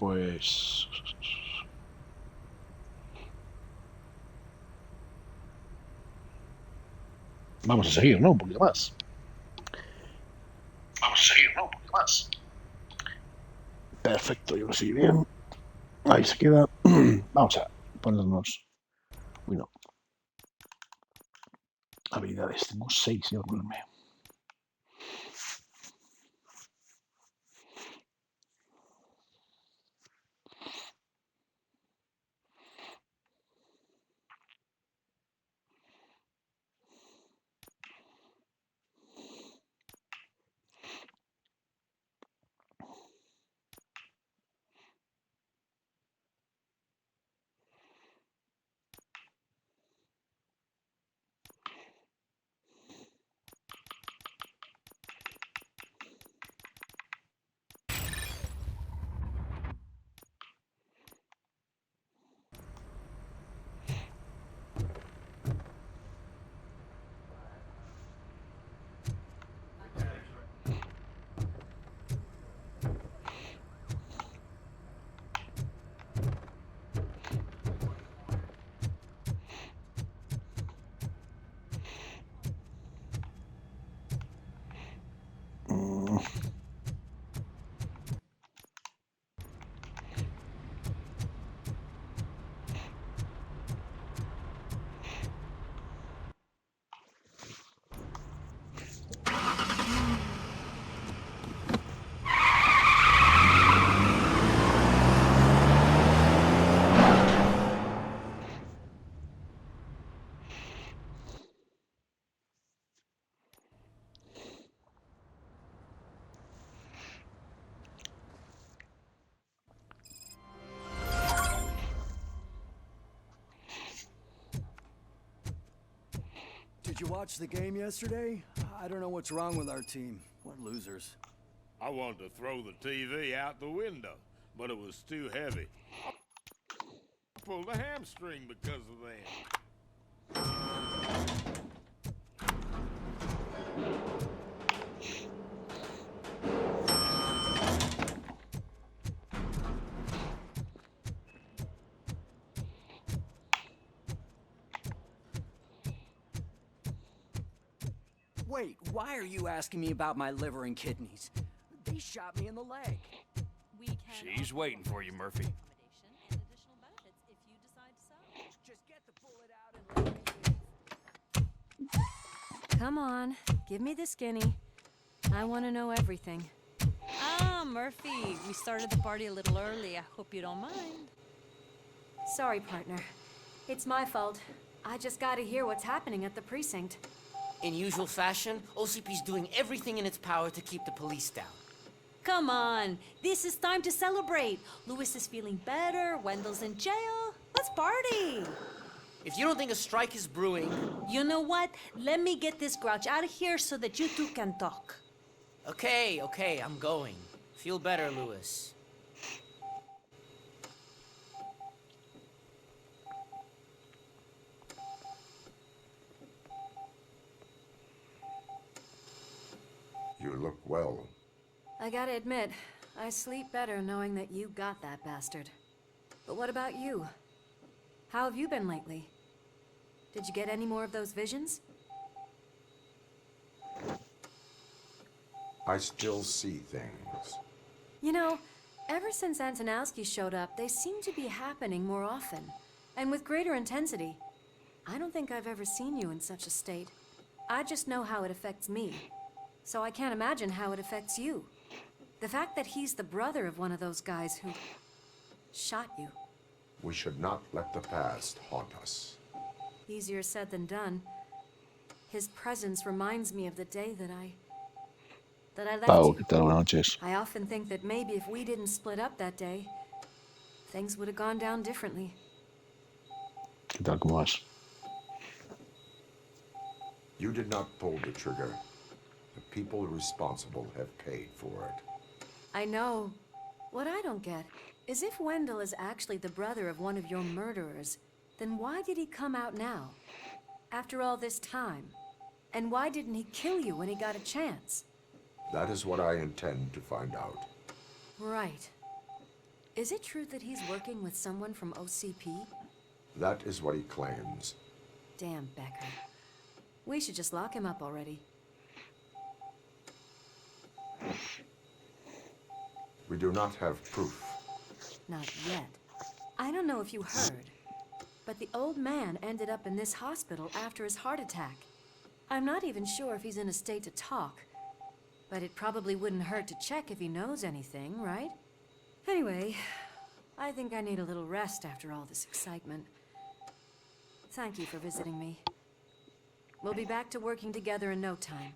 pues... Vamos a seguir, ¿no? Un poquito más. Perfecto, yo lo sigo bien. Ahí se queda. Vamos a ponernos... Uy, no. Habilidades, tengo 6, señor Wilme. Did you watch the game yesterday? I don't know what's wrong with our team. What losers. I wanted to throw the TV out the window, but it was too heavy. I pulled a hamstring because of that. Wait, why are you asking me about my liver and kidneys? They shot me in the leg. We can She's waiting for you, Murphy. accommodation and additional benefits if you decide to sell. Just get the bullet out and let me... Come on, give me the skinny. I want to know everything. Ah, Murphy, we started the party a little early. I hope you don't mind. Sorry, partner. It's my fault. I just gotta hear what's happening at the precinct. In usual fashion, OCP's doing everything in its power to keep the police down. Come on, this is time to celebrate. Louis is feeling better, Wendell's in jail. Let's party. If you don't think a strike is brewing... You know what? Let me get this grouch out of here so that you two can talk. Okay, I'm going. Feel better, Louis. You look well. I gotta admit, I sleep better knowing that you got that bastard. But what about you? How have you been lately? Did you get any more of those visions? I still see things. You know, ever since Antonowski showed up, they seem to be happening more often, and with greater intensity. I don't think I've ever seen you in such a state. I just know how it affects me, so I can't imagine how it affects you. The fact that he's the brother of one of those guys who shot you. We should not let the past haunt us. Easier said than done. His presence reminds me of the day that I left Pau, you. ¿qué tal? Buenas noches. I often think that maybe if we didn't split up that day, things would have gone down differently. ¿Qué tal? ¿Cómo vas? You did not pull the trigger. The people responsible have paid for it. I know. What I don't get is if Wendell is actually the brother of one of your murderers, then why did he come out now? After all this time? And why didn't he kill you when he got a chance? That is what I intend to find out. Right. Is it true that he's working with someone from OCP? That is what he claims. Damn, Becker. We should just lock him up already. We do not have proof. Not yet. I don't know if you heard, but the old man ended up in this hospital after his heart attack. I'm not even sure if he's in a state to talk, but it probably wouldn't hurt to check if he knows anything, right? Anyway, I think I need a little rest after all this excitement. Thank you for visiting me. We'll be back to working together in no time.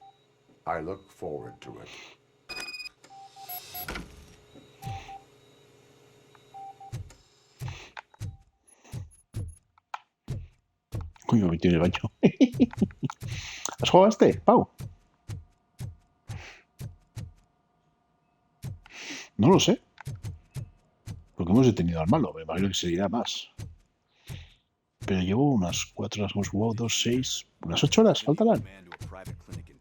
I look forward to it. Coño, me tiene el baño. ¿Has jugado a este, Pau? No lo sé. Porque hemos detenido al malo. Me imagino que seguirá más. Pero llevo unas 4 horas, hemos jugado 2, 6, unas 8 horas, faltarán.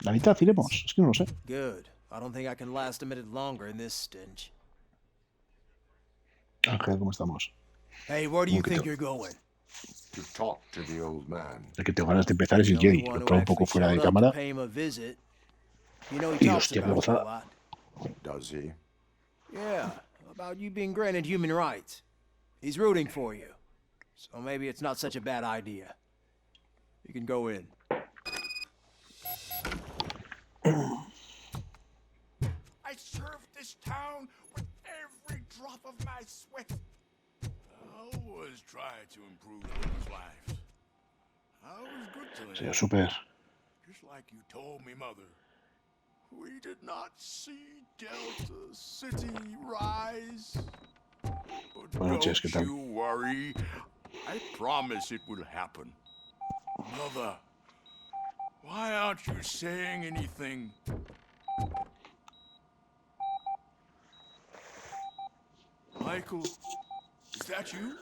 La mitad iremos, es que no lo sé. Good. I don't think I can last a minute longer in this stench. Ángel, ¿cómo estamos? Hey, where do you Un think poquito. you're going? To talk to the old man. El que tengo ganas de empezar es el The only Jedi. one Lo who pruebo un poco actually fuera de showed up to cámara. pay him a visit. You know, he Y talks hostia, qué about you a gozada. lot. Does he? Yeah, about you being granted human rights. He's rooting for you. So maybe it's not such a bad idea. You can go in. I served this town with every drop of my sweat. I always tried to improve people's lives. I was good to them. Sería súper. Just like you told me, Mother. We did not see Delta City rise. But Buenas noches, ¿qué don't tal? you worry. I promise it will happen. Mother, why aren't you saying anything? Michael, is that you?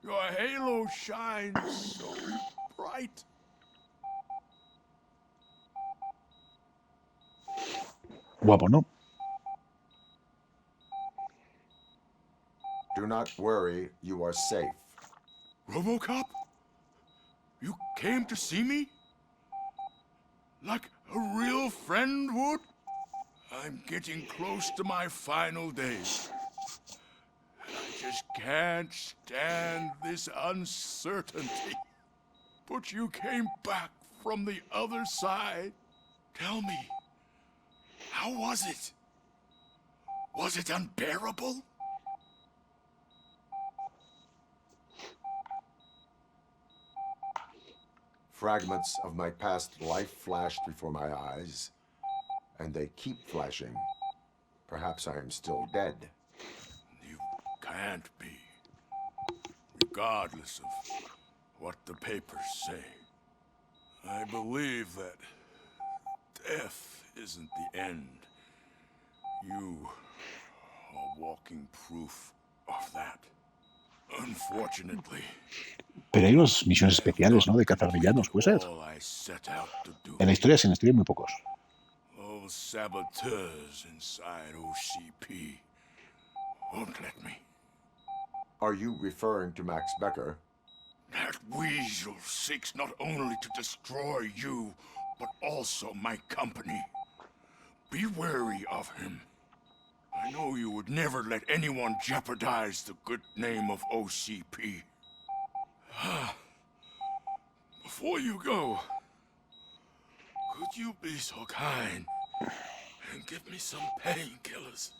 Your halo shines so bright. Guapo, ¿no? Do not worry, you are safe. RoboCop? You came to see me? Like a real friend would? I'm getting close to my final days. I just can't stand this uncertainty. But you came back from the other side. Tell me, how was it? Was it unbearable? Fragments of my past life flashed before my eyes, and they keep flashing. Perhaps I am still dead. You can't be. Regardless of what the papers say. I believe that death isn't the end. You are walking proof of that. Unfortunately, Pero hay unas misiones especiales, ¿no? De cazar villanos, ¿puede ser? all I set out to do. En la historia, sí, en la historia hay muy pocos. Those saboteurs inside OCP won't let me. Are you referring to Max Becker? That weasel seeks not only to destroy you, but also my company. Be wary of him. I know you would never let anyone jeopardize the good name of OCP. Before you go, could you be so kind and give me some painkillers?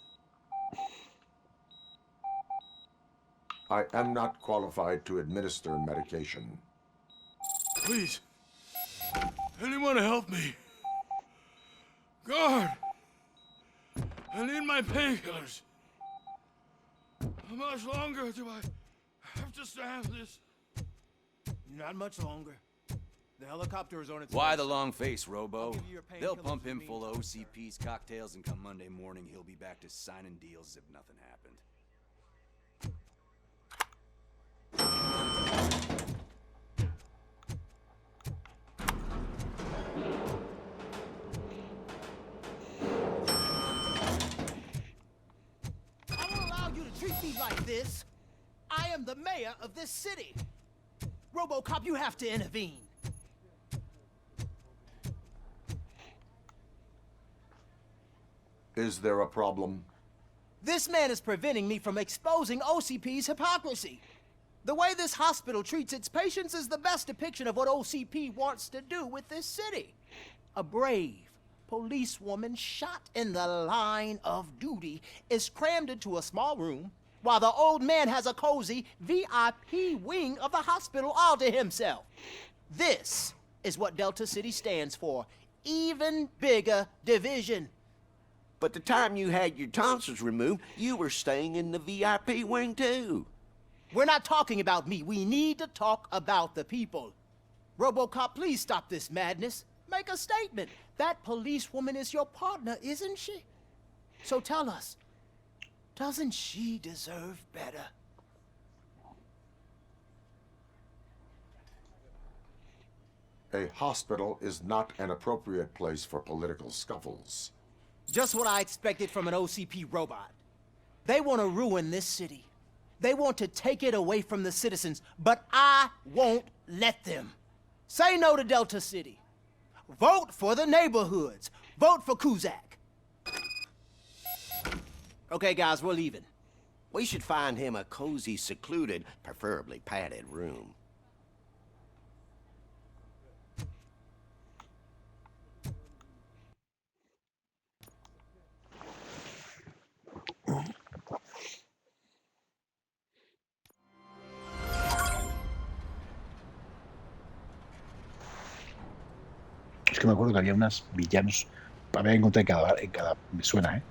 I am not qualified to administer medication. Please, anyone help me? Guard! I need my painkillers. How much longer do I have to stand this? Not much longer. The helicopter is on its Why way. the long face, Robo? I'll give you your painkillers They'll pump in him the full of OCP's cocktails, and come Monday morning, he'll be back to signing deals as if nothing happened. I won't allow you me like this. I am the mayor of this city. RoboCop, you have to intervene. Is there a problem? This man is preventing me from exposing OCP's hypocrisy. The way this hospital treats its patients is the best depiction of what OCP wants to do with this city. A brave policewoman shot in the line of duty is crammed into a small room while the old man has a cozy VIP wing of the hospital all to himself. This is what Delta City stands for. Even bigger division. But the time you had your tonsils removed, you were staying in the VIP wing too. We're not talking about me. We need to talk about the people. RoboCop, please stop this madness. Make a statement. That policewoman is your partner, isn't she? So tell us, doesn't she deserve better? A hospital is not an appropriate place for political scuffles. Just what I expected from an OCP robot. They want to ruin this city. They want to take it away from the citizens, but I won't let them. Say no to Delta City. Vote for the neighborhoods. Vote for Kuzak. Okay, guys, we're leaving. We should find him a cozy, secluded, preferably padded room. Es que me acuerdo que había unos villanos, había que encontrar en cada, me suena,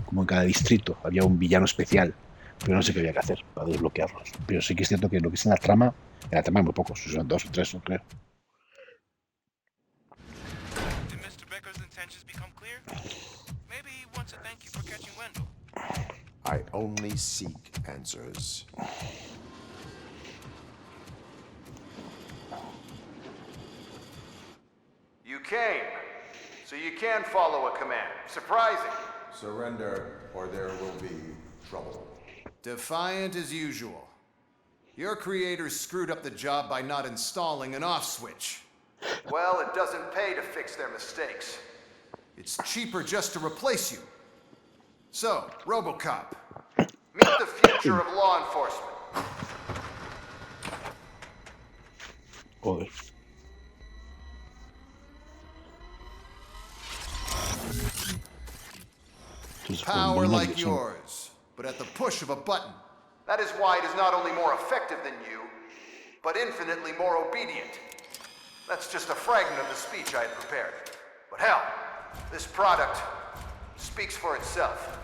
como en cada distrito había un villano especial, pero no sé qué había que hacer para desbloquearlos. Pero sí que es cierto que lo que es en la trama hay muy pocos, son 2 o 3, no creo. Did Mr. Becker's intentions become clear? Maybe he wants to thank you for catching Wendell. I only seek answers. You came, so you can follow a command. Surprising. Surrender, or there will be trouble. Defiant as usual. Your creators screwed up the job by not installing an off switch. Well, it doesn't pay to fix their mistakes. It's cheaper just to replace you. So, RoboCop, meet the future of law enforcement. Joder. Power like yours, but at the push of a button. That is why it is not only more effective than you, but infinitely more obedient. That's just a fragment of the speech I had prepared. But hell, this product speaks for itself.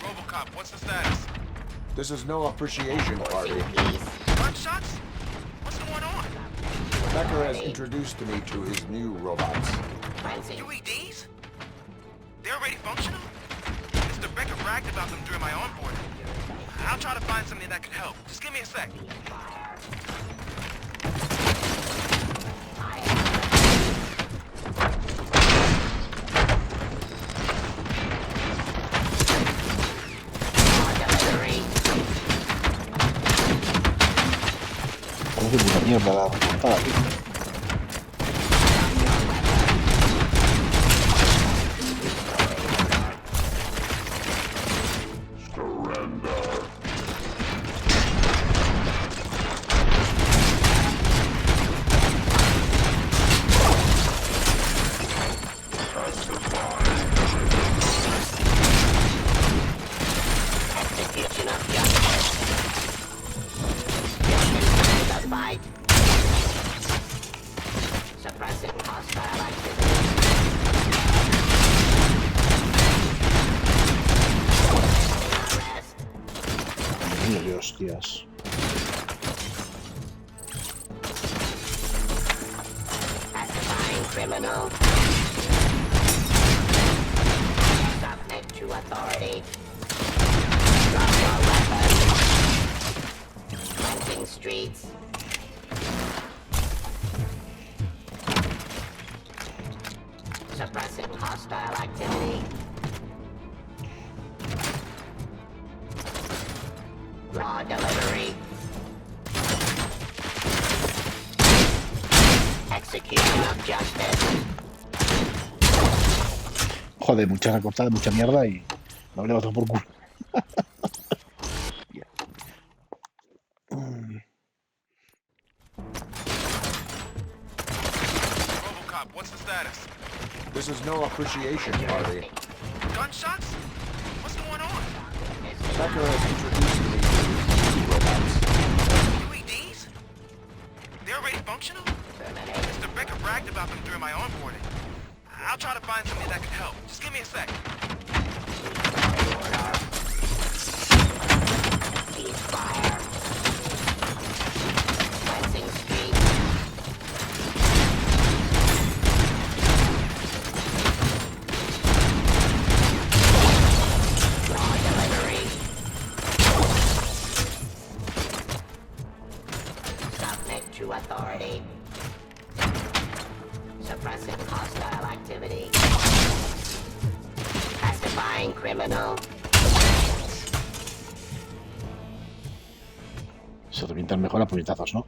RoboCop, what's the status? This is no appreciation party. Gunshots? What's going on? Becker has introduced me to his new robots. UEDs? They're already functional? Mr. Becker bragged about them during my onboarding. I'll try to find something that could help. Just give me a sec. Parece puta mierda la portada aquí. Hostias. Criminal. Submit to authority. Drop your weapon. Cleansing streets. Suppressing hostile activity. Raw delivery. Execution of justice. Joder, mucha recortada, mucha mierda y me habré botado por culo. RoboCop, what's the status? This is no appreciation party. Gunshots? What's going on? Becker has introduced me to robots. UEDs? They're already functional? Mr. Becker bragged about them during my onboarding. I'll try to find something that can help. Just give me a sec. Ceasefire. Cleansing streets. Raw delivery. Submit to authority. Suppressing hostile activity. Pacifying criminal. Se revientan mejor a puñetazos, ¿no?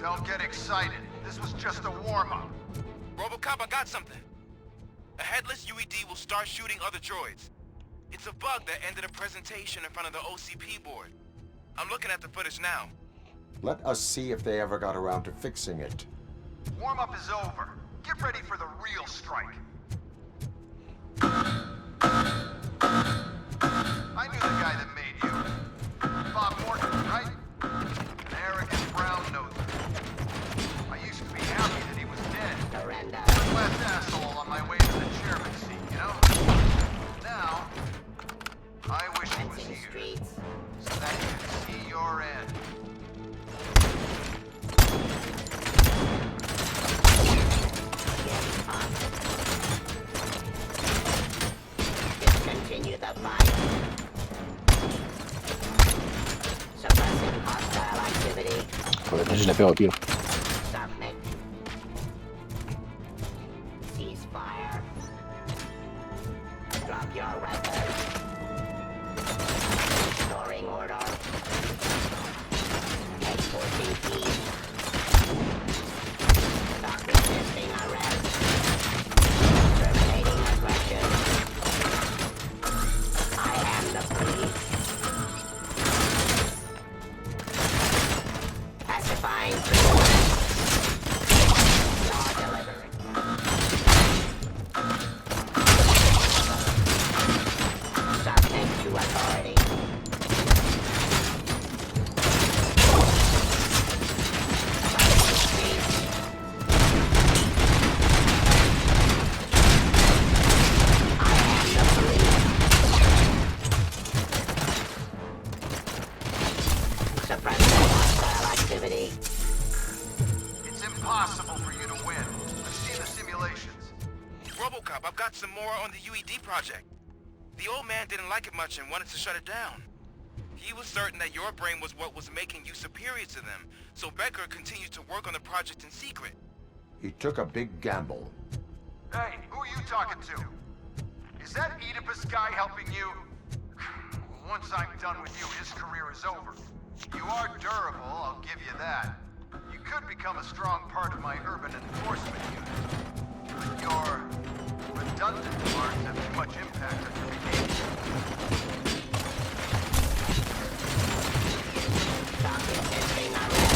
Don't get excited. This was just a warm-up. RoboCop, I got something. A headless UED will start shooting other droids. It's a bug that ended a presentation in front of the OCP board. I'm looking at the footage now. Let us see if they ever got around to fixing it. Warm-up is over. Get ready for the real strike. I knew the guy that made you. Bob Morton, right? An arrogant brown-noser. I used to be happy that he was dead. Surrender. One last asshole on my way to the chairman seat, you know? Now, I wish he was Cleansing here, streets. so that you could see your end. Discontinue the fight. Suppressing hostile activity. Joder, no sé si le pego, tío. Submit. Ceasefire. Drop your weapons. Restoring order. Exporting peace. Stop resisting arrest. Terminating aggression. I am the police. Pacifying criminals. Law delivery. Subject to authority. I am the police. Suppressing hostile activity. It's impossible for you to win. I've seen the simulations. RoboCop, I've got some more on the UED project. The old man didn't like it much and wanted to shut it down. He was certain that your brain was what was making you superior to them, so Becker continued to work on the project in secret. He took a big gamble. Hey, who are you talking to? Is that Oedipus guy helping you? Once I'm done with you, his career is over. You are durable, I'll give you that. You could become a strong part of my urban enforcement unit. Your redundant parts have too much impact on your behavior. Stop resisting arrest.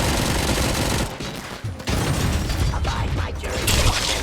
Abide by jurisdiction.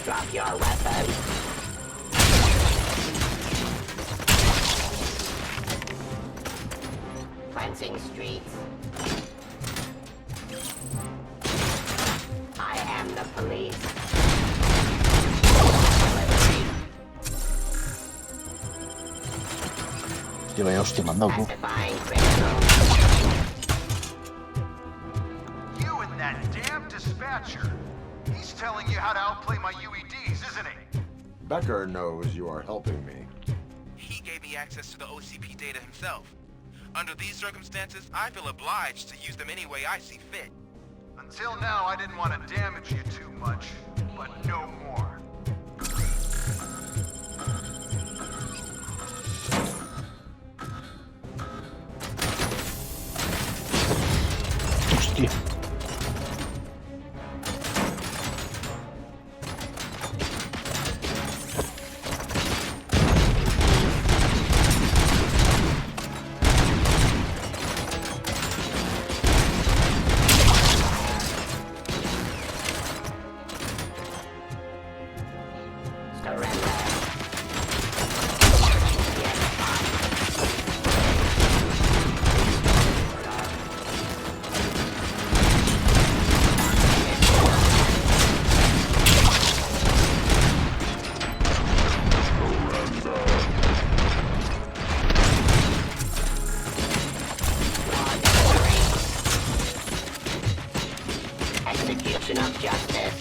Drop your weapon. Cleansing streets. I am the police. Que vaya hostia mandado, tú. You and that damn dispatcher. He's telling you how to outplay my UEDs, isn't he? Becker knows you are helping me. He gave me access to the OCP data himself. Under these circumstances, I feel obliged to use them any way I see fit. Until now, I didn't want to damage you too much, but no more. Hostia. Execution of justice.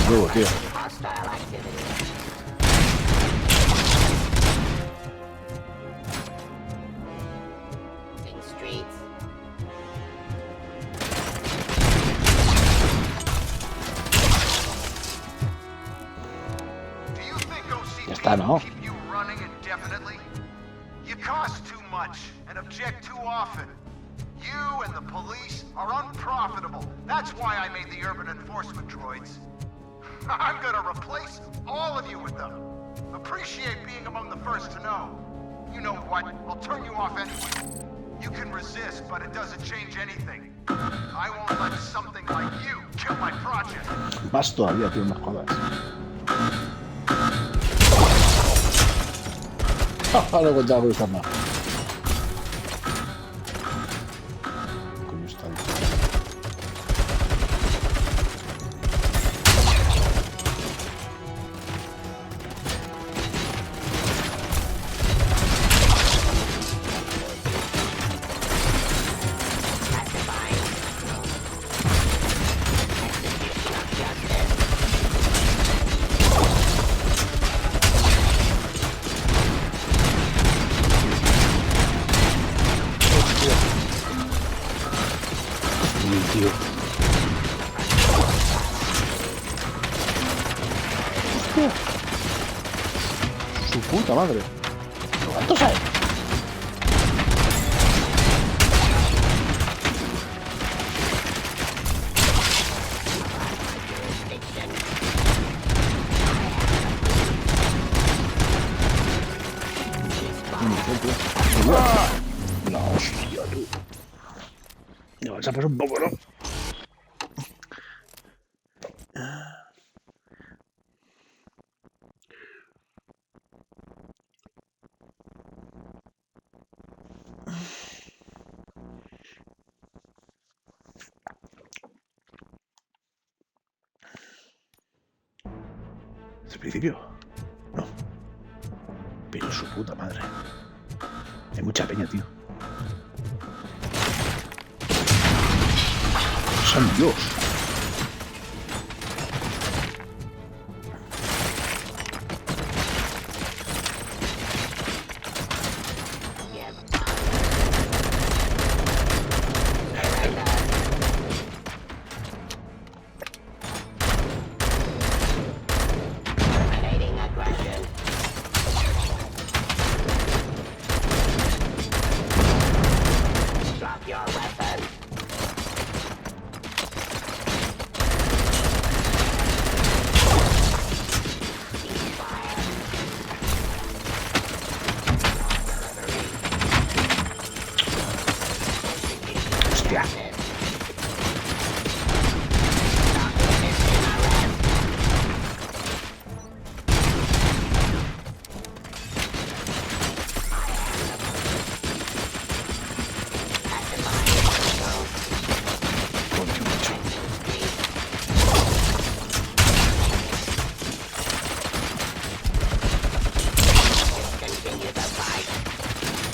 Nuevo, tío. Hostile activity. In streets. Do you think OCP Ya está, ¿no? will keep you running indefinitely? You cost too much and object too often. You and the police are unprofitable. That's why I made the urban enforcement droids. I'm gonna replace all of you with them. Appreciate being among the first to know. You know what? I'll turn you off anyway. You can resist, but it doesn't change anything. I won't let something like you kill my project. Más todavía, tío, unas jodas. No he contado con esta más. Coño, está ahí. Tío. Hostia. Su puta madre. ¿Cuántos hay? La hostia, tú. Me vas a pasar un poco, ¿no? ¿Desde el principio? No. Pero su puta madre. Hay mucha peña, tío. ¡San Dios!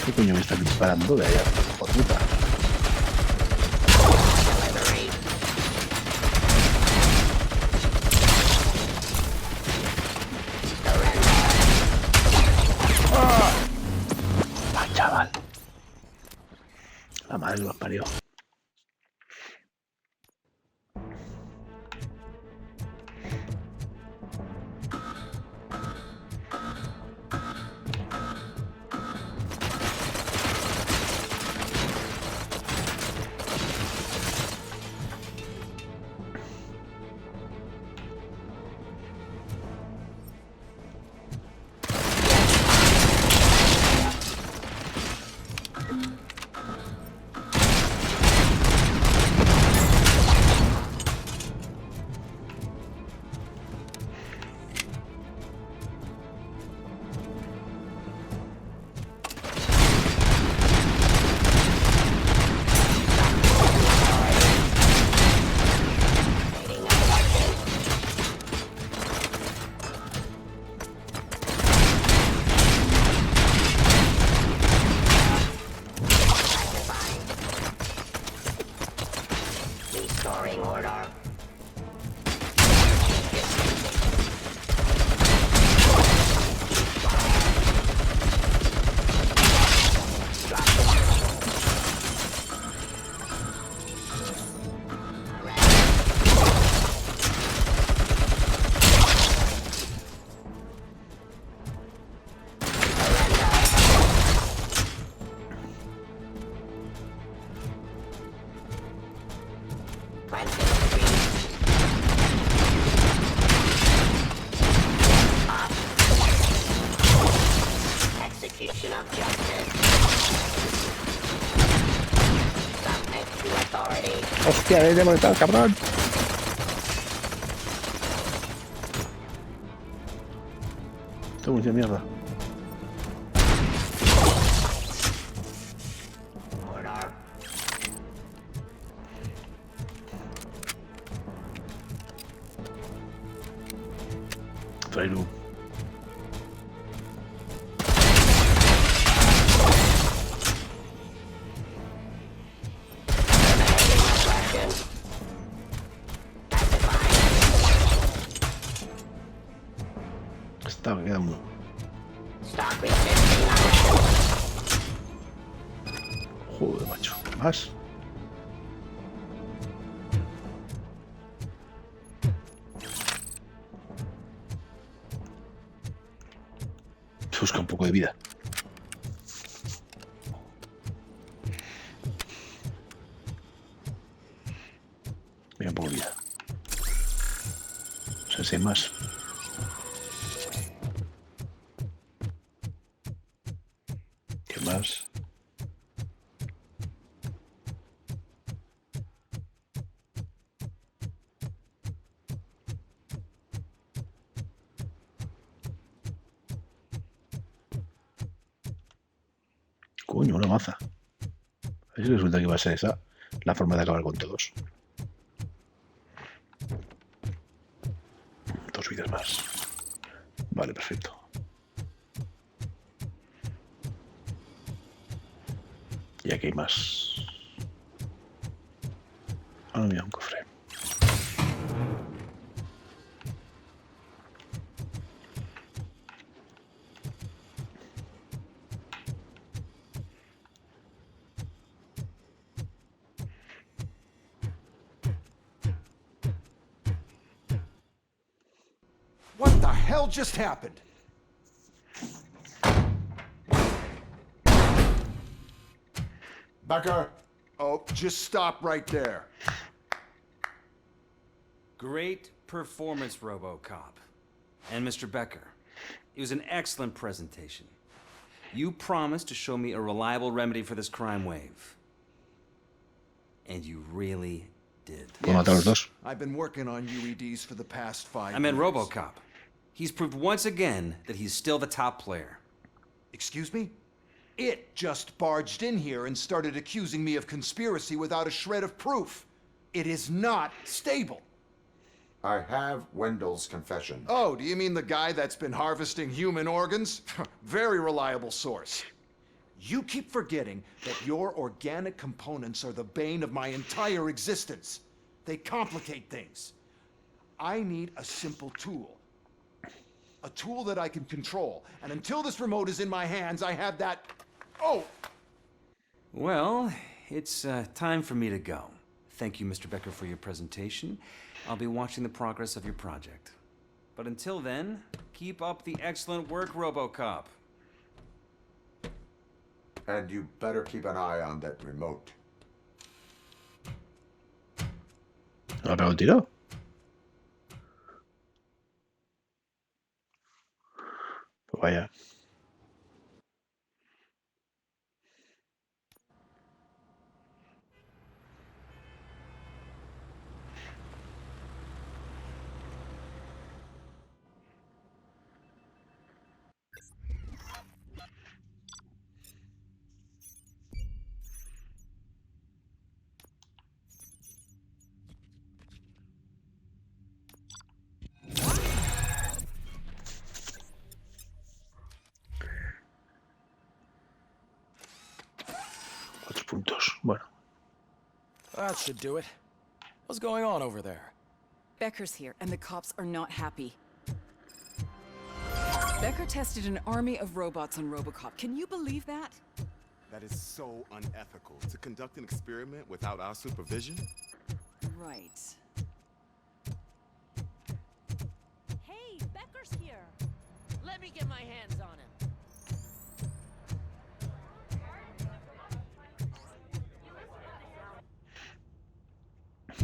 ¿Qué coño me está disparando de allá? Por puta. ¡Ah, chaval! La madre que los parió. ¡Hostia, le he demonetado, cabrón! Esto mucha mierda. Traerlo. Estaba quedando. Joder, macho. ¿Más? Se busca un poco de vida. Mira, un poco de vida. No sé si hay más. ¿Qué más? Coño, una maza. A ver si resulta que va a ser esa la forma de acabar con todos. 2 vidas más. Vale, perfecto. Y aquí hay más. Ah, mira, un cofre. What the hell just happened? Becker! Oh, just stop right there. Great performance, RoboCop. And Mr. Becker, it was an excellent presentation. You promised to show me a reliable remedy for this crime wave. And you really did. I've been working on UEDs for the past 5 years. I meant RoboCop. He's proved once again that he's still the top player. Excuse me? It just barged in here and started accusing me of conspiracy without a shred of proof. It is not stable. I have Wendell's confession. Oh, do you mean the guy that's been harvesting human organs? Very reliable source. You keep forgetting that your organic components are the bane of my entire existence. They complicate things. I need a simple tool. A tool that I can control. And until this remote is in my hands, I have that... Oh! Well, it's time for me to go. Thank you, Mr. Becker, for your presentation. I'll be watching the progress of your project. But until then, keep up the excellent work, RoboCop. And you better keep an eye on that remote. ¿Lo ha pegado un tiro? Pues vaya. Puntos. Bueno. That should do it. What's going on over there? Becker's here, and the cops are not happy. Becker tested an army of robots on RoboCop. Can you believe that? That is so unethical. To conduct an experiment without our supervision? Right. Hey, Becker's here. Let me get my hands on him.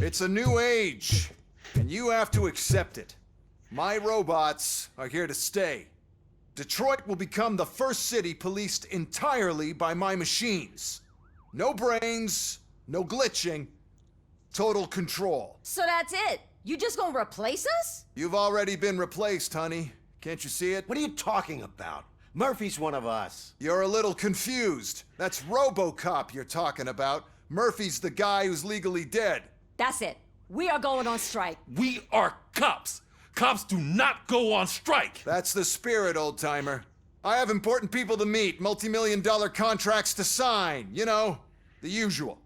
It's a new age, and you have to accept it. My robots are here to stay. Detroit will become the first city policed entirely by my machines. No brains, no glitching, total control. So that's it? You just gonna replace us? You've already been replaced, honey. Can't you see it? What are you talking about? Murphy's one of us. You're a little confused. That's RoboCop you're talking about. Murphy's the guy who's legally dead. That's it. We are going on strike. We are cops. Cops do not go on strike. That's the spirit, old-timer. I have important people to meet, multi-million-dollar contracts to sign. You know, the usual.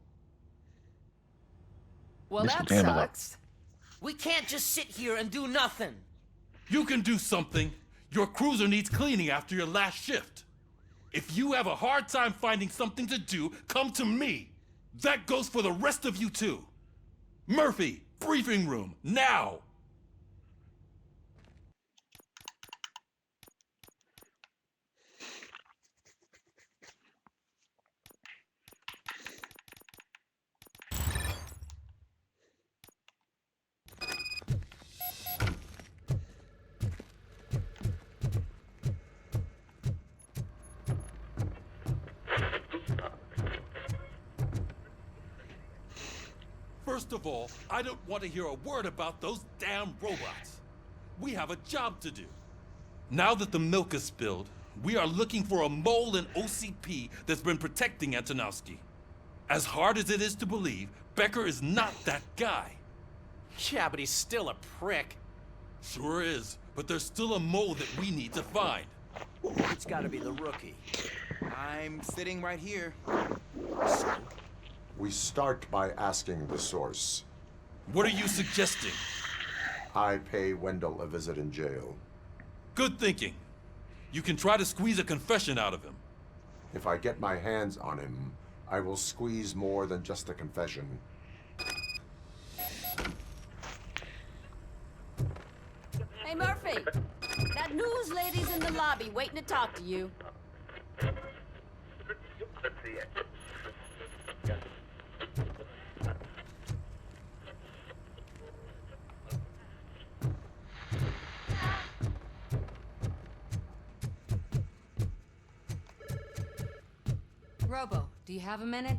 Well, that sucks. We can't just sit here and do nothing. You can do something. Your cruiser needs cleaning after your last shift. If you have a hard time finding something to do, come to me. That goes for the rest of you too. Murphy, briefing room, now! First of all, I don't want to hear a word about those damn robots. We have a job to do. Now that the milk is spilled, we are looking for a mole in OCP that's been protecting Antonowski. As hard as it is to believe, Becker is not that guy. Yeah, but he's still a prick. Sure is, but there's still a mole that we need to find. It's gotta be the rookie. I'm sitting right here. We start by asking the source. What are you suggesting? I pay Wendell a visit in jail. Good thinking. You can try to squeeze a confession out of him. If I get my hands on him, I will squeeze more than just a confession. Hey, Murphy. That news lady's in the lobby waiting to talk to you. Robo, do you have a minute?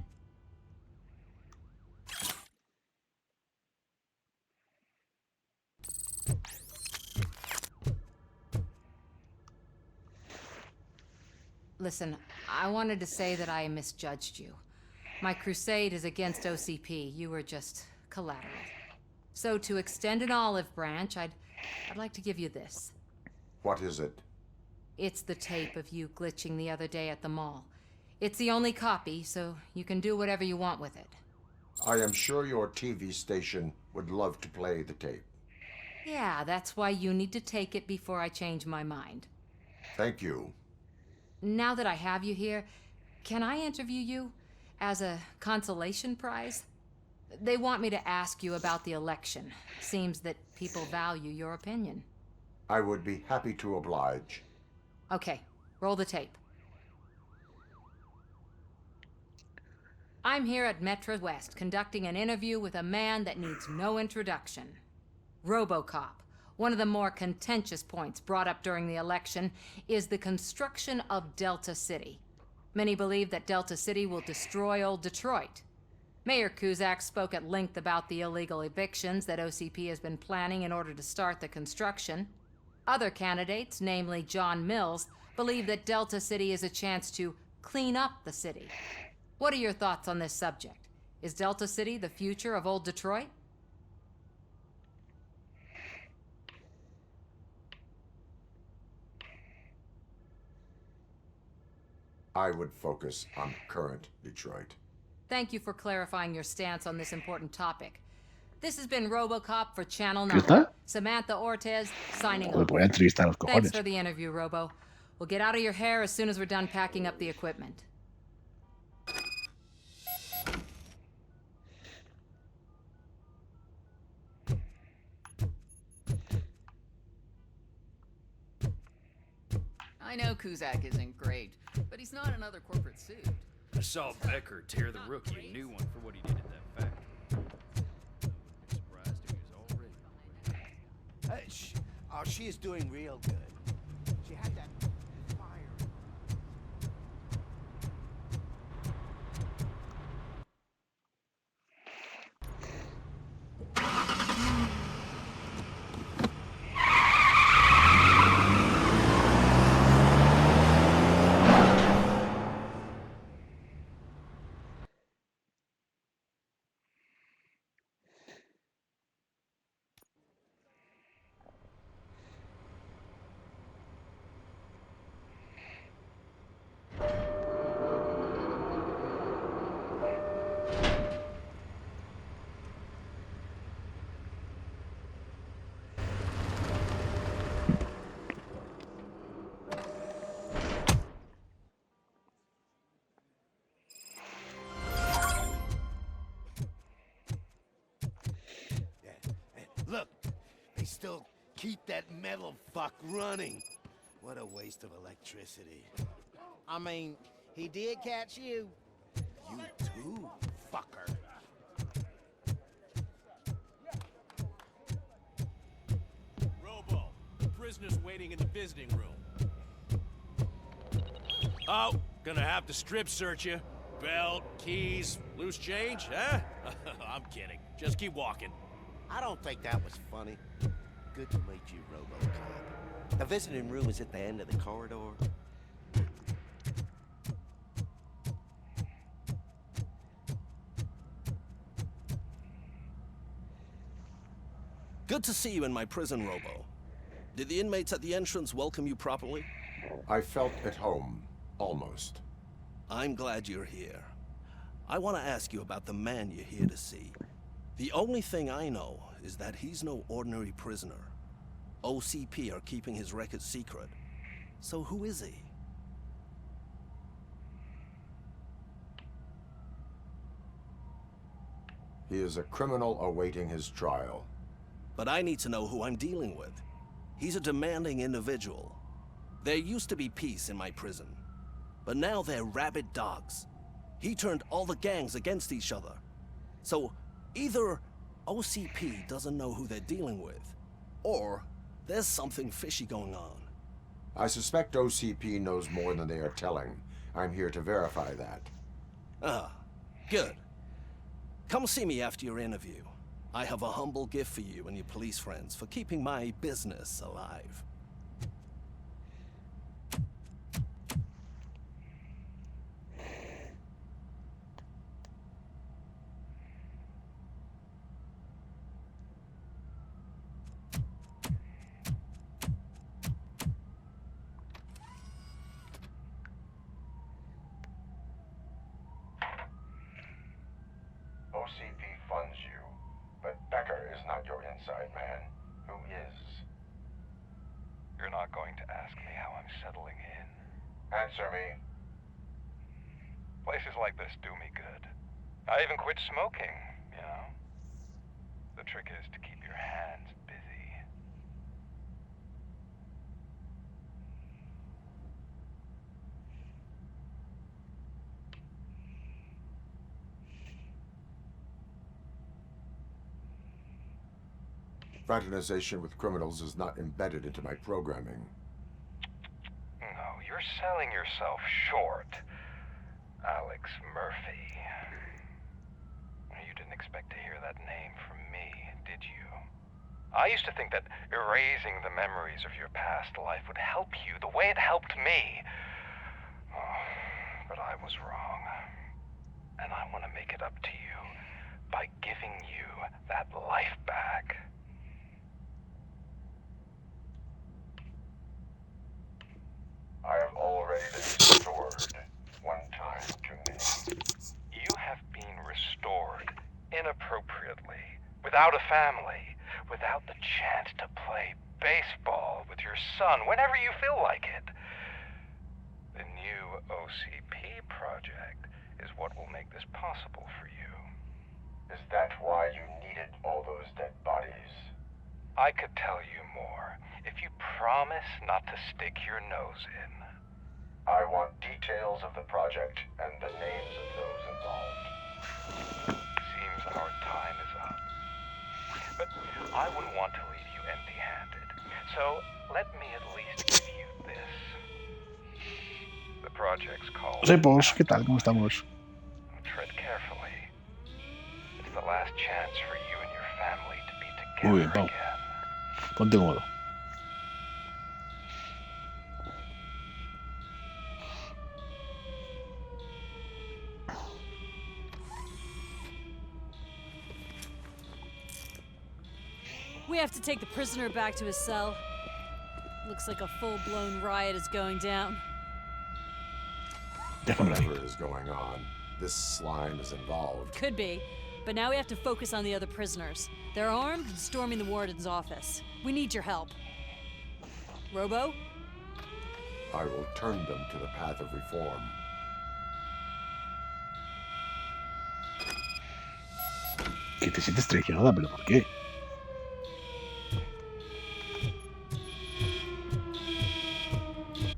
Listen, I wanted to say that I misjudged you. My crusade is against OCP. You were just collateral. So to extend an olive branch, I'd like to give you this. What is it? It's the tape of you glitching the other day at the mall. It's the only copy, so you can do whatever you want with it. I am sure your TV station would love to play the tape. Yeah, that's why you need to take it before I change my mind. Thank you. Now that I have you here, can I interview you as a consolation prize? They want me to ask you about the election. Seems that people value your opinion. I would be happy to oblige. Okay, roll the tape. I'm here at Metro West conducting an interview with a man that needs no introduction. RoboCop. One of the more contentious points brought up during the election is the construction of Delta City. Many believe that Delta City will destroy old Detroit. Mayor Cusack spoke at length about the illegal evictions that OCP has been planning in order to start the construction. Other candidates, namely John Mills, believe that Delta City is a chance to clean up the city. What are your thoughts on this subject? Is Delta City the future of old Detroit? I would focus on current Detroit. Thank you for clarifying your stance on this important topic. This has been RoboCop for Channel ¿Qué 9. está? Samantha Ortez, signing Joder, off. voy a entrevistar a los Thanks cojones. for the interview, Robo. We'll get out of your hair as soon as we're done packing up the equipment. I know Cusack isn't great, but he's not another corporate suit. I saw Becker tear the rookie a new one for what he did at that factory. Surprised he was already. Oh, she is doing real good. She had that fire. Look, they still keep that metal fuck running. What a waste of electricity. I mean, he did catch you. You too, fucker. Robo, the prisoner's waiting in the visiting room. Oh, gonna have to strip search you. Belt, keys, loose change, huh? I'm kidding. Just keep walking. I don't think that was funny. Good to meet you, RoboCop. The visiting room is at the end of the corridor. Good to see you in my prison, Robo. Did the inmates at the entrance welcome you properly? I felt at home, almost. I'm glad you're here. I want to ask you about the man you're here to see. The only thing I know is that he's no ordinary prisoner. OCP are keeping his record secret. So who is he? He is a criminal awaiting his trial. But I need to know who I'm dealing with. He's a demanding individual. There used to be peace in my prison, but now they're rabid dogs. He turned all the gangs against each other. So either OCP doesn't know who they're dealing with, or there's something fishy going on. I suspect OCP knows more than they are telling. I'm here to verify that. Ah, good. Come see me after your interview. I have a humble gift for you and your police friends for keeping my business alive. to ask me how I'm settling in? Answer me. Places like this do me good. I even quit smoking, you know? The trick is to keep your hands busy. Fraternization with criminals is not embedded into my programming. No, you're selling yourself short, Alex Murphy. You didn't expect to hear that name from me, did you? I used to think that erasing the memories of your past life would help you the way it helped me. Oh, but I was wrong. And I want to make it up to you by giving you that life back. I have already been restored one time too many. You have been restored inappropriately, without a family, without the chance to play baseball with your son whenever you feel like it. The new OCP project is what will make this possible for you. Is that why you needed all those dead bodies? I could tell you more if you promise not to stick your nose in. I want details of the project and the names of those involved. Seems our time is up. But I wouldn't want to leave you empty-handed. So let me at least give you this. The project's called... Repos, ¿qué tal? ¿Cómo estamos? Tread carefully. It's the last chance for you and your family to be Muy together bien, Pau. again. Ponte cómodo. We have to take the prisoner back to his cell. Looks like a full-blown riot is going down. Whatever is going on, this slime is involved. Could be, but now we have to focus on the other prisoners. They're armed and storming the warden's office. We need your help. Robo? I will turn them to the path of reform. Que te sientes traicionada, pero ¿por qué?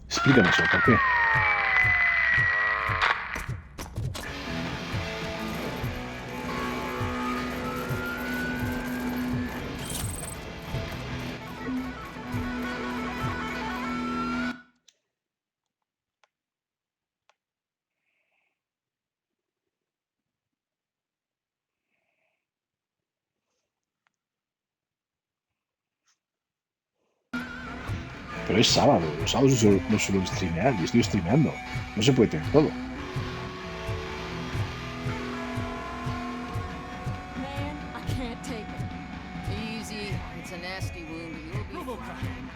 Explícame eso, ¿por qué? Pero es sábado, los sábados no suelo streamear y estoy streameando. No se puede tener todo. Man, I can't take it. Easy. It's a nasty wound. You'll be fine.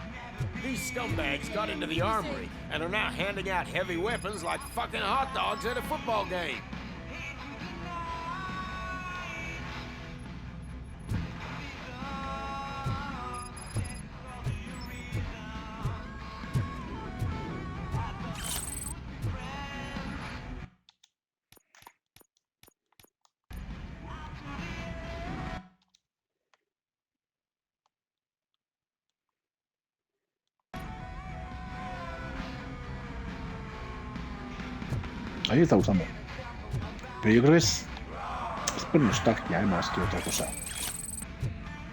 These scumbags got into the armory and are now handing out heavy weapons like fucking hot dogs at a football game. A mí me está gustando. Pero yo creo que es por nostalgia, más que otra cosa.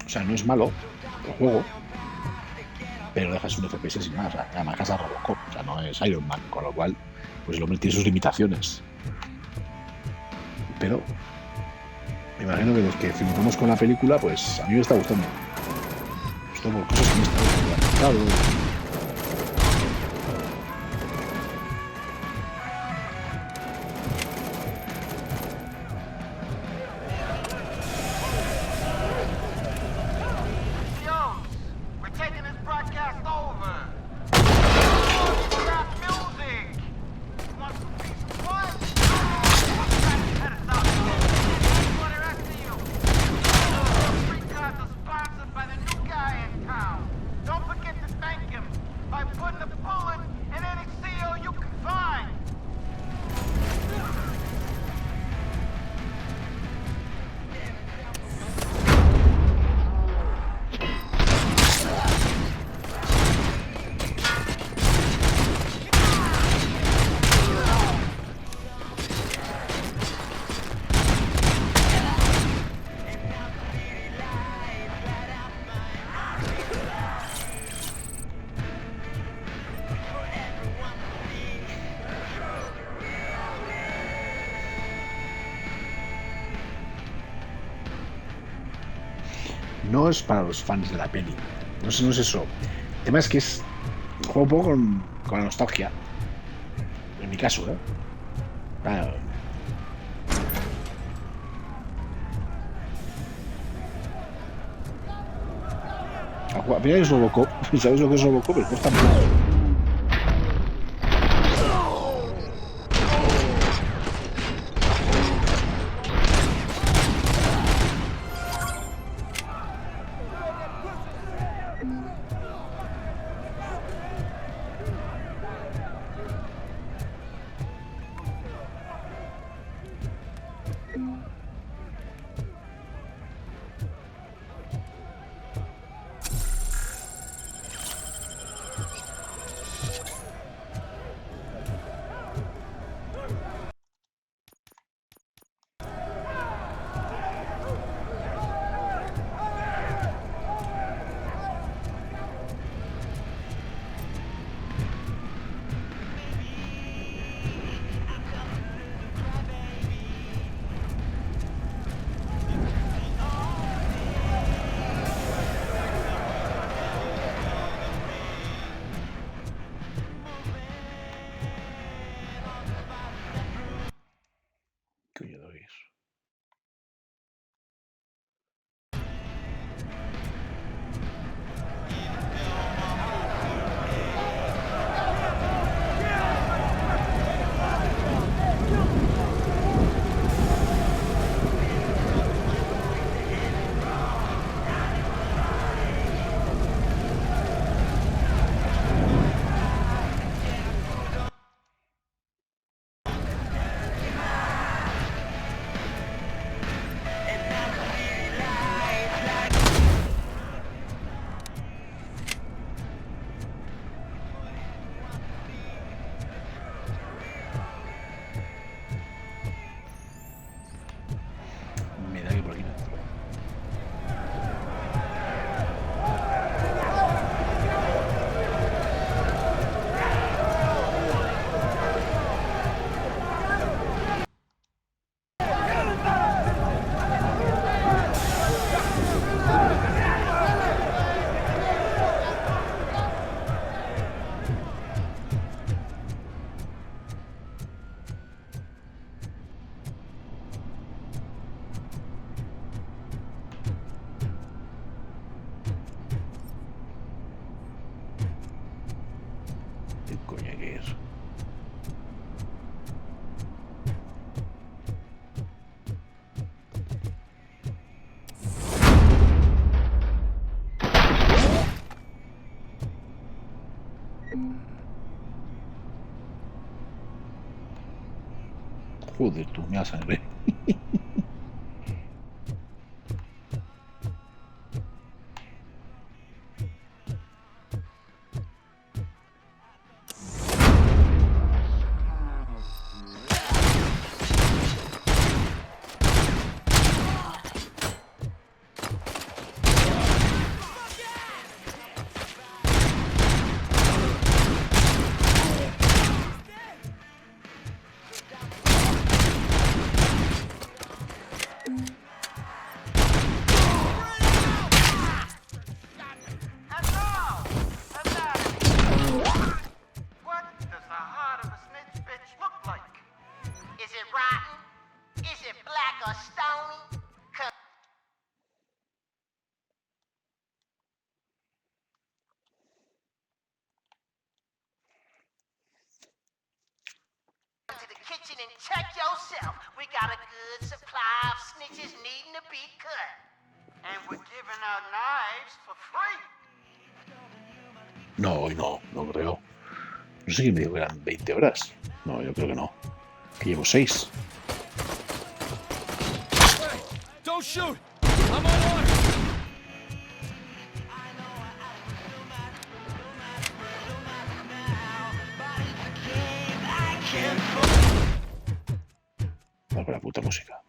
O sea, no es malo el juego, pero dejas un FPS sin nada. O sea, además dejas a RoboCop, o sea, no es Iron Man, con lo cual, pues el hombre tiene sus limitaciones. Pero me imagino que los que flipamos con la película, pues a mí me está gustando. Me gustó por cosas que me están gustando. Don't forget to thank him. No es para los fans de la peli. No sé, no es eso. El tema es que es... Juego un poco con la nostalgia. En mi caso, ¿eh? Claro. Al final es RoboCop. ¿Sabes lo que es RoboCop? Pero cuesta mucho. Me da que por aquí no entro. ¿Qué coño que es? Joder, tú, me da sangre. Kitchen and check yourself. We got a good supply of snitches needing to be cut. And we're giving out knives for free. No, hoy no, no creo. No sé quién me dijo que eran 20 horas. No, yo creo que no. Que llevo 6. Hey, don't shoot! I'm on order! Va con la puta música.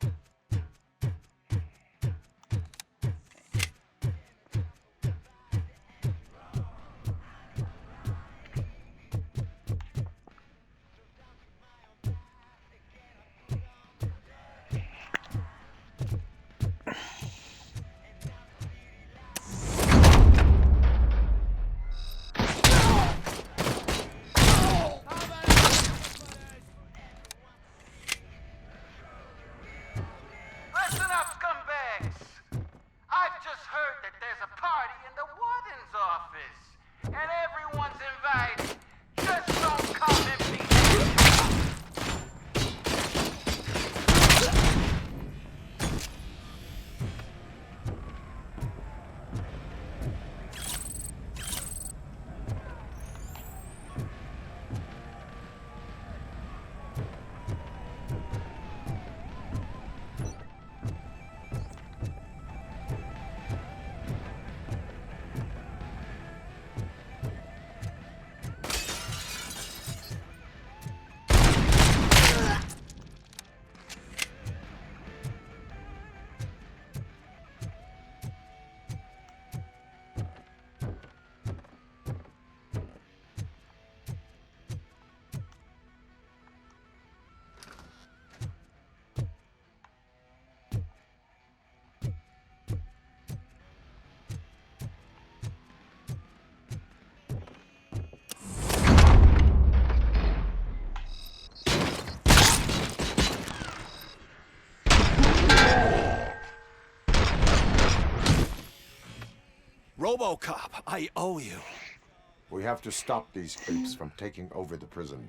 RoboCop, I owe you. We have to stop these creeps from taking over the prison.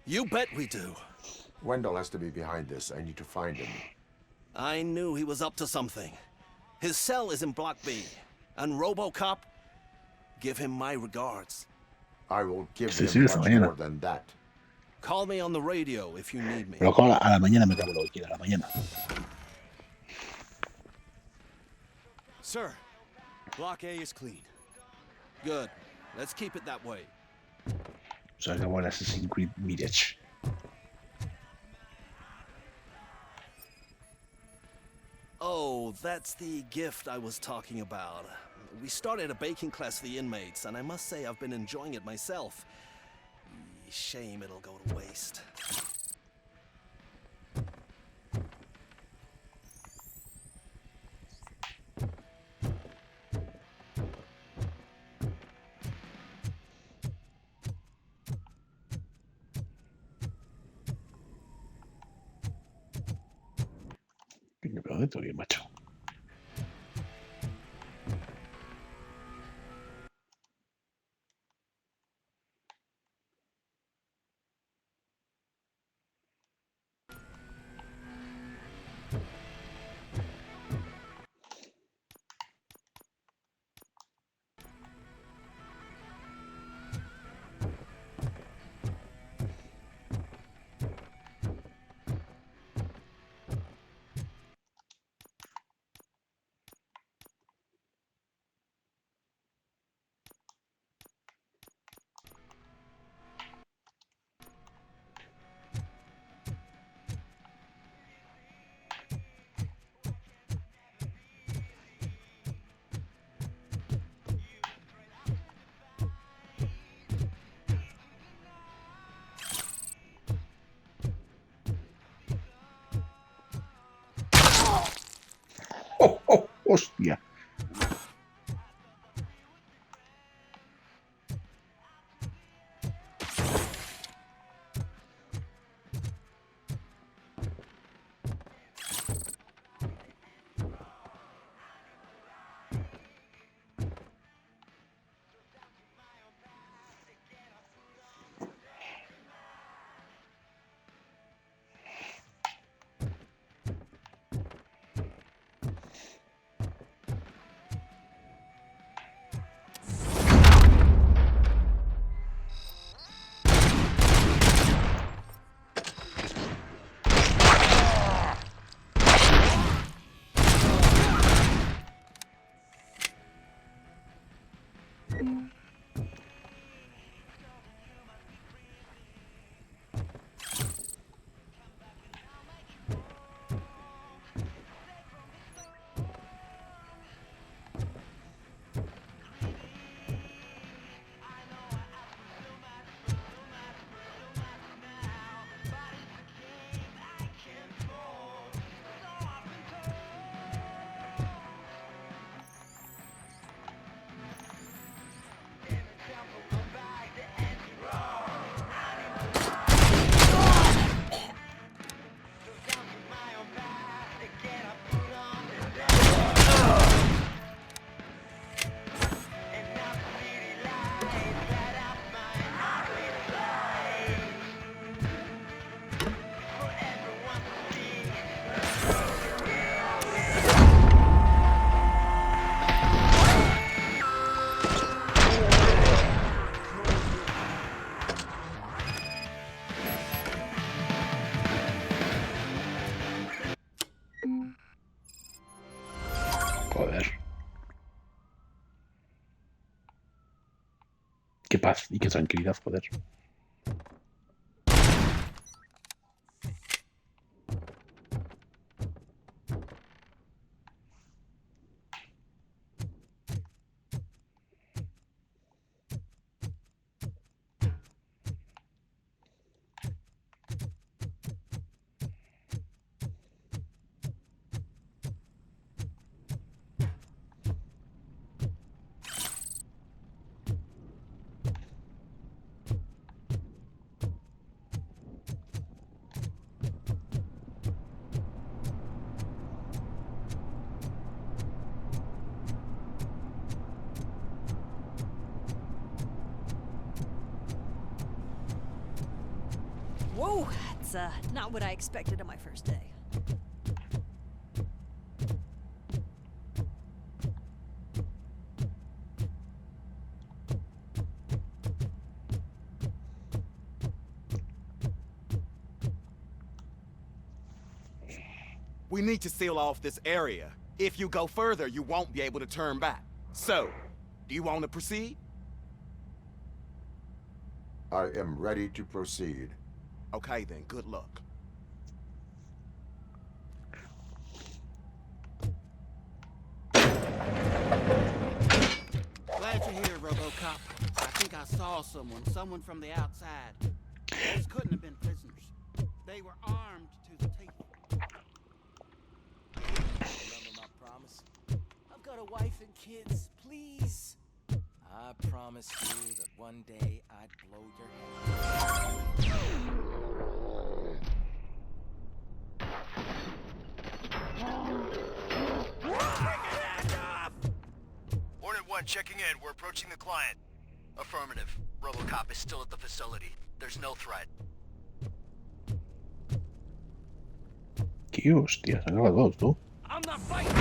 You bet we do. Wendell has to be behind this. I need to find him. I knew he was up to something. His cell is in Block B. And RoboCop, give him my regards. I will give Sí, him esta much mañana. more than that. Call me on the radio if you need me. Pero a la mañana me cago lo que quiera, a la mañana. Sir, Block A is clean. Good. Let's keep it that way. Se acabó el Assassin's Creed Mirage. Oh, that's the gift I was talking about. We started a baking class for the inmates, and I must say I've been enjoying it myself. Shame it'll go to waste. Pero ¿dónde estoy, macho? ¡Oh, oh! ¡Hostia! Joder. Qué paz y qué tranquilidad, joder. Whoa, that's not what I expected on my first day. We need to seal off this area. If you go further, you won't be able to turn back. So, do you want to proceed? I am ready to proceed. Okay then, good luck. Glad you're here, RoboCop. I think I saw someone from the outside. Those couldn't have been prisoners. They were armed to the teeth. Remember my promise? I've got a wife and kids, please. I promised you that one day I'd blow your head. Hornet 1 checking in. We're approaching the client. Affirmative. RoboCop is still at the facility. There's no threat. ¿Qué hostia? Se han grabado dos, ¿no? I'm not fighting!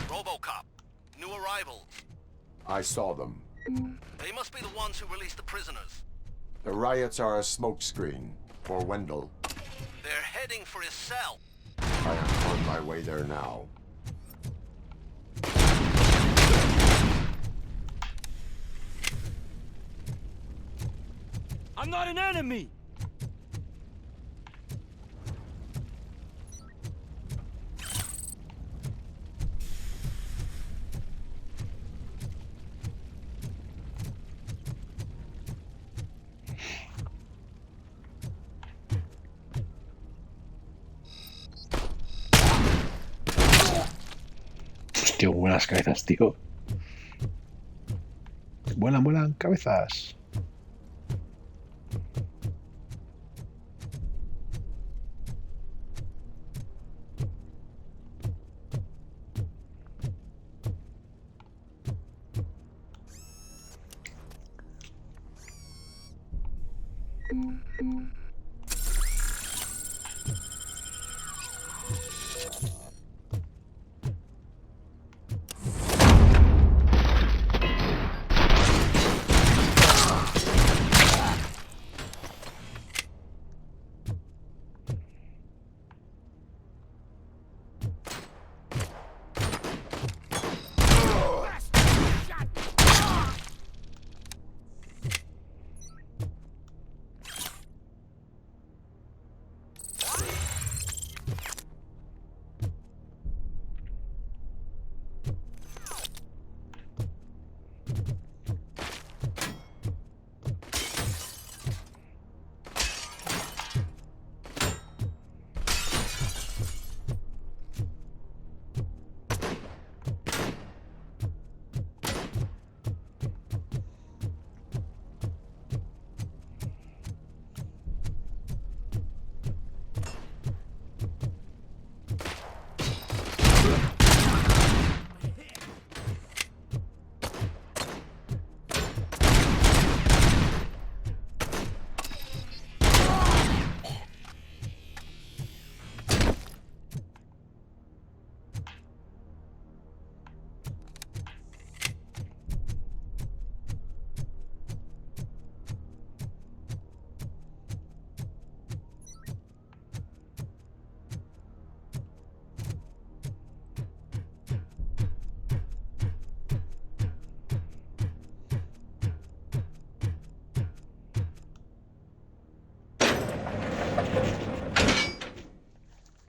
RoboCop. New arrivals. I saw them. They must be the ones who released the prisoners. The riots are a smokescreen for Wendell. They're heading for his cell. I am on my way there now. I'm not an enemy! Hostia, buenas cabezas, tío. Vuelan, vuelan, cabezas.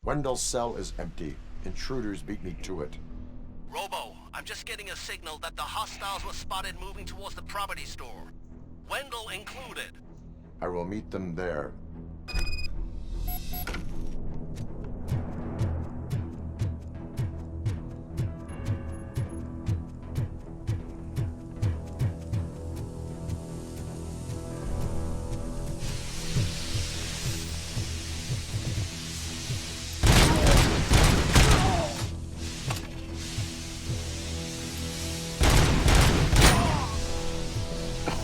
Wendell's cell is empty. Intruders beat me to it. Robo, I'm just getting a signal that the hostiles were spotted moving towards the property store. Wendell included. I will meet them there.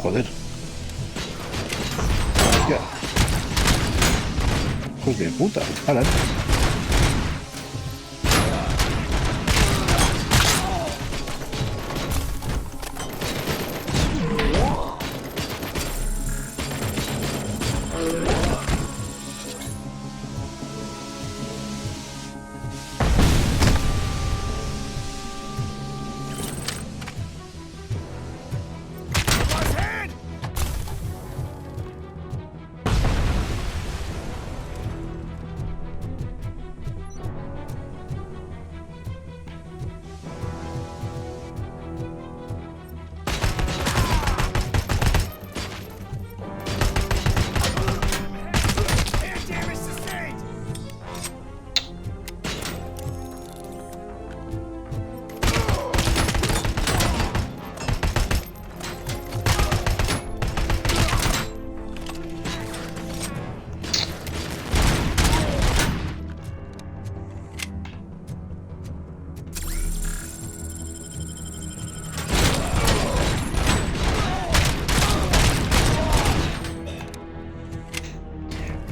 Joder. Hostia. Hijos de puta. Paran.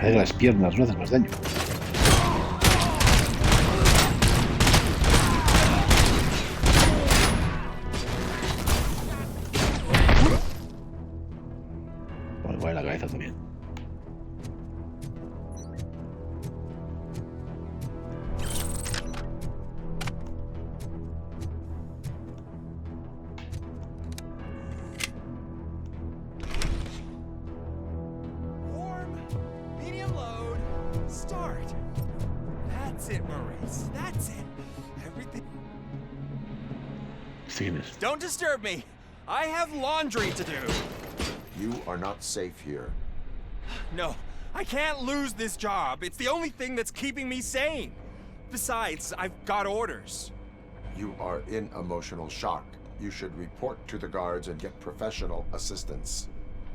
Parece que las piernas no hacen más daño. Bueno, igual en la cabeza también. Don't disturb me. I have laundry to do. You are not safe here. No, I can't lose this job. It's the only thing that's keeping me sane. Besides, I've got orders. You are in emotional shock. You should report to the guards and get professional assistance.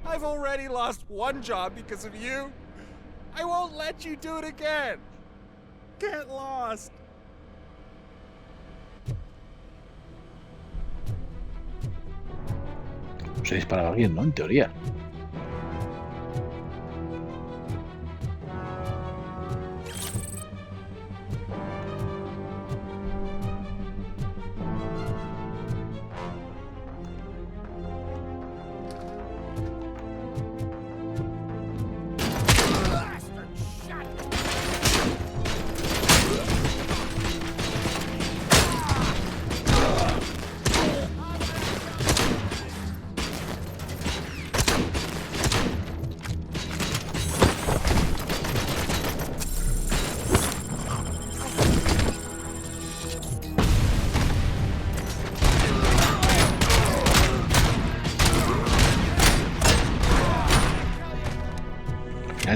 I've already lost one job because of you. I won't let you do it again. Get lost. Se disparaba bien, ¿no? En teoría.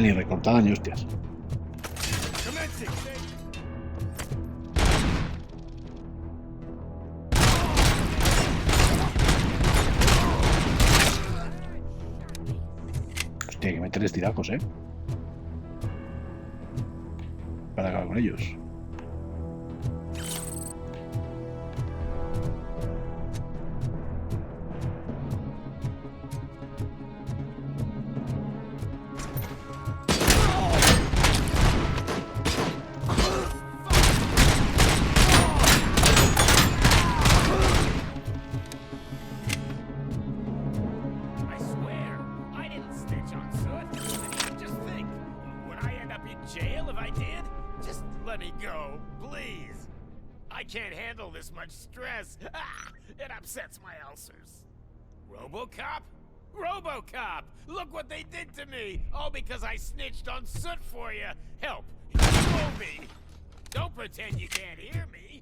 Ni recortada ni hostias. Hostia, hay que meterles tiracos, para acabar con ellos. Stress. It upsets my ulcers. RoboCop? RoboCop! Look what they did to me! All because I snitched on Soot for you! Help! You owe me! Don't pretend you can't hear me!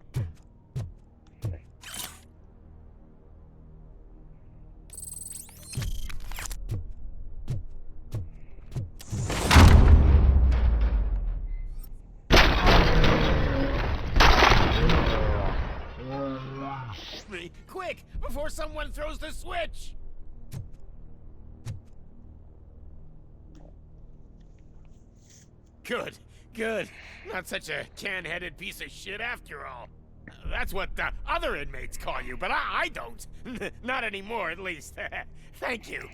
Quick, before someone throws the switch! Good, good. Not such a can-headed piece of shit after all. That's what the other inmates call you, but I don't. Not anymore, at least. Thank you.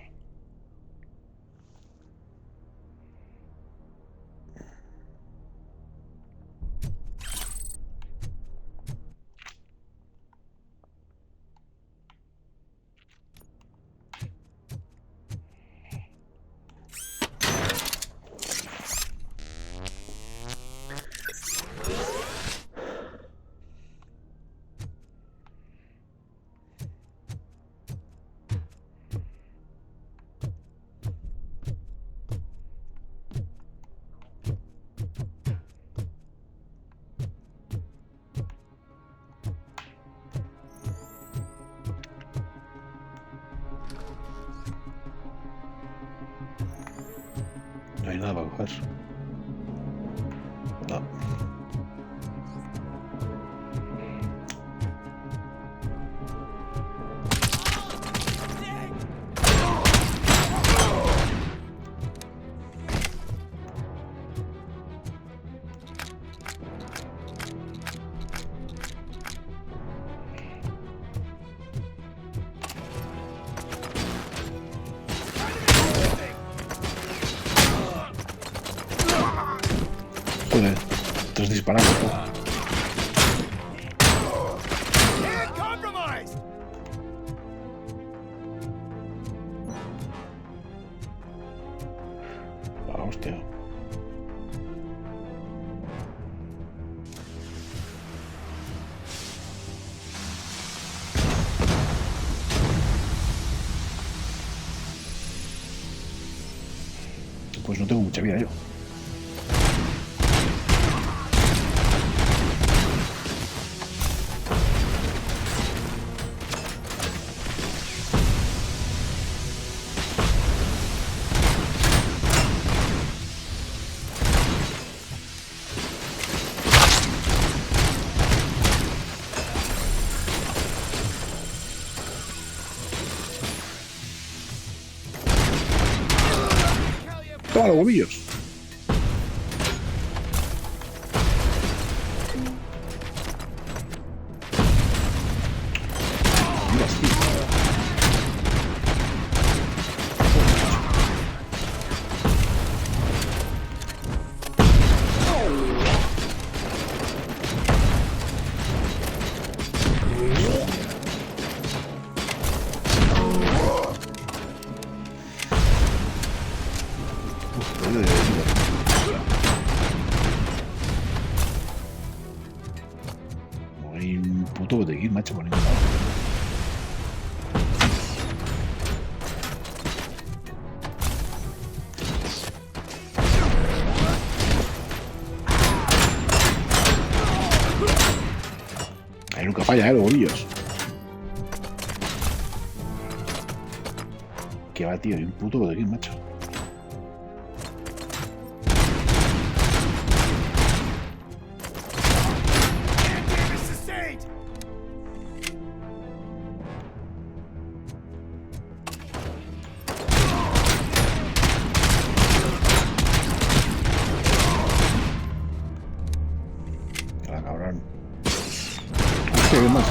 hay nada para coger. No. Joder, estás disparando. Ah, hostia. Pues no tengo mucha vida yo. Toma los huevillos. Mira, sí. No hay un puto botequín, macho, por ningún lado. Ahí nunca falla, los bolillos. Que va, tío, hay un puto botequín, macho. La cabrón. Hostia, ¿qué más?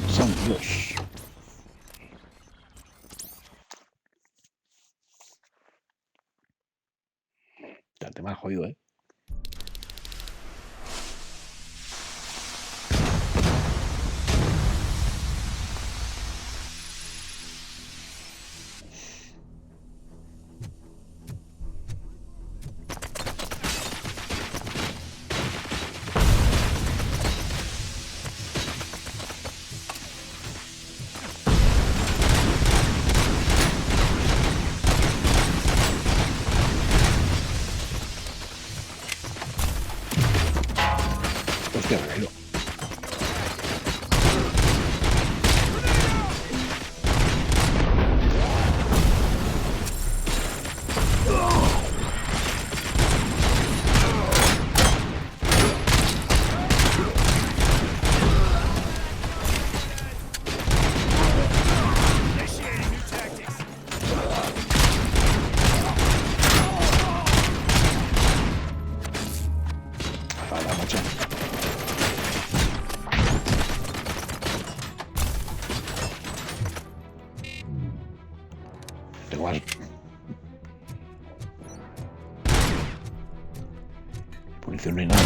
San Dios. Ya te me has jodido, ¿eh? Hostia, me he caído. Para, macho. Tengo más. Munición no hay nada.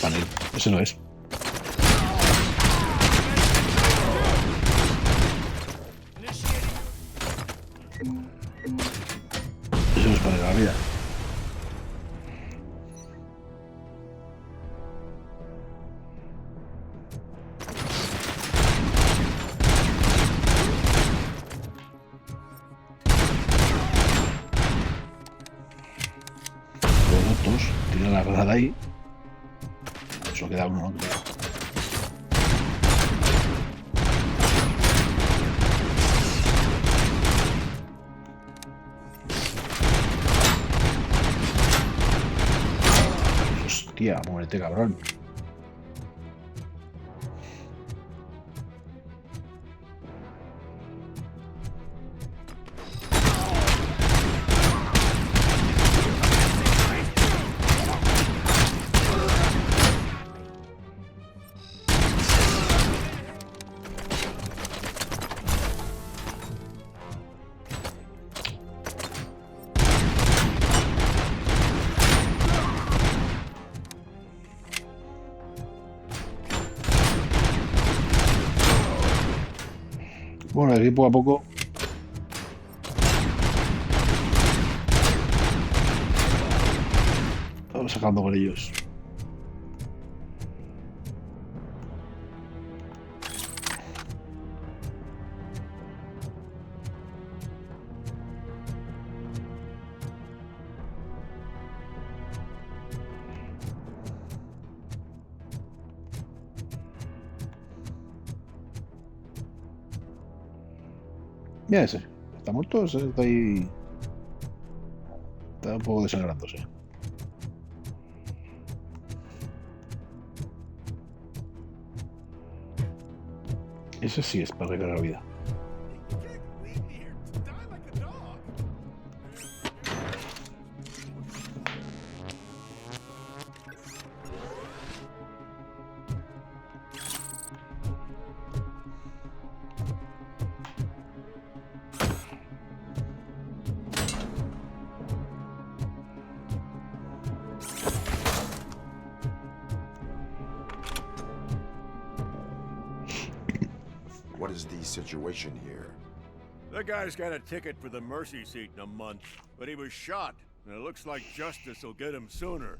panel. Ese no es. Ese no es panel de la vida. Tira la granada ahí. Eso queda uno, ¿no? Hostia, muérete, cabrón. Bueno, aquí poco a poco vamos sacando con ellos. Mira ese. Está muerto, ese está ahí. Está un poco desangrándose. Ese sí es para recargar vida. What is the situation here? The guy's got a ticket for the mercy seat in a month, but he was shot, and it looks like justice will get him sooner.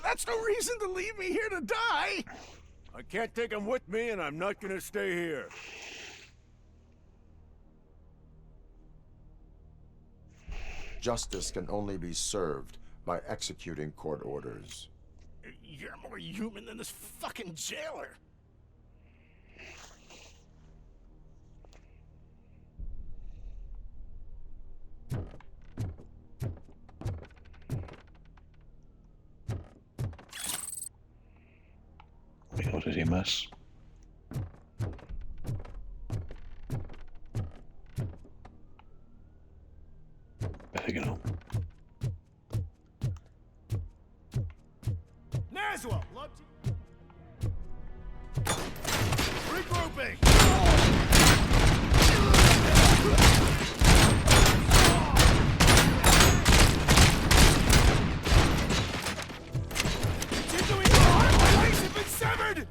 That's no reason to leave me here to die! I can't take him with me, and I'm not gonna stay here. Justice can only be served by executing court orders. You're more human than this fucking jailer! No sé si hay más. Parece que no. Naswell, love to... Regrouping! Continuing on, my legs have been severed!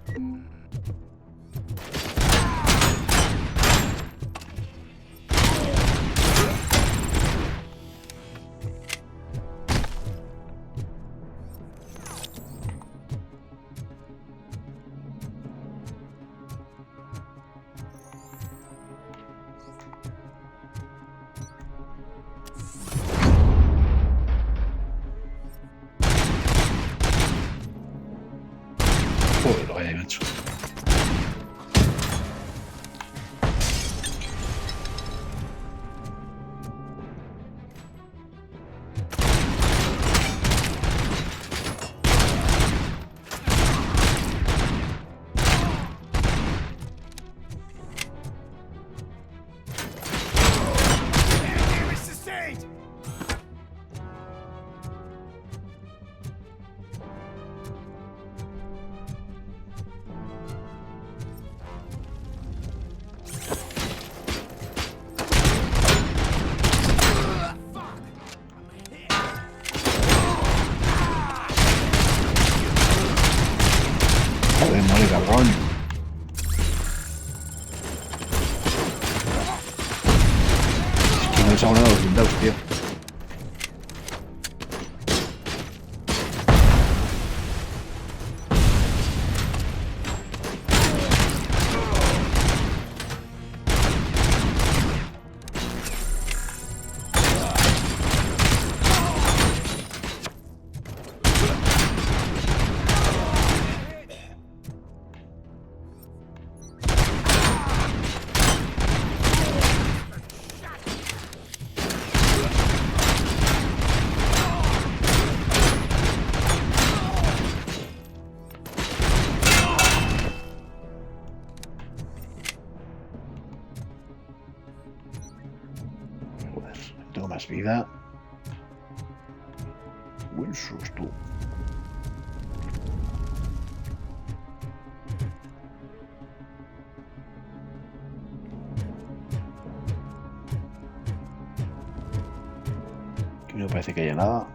vida. Buen susto. Aquí no parece que haya nada.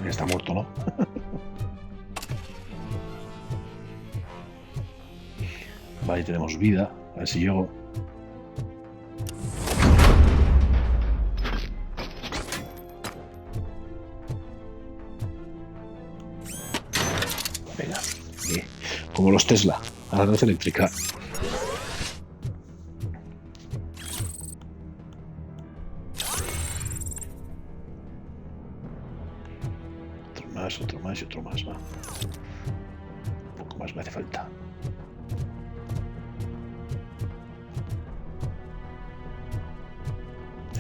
Está muerto, ¿no? Vale, tenemos vida. A ver si llego. Venga. Como los Tesla. A la red eléctrica. Otro más y otro más, va. Un poco más me hace falta.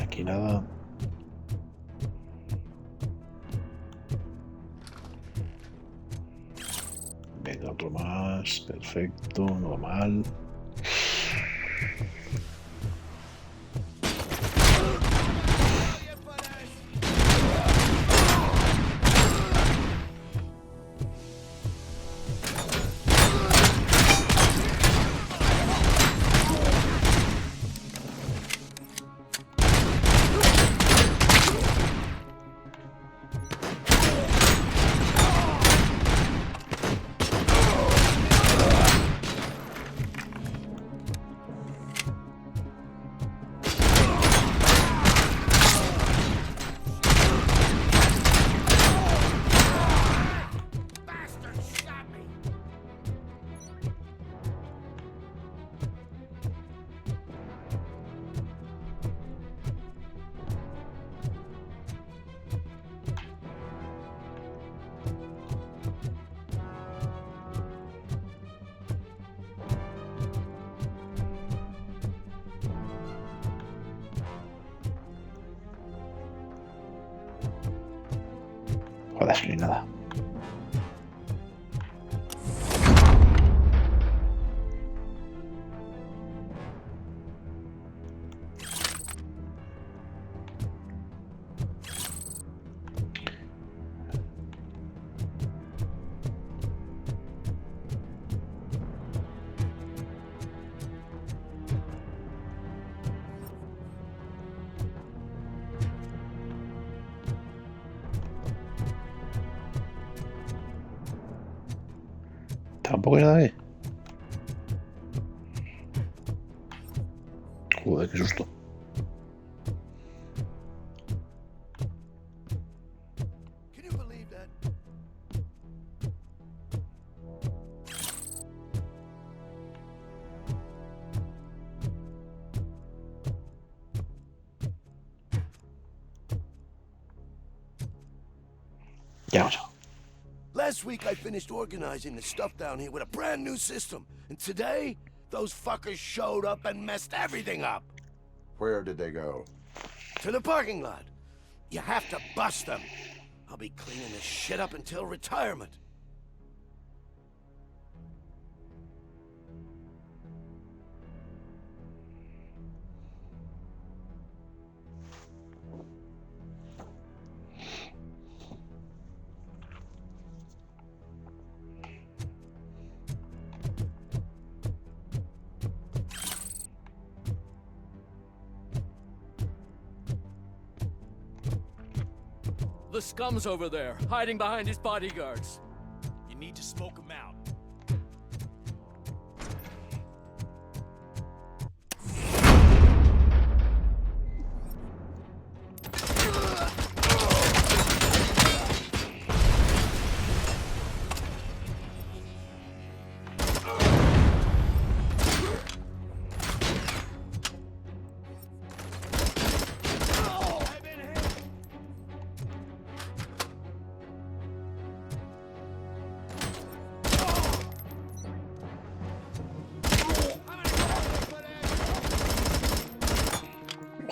Aquí nada. Venga, otro más. Perfecto, no va mal. Joder, ni nada. Tampoco hay nada ahí. Joder, qué susto. Ya vamos. Last week I finished organizing the stuff down here with a brand new system. And today, those fuckers showed up and messed everything up. Where did they go? To the parking lot. You have to bust them. I'll be cleaning this shit up until retirement. The scum's over there, hiding behind his bodyguards. You need to smoke him out.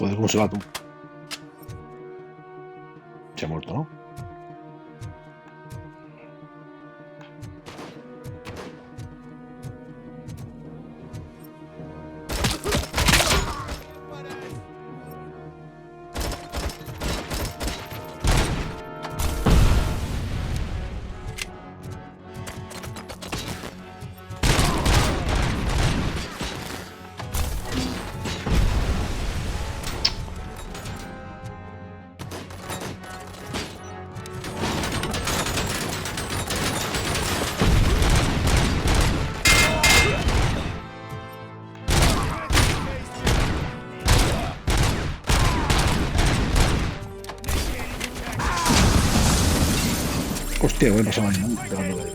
Joder, ¿cómo se va tú? Se ha muerto, ¿no? Hostia, voy a pasar mañana pegando de ahí.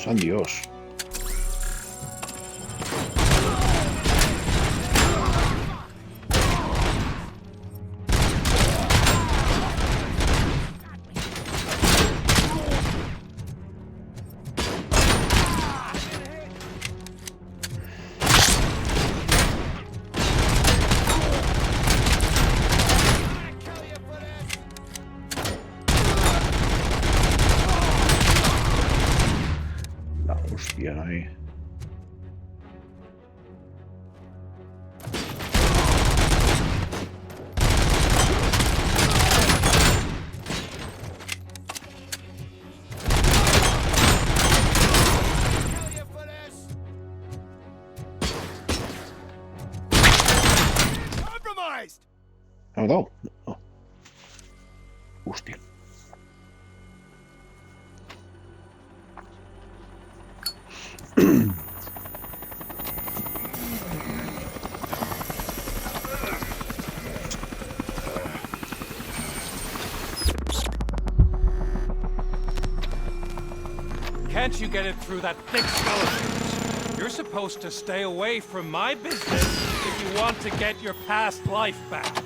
San Dios. Hostia, ahí. ¿Me ha dado? No. Hostia. Can't you get it through that thick skull of yours? You're supposed to stay away from my business if you want to get your past life back.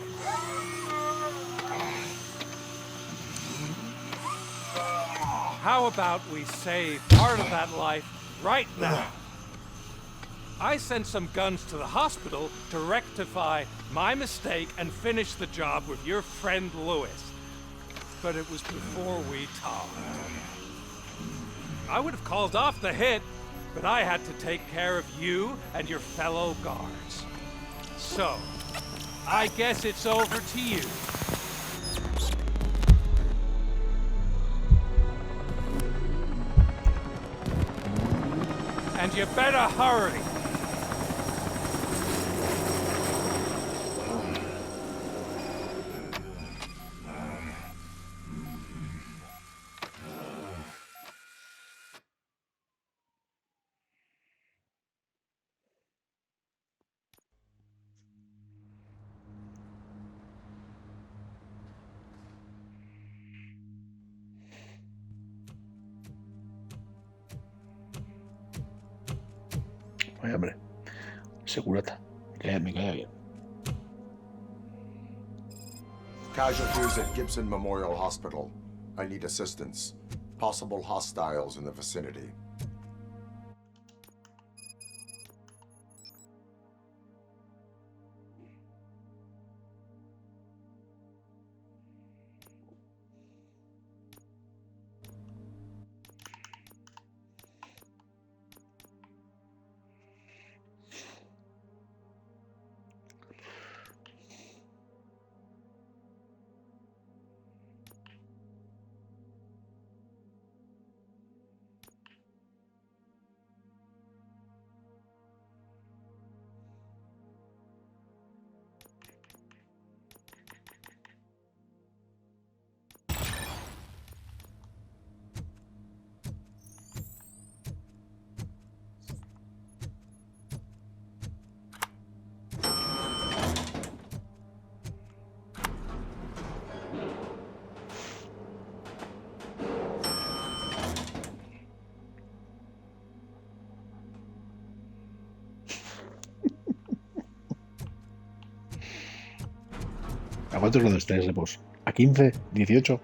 How about we save part of that life right now? I sent some guns to the hospital to rectify my mistake and finish the job with your friend Lewis. But it was before we talked. I would have called off the hit, but I had to take care of you and your fellow guards. So, I guess it's over to you. And you better hurry. Ay, hombre. Segurata. Me cae bien. Casualties at Gibson Memorial Hospital. I need assistance. Possible hostiles in the vicinity. ¿A cuántos grados está ese post? ¿A 15? ¿18?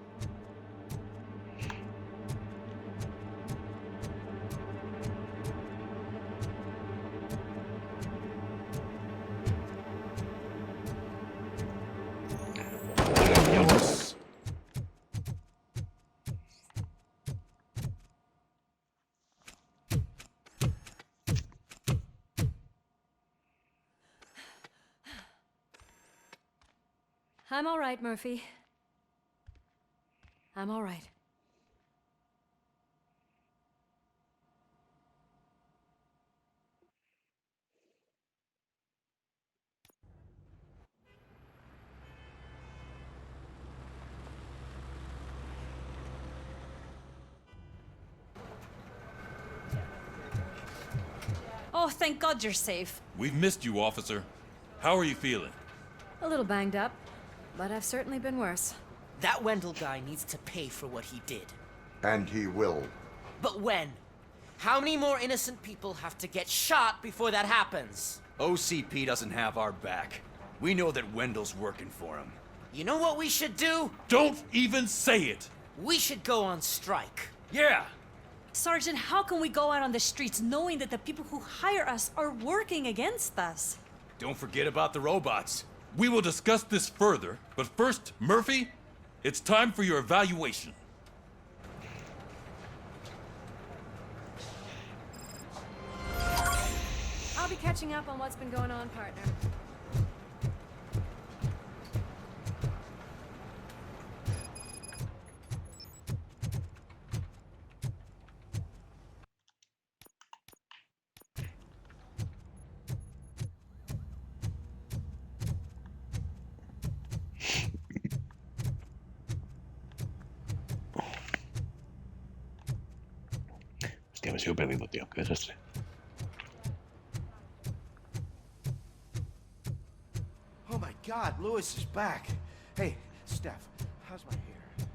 I'm all right, Murphy. I'm all right. Oh, thank God you're safe. We've missed you, officer. How are you feeling? A little banged up, but I've certainly been worse. That Wendell guy needs to pay for what he did. And he will. But when? How many more innocent people have to get shot before that happens? OCP doesn't have our back. We know that Wendell's working for him. You know what we should do? Don't even say it! We should go on strike. Yeah! Sergeant, how can we go out on the streets knowing that the people who hire us are working against us? Don't forget about the robots. We will discuss this further, but first, Murphy, it's time for your evaluation. I'll be catching up on what's been going on, partner. Hostia, me sigo perdiendo, tío. Qué desastre. Oh my God, Lewis is back. Hey, Steph, how's my hair?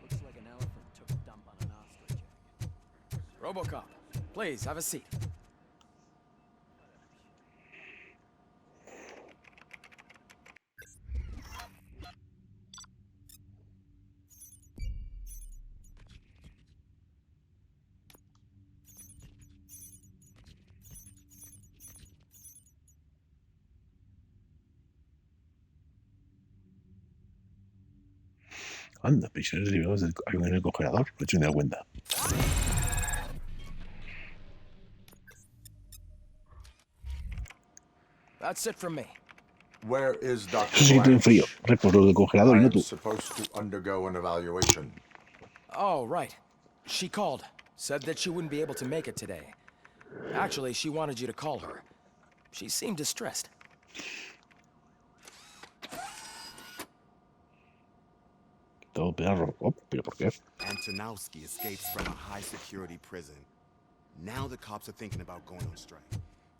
Looks like an elephant took a dump on an ostrich egg. RoboCop, please have a seat. Anda, prisioneros liberados en el congelador. No he hecho ni de cuenta. That's it from me. Where is Dr. Eso sí que tiene frío. Por lo del congelador y I no am tú. supposed to undergo an evaluation. Oh, right. She called. Said that she wouldn't be able to make it today. Actually, she wanted you to call her. She seemed distressed. Todo pega RoboCop, ¿pero por qué? Antonowski escapes from a high-security prison. Now the cops are thinking about going on strike.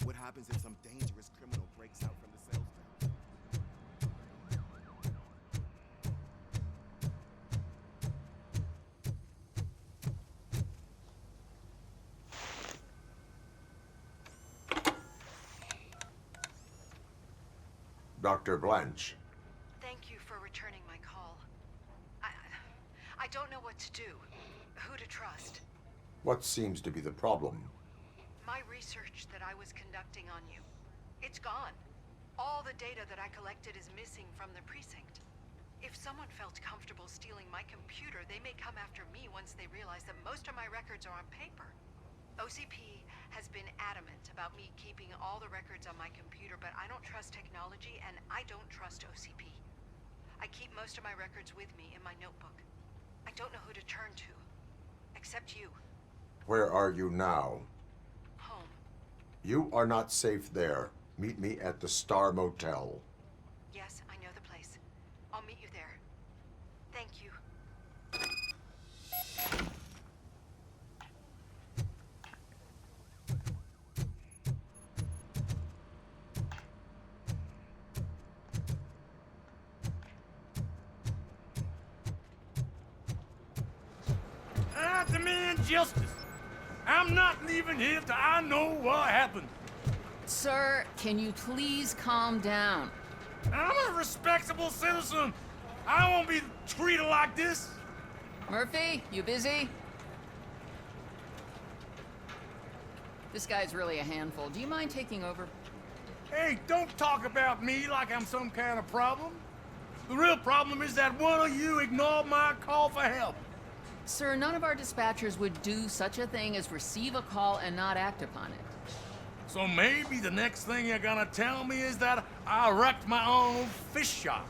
What happens if some dangerous criminal breaks out from the cells now? Dr. Blanche. Thank you for returning my call. I don't know what to do. Who to trust. What seems to be the problem? My research that I was conducting on you. It's gone. All the data that I collected is missing from the precinct. If someone felt comfortable stealing my computer, they may come after me once they realize that most of my records are on paper. OCP has been adamant about me keeping all the records on my computer, but I don't trust technology and I don't trust OCP. I keep most of my records with me in my notebook. I don't know who to turn to, except you. Where are you now? Home. You are not safe there. Meet me at the Star Motel. Yes, I know the place. I'll meet you there. Thank you. I demand justice. I'm not leaving here till I know what happened. Sir, can you please calm down? I'm a respectable citizen. I won't be treated like this. Murphy, you busy? This guy's really a handful. Do you mind taking over? Hey, don't talk about me like I'm some kind of problem. The real problem is that one of you ignored my call for help. Sir, none of our dispatchers would do such a thing as receive a call and not act upon it. So maybe the next thing you're gonna tell me is that I wrecked my own fish shop.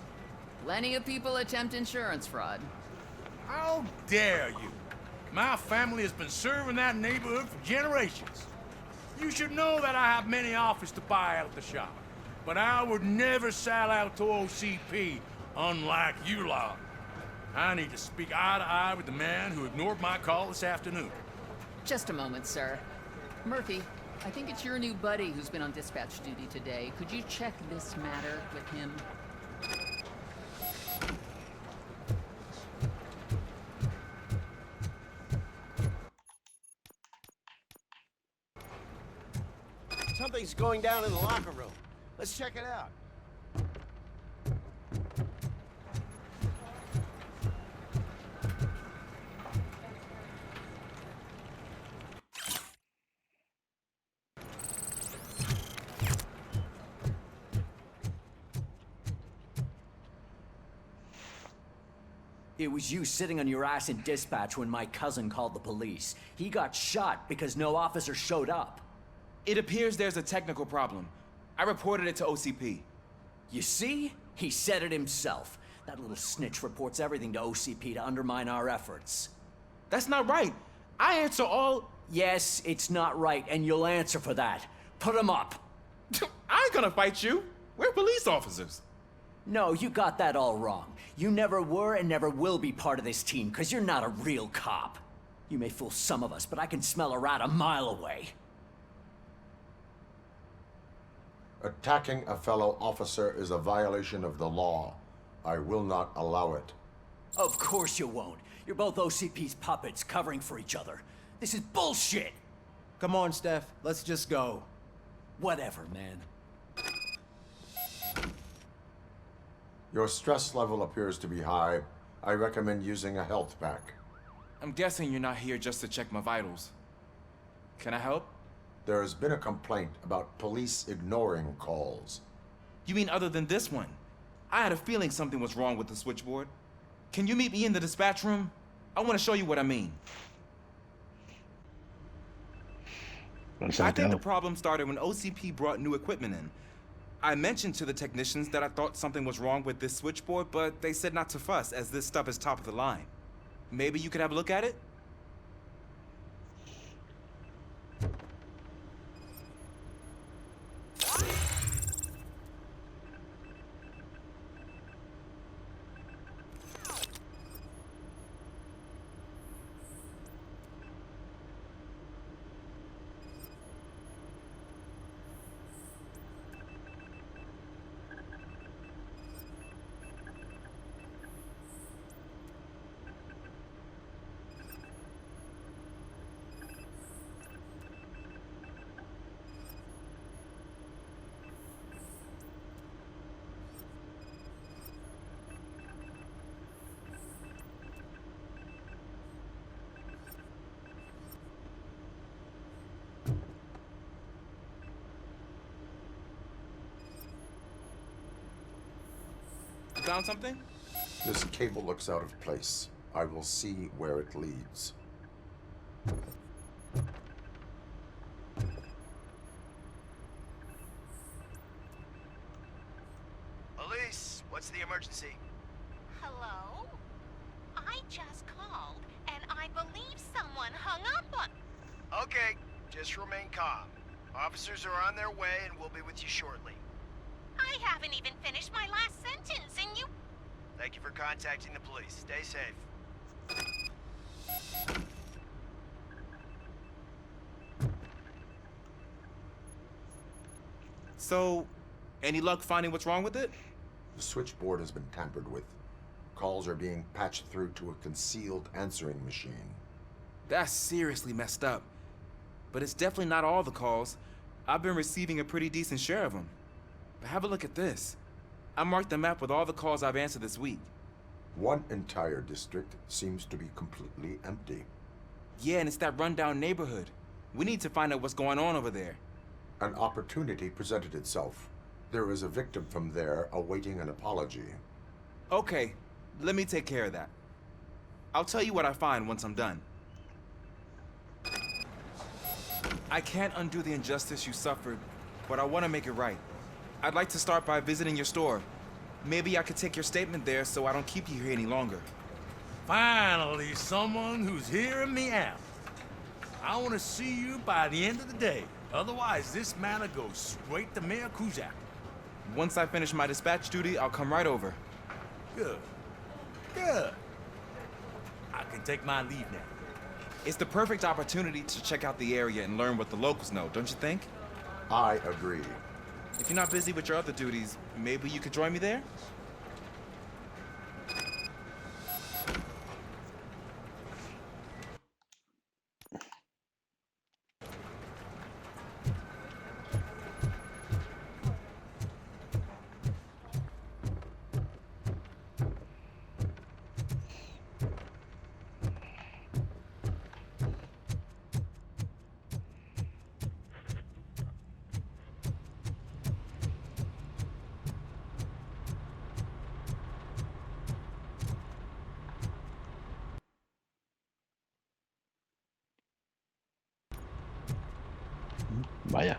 Plenty of people attempt insurance fraud. How dare you? My family has been serving that neighborhood for generations. You should know that I have many offers to buy out the shop. But I would never sell out to OCP, unlike you lot. I need to speak eye to eye with the man who ignored my call this afternoon. Just a moment, sir. Murphy, I think it's your new buddy who's been on dispatch duty today. Could you check this matter with him? Something's going down in the locker room. Let's check it out. It was you sitting on your ass in dispatch when my cousin called the police. He got shot because no officer showed up. It appears there's a technical problem. I reported it to OCP. You see? He said it himself. That little snitch reports everything to OCP to undermine our efforts. That's not right. I answer all... Yes, it's not right, and you'll answer for that. Put him up. I ain't gonna fight you. We're police officers. No, you got that all wrong. You never were and never will be part of this team, because you're not a real cop. You may fool some of us, but I can smell a rat a mile away. Attacking a fellow officer is a violation of the law. I will not allow it. Of course you won't. You're both OCP's puppets covering for each other. This is bullshit! Come on, Steph. Let's just go. Whatever, man. Your stress level appears to be high. I recommend using a health pack. I'm guessing you're not here just to check my vitals. Can I help? There has been a complaint about police ignoring calls. You mean other than this one? I had a feeling something was wrong with the switchboard. Can you meet me in the dispatch room? I want to show you what I mean. I think the problem started when OCP brought new equipment in. I mentioned to the technicians that I thought something was wrong with this switchboard, but they said not to fuss, as this stuff is top of the line. Maybe you could have a look at it? found something? This cable looks out of place. I will see where it leads. Elise, what's the emergency? Hello? I just called, and I believe someone hung up on... Okay, just remain calm. Officers are on their way and we'll be with you shortly. I haven't even finished my last sentence, and you... Thank you for contacting the police. Stay safe. So, any luck finding what's wrong with it? The switchboard has been tampered with. Calls are being patched through to a concealed answering machine. That's seriously messed up. But it's definitely not all the calls. I've been receiving a pretty decent share of them. But have a look at this. I marked the map with all the calls I've answered this week. One entire district seems to be completely empty. Yeah, and it's that rundown neighborhood. We need to find out what's going on over there. An opportunity presented itself. There is a victim from there awaiting an apology. Okay, let me take care of that. I'll tell you what I find once I'm done. I can't undo the injustice you suffered, but I want to make it right. I'd like to start by visiting your store. Maybe I could take your statement there so I don't keep you here any longer. Finally, someone who's hearing me out. I want to see you by the end of the day. Otherwise, this matter goes straight to Mayor Kuzak. Once I finish my dispatch duty, I'll come right over. Good. Good. I can take my leave now. It's the perfect opportunity to check out the area and learn what the locals know, don't you think? I agree. If you're not busy with your other duties, maybe you could join me there? Vaya.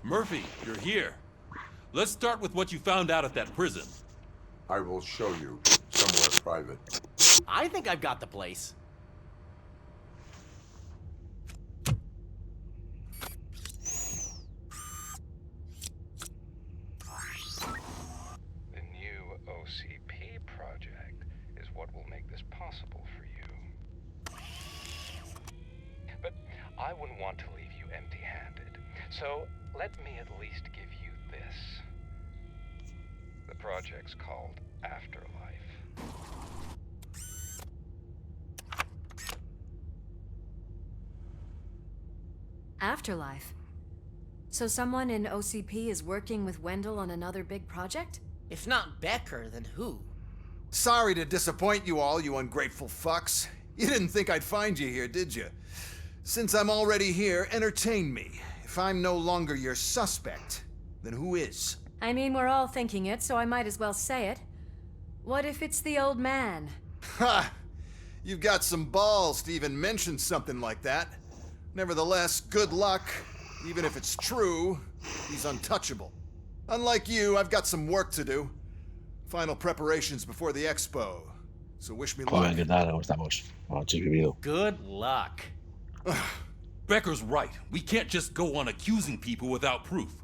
Murphy, you're here. Let's start with what you found out at that prison. I will show you somewhere private. I think I've got the place. The new OCP project is what will make this possible for you. But I wouldn't want to leave you empty-handed, so let me at least give you this. The project's called Afterlife. Afterlife? So someone in OCP is working with Wendell on another big project? If not Becker, then who? Sorry to disappoint you all, you ungrateful fucks. You didn't think I'd find you here, did you? Since I'm already here, entertain me. If I'm no longer your suspect, then who is? I mean, we're all thinking it, so I might as well say it. What if it's the old man? Ha! You've got some balls to even mention something like that. Nevertheless, good luck. Even if it's true, he's untouchable. Unlike you, I've got some work to do. Final preparations before the expo. So wish me luck. Joder, ¿qué tal? ¿Cómo estamos? Suscribido. Good luck. Becker's right. We can't just go on accusing people without proof.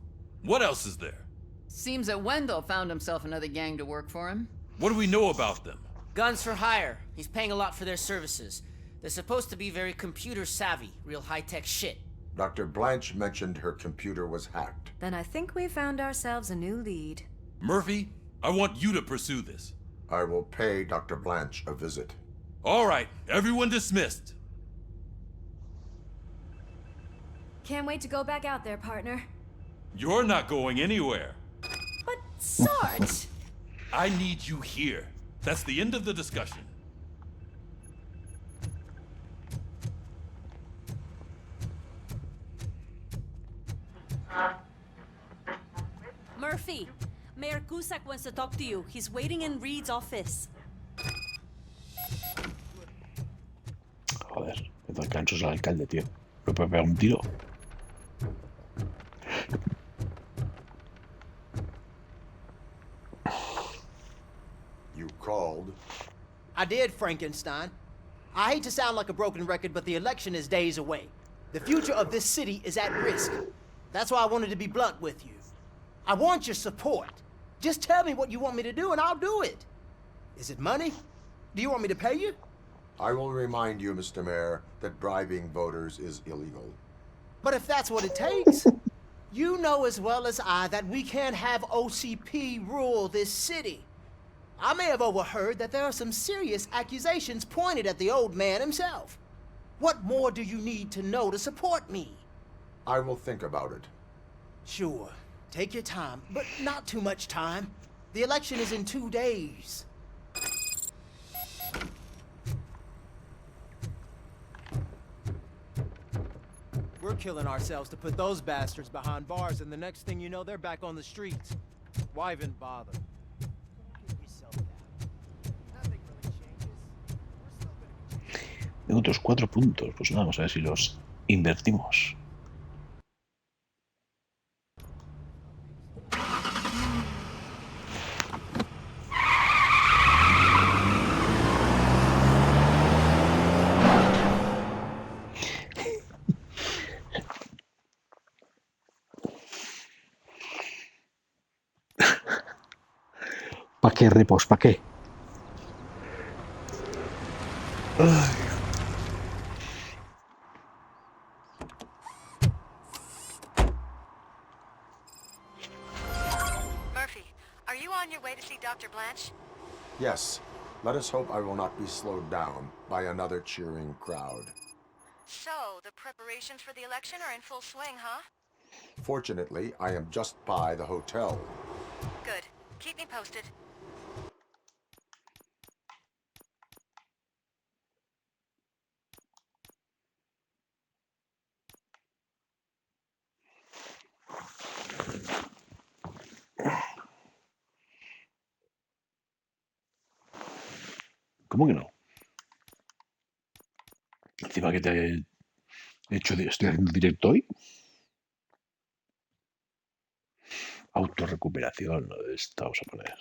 What else is there? Seems that Wendell found himself another gang to work for him. What do we know about them? Guns for hire. He's paying a lot for their services. They're supposed to be very computer savvy, real high-tech shit. Dr. Blanche mentioned her computer was hacked. Then I think we found ourselves a new lead. Murphy, I want you to pursue this. I will pay Dr. Blanche a visit. All right, everyone dismissed. Can't wait to go back out there, partner. You're not going anywhere. But, Sarge! I need you here. That's the end of the discussion. Murphy, Mayor Cusack wants to talk to you. He's waiting in Reed's office. Joder, me da cansos al alcalde, tío. ¿Me puede pegar un tiro? You called? I did, Frankenstein. I hate to sound like a broken record, but the election is days away. The future of this city is at risk. That's why I wanted to be blunt with you. I want your support. Just tell me what you want me to do and I'll do it. Is it money? Do you want me to pay you? I will remind you, Mr. Mayor, that bribing voters is illegal. But if that's what it takes, you know as well as I that we can't have OCP rule this city. I may have overheard that there are some serious accusations pointed at the old man himself. What more do you need to know to support me? I will think about it. Sure. Take your time, but not too much time. The election is in 2 days. We're killing ourselves to put those bastards behind bars, and the next thing you know, they're back on the streets. Why even bother? Tengo otros 4 puntos. Pues nada, vamos a ver si los invertimos. ¿Para qué, repos? ¿Para qué? Ay. Murphy, are you on your way to see Dr. Blanche? Yes. Let us hope I will not be slowed down by another cheering crowd. So, the preparations for the election are in full swing, huh? Fortunately, I am just by the hotel. Good. Keep me posted. ¿Cómo que no? Encima que te he hecho, estoy haciendo directo hoy. Autorrecuperación, ¿no? Esta vamos a poner.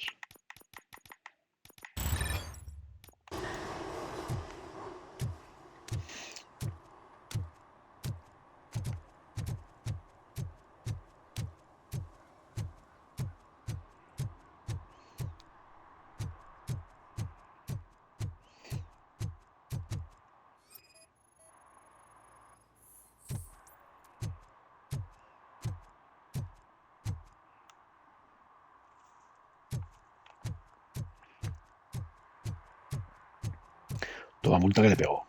Toda multa que le pegó.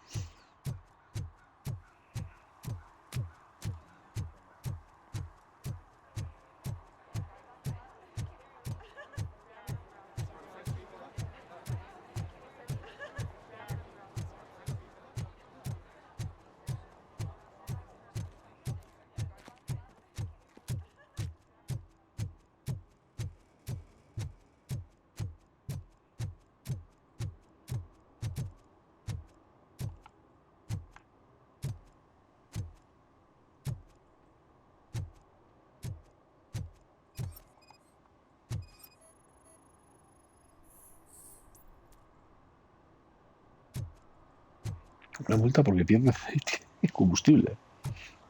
Una multa porque pierde aceite y combustible.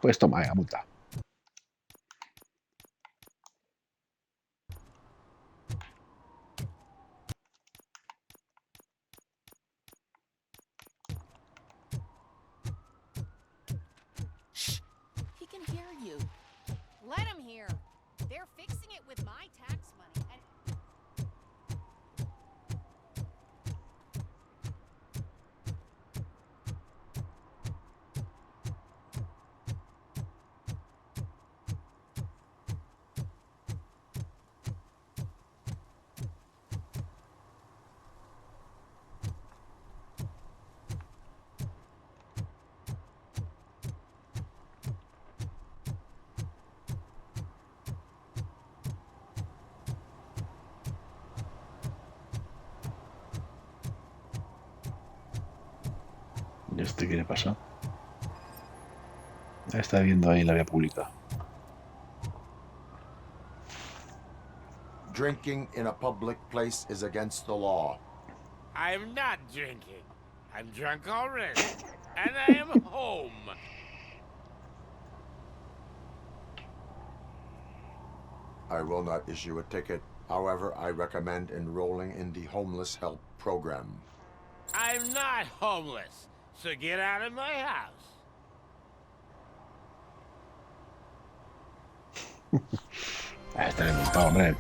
Pues toma, la multa. He can hear you. Let him hear. They're fixing it with my tax money. And ¿Este qué le pasa? Está viendo ahí la vía pública. Drinking in a public place is against the law. I'm not drinking. I'm drunk already. And I am home. I will not issue a ticket. However, I recommend enrolling in the homeless help program. I'm not homeless, so get out of my house. Está inventado, hombre.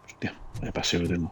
Hostia, vaya paseo que tengo.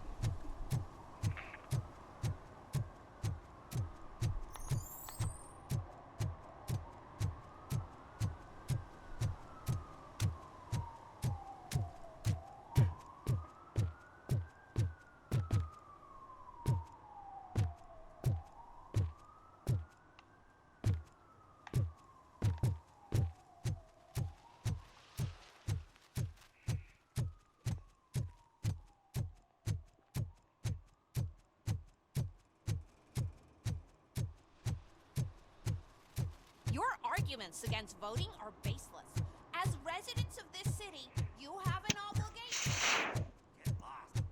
Your arguments against voting are baseless. As residents of this city, you have an obligation. Get lost.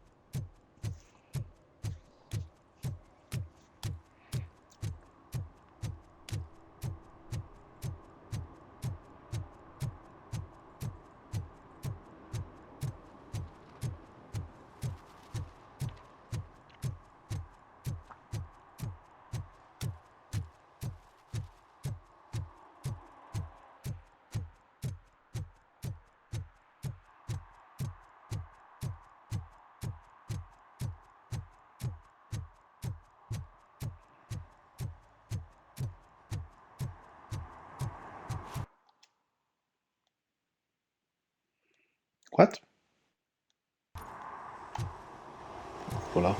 ¿What? Hola.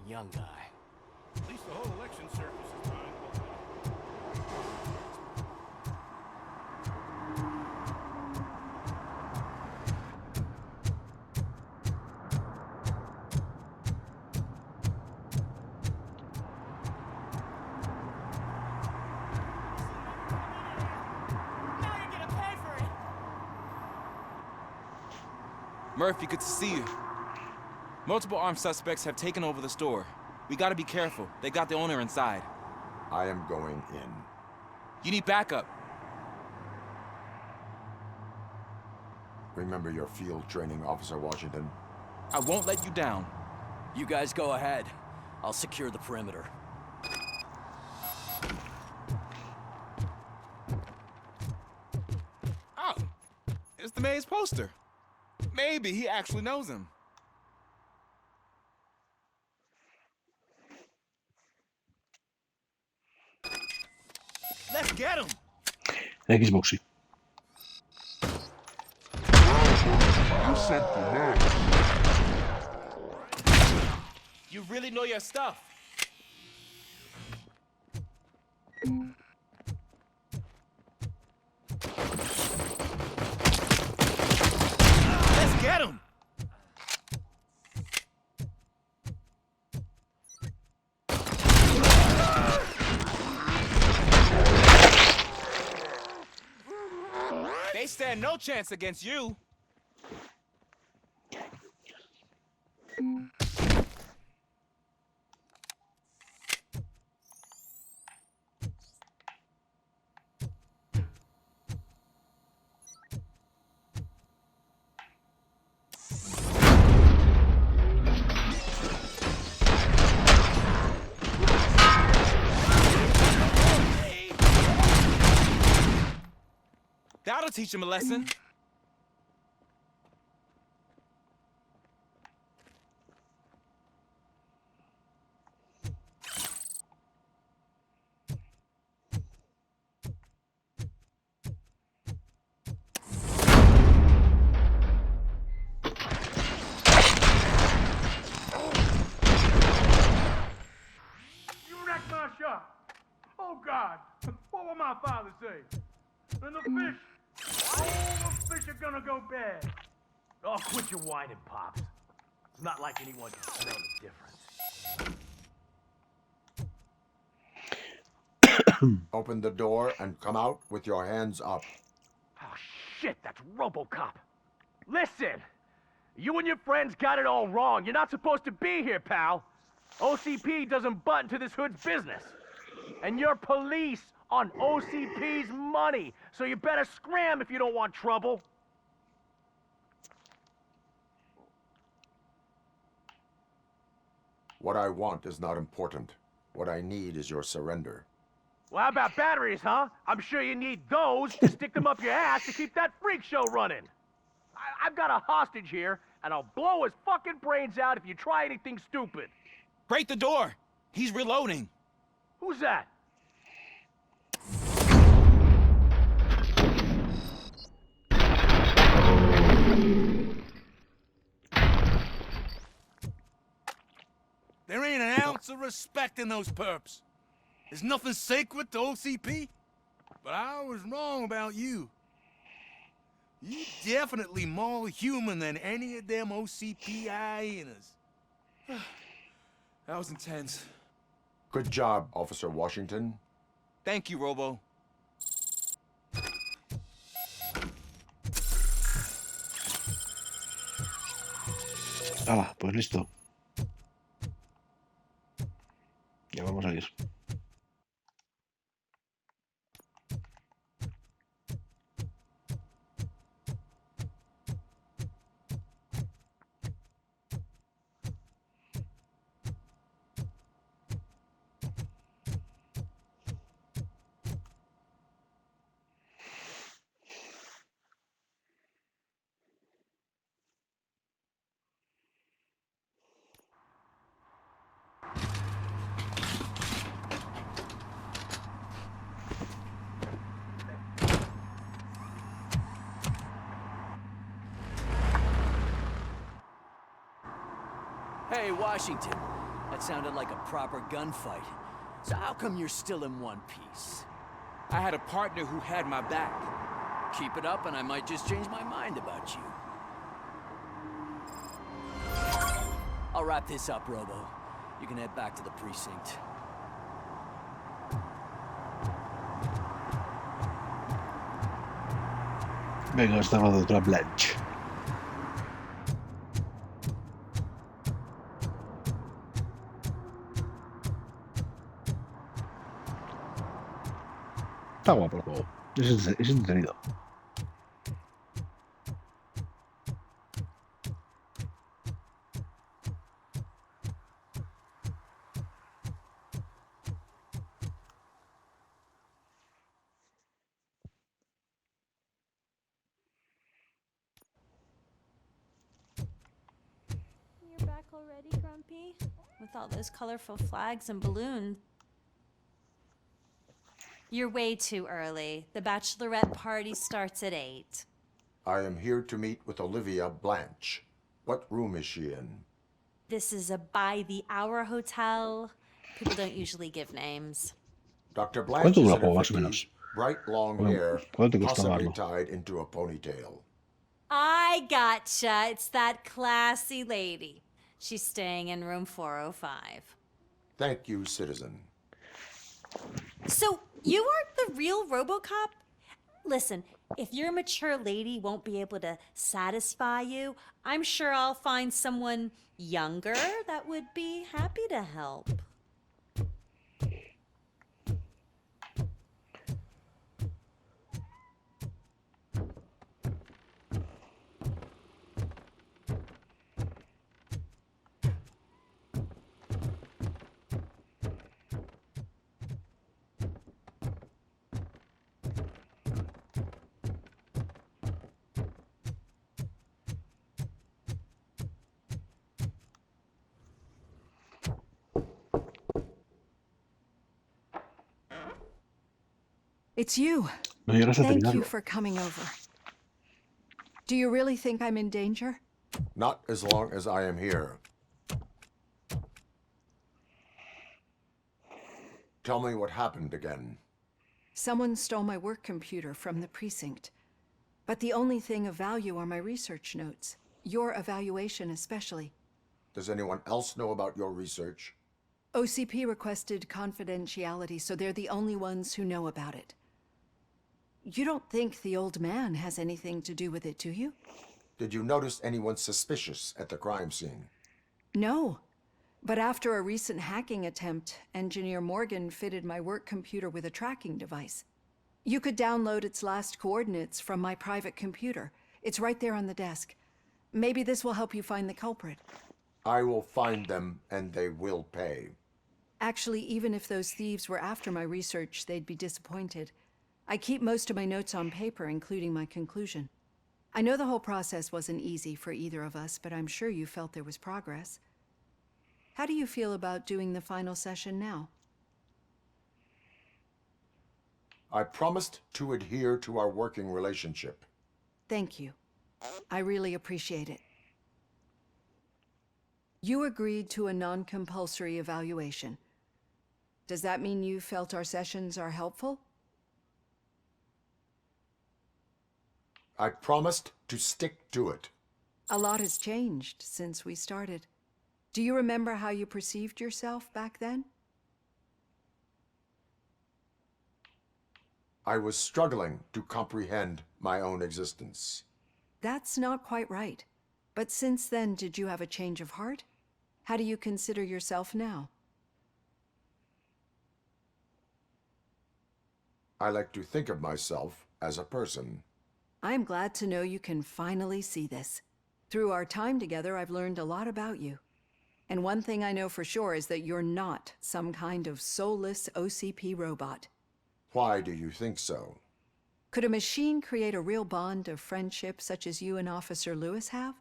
Young guy. At least the whole election circus is fine. Murphy, good to see you. Multiple armed suspects have taken over the store. We gotta be careful. They got the owner inside. I am going in. You need backup. Remember your field training, Officer Washington. I won't let you down. You guys go ahead. I'll secure the perimeter. Oh, it's the mayor's poster. Maybe he actually knows him. Let's get him. Xbox, sí. You really know your stuff. Let's get him. They stand no chance against you. That'll teach him a lesson. God! What will my father say? And the fish, all the fish are gonna go bad. Oh, quit your whining, Pops. It's not like anyone can smell the difference. Open the door and come out with your hands up. Oh, shit, that's RoboCop. Listen, you and your friends got it all wrong. You're not supposed to be here, pal. OCP doesn't butt into this hood's business. And you're police on OCP's money, so you better scram if you don't want trouble. What I want is not important. What I need is your surrender. Well, how about batteries, huh? I'm sure you need those to stick them up your ass to keep that freak show running. I've got a hostage here, and I'll blow his fucking brains out if you try anything stupid. Break the door! He's reloading. Who's that? There ain't an ounce of respect in those perps. There's nothing sacred to OCP. But I was wrong about you. You definitely more human than any of them OCP hyenas. That was intense. Good job, Officer Washington. Thank you, Robo. Ah, pues listo. Ya vamos a ir. Hey, Washington. That sounded like a proper gunfight. So how come you're still in one piece? I had a partner who had my back. Keep it up and I might just change my mind about you. I'll wrap this up, Robo. You can head back to the precinct. Venga, esta va de otra Blanche. Está guapo el juego. Es entretenido. You're back already, Grumpy? With all those colorful flags and balloons. You're way too early. The bachelorette party starts at 8. I am here to meet with Olivia Blanche. What room is she in? This is a by-the-hour hotel. People don't usually give names. Dr. Blanche is in her 50s, bright long Bueno, hair, ¿cuánto te costó possibly darlo? tied into a ponytail. I gotcha. It's that classy lady. She's staying in room 405. Thank you, citizen. So, you aren't the real RoboCop? Listen, if your mature lady won't be able to satisfy you, I'm sure I'll find someone younger that would be happy to help. It's you. No llegas a Thank terminarlo. you for coming over. Do you really think I'm in danger? Not as long as I am here. Tell me what happened again. Someone stole my work computer from the precinct. But the only thing of value are my research notes. Your evaluation especially. Does anyone else know about your research? OCP requested confidentiality, so they're the only ones who know about it. You don't think the old man has anything to do with it, do you? Did you notice anyone suspicious at the crime scene? No. But after a recent hacking attempt, Engineer Morgan fitted my work computer with a tracking device. You could download its last coordinates from my private computer. It's right there on the desk. Maybe this will help you find the culprit. I will find them, and they will pay. Actually, even if those thieves were after my research, they'd be disappointed. I keep most of my notes on paper, including my conclusion. I know the whole process wasn't easy for either of us, but I'm sure you felt there was progress. How do you feel about doing the final session now? I promised to adhere to our working relationship. Thank you. I really appreciate it. You agreed to a non-compulsory evaluation. Does that mean you felt our sessions are helpful? I promised to stick to it. A lot has changed since we started. Do you remember how you perceived yourself back then? I was struggling to comprehend my own existence. That's not quite right. But since then, did you have a change of heart? How do you consider yourself now? I like to think of myself as a person. I'm glad to know you can finally see this. Through our time together, I've learned a lot about you. And one thing I know for sure is that you're not some kind of soulless OCP robot. Why do you think so? Could a machine create a real bond of friendship such as you and Officer Lewis have?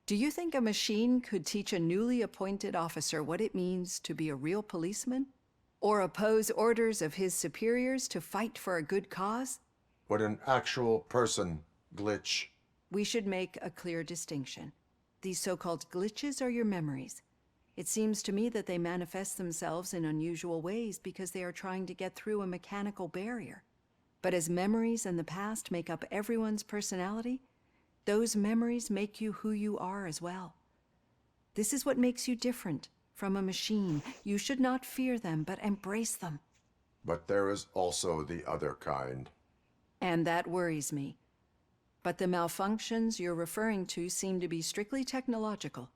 Do you think a machine could teach a newly appointed officer what it means to be a real policeman? Or oppose orders of his superiors to fight for a good cause? Would an actual person glitch? We should make a clear distinction. These so-called glitches are your memories. It seems to me that they manifest themselves in unusual ways because they are trying to get through a mechanical barrier. But as memories and the past make up everyone's personality, those memories make you who you are as well. This is what makes you different from a machine. You should not fear them, but embrace them. But there is also the other kind. And that worries me. But the malfunctions you're referring to seem to be strictly technological.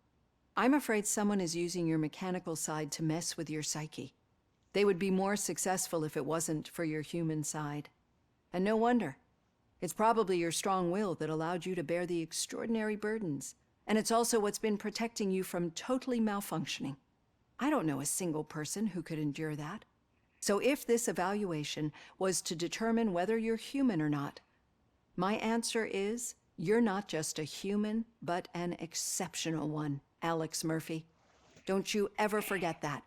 I'm afraid someone is using your mechanical side to mess with your psyche. They would be more successful if it wasn't for your human side. And no wonder. It's probably your strong will that allowed you to bear the extraordinary burdens. And it's also what's been protecting you from totally malfunctioning. I don't know a single person who could endure that. So if this evaluation was to determine whether you're human or not, my answer is, you're not just a human, but an exceptional one, Alex Murphy. Don't you ever forget that,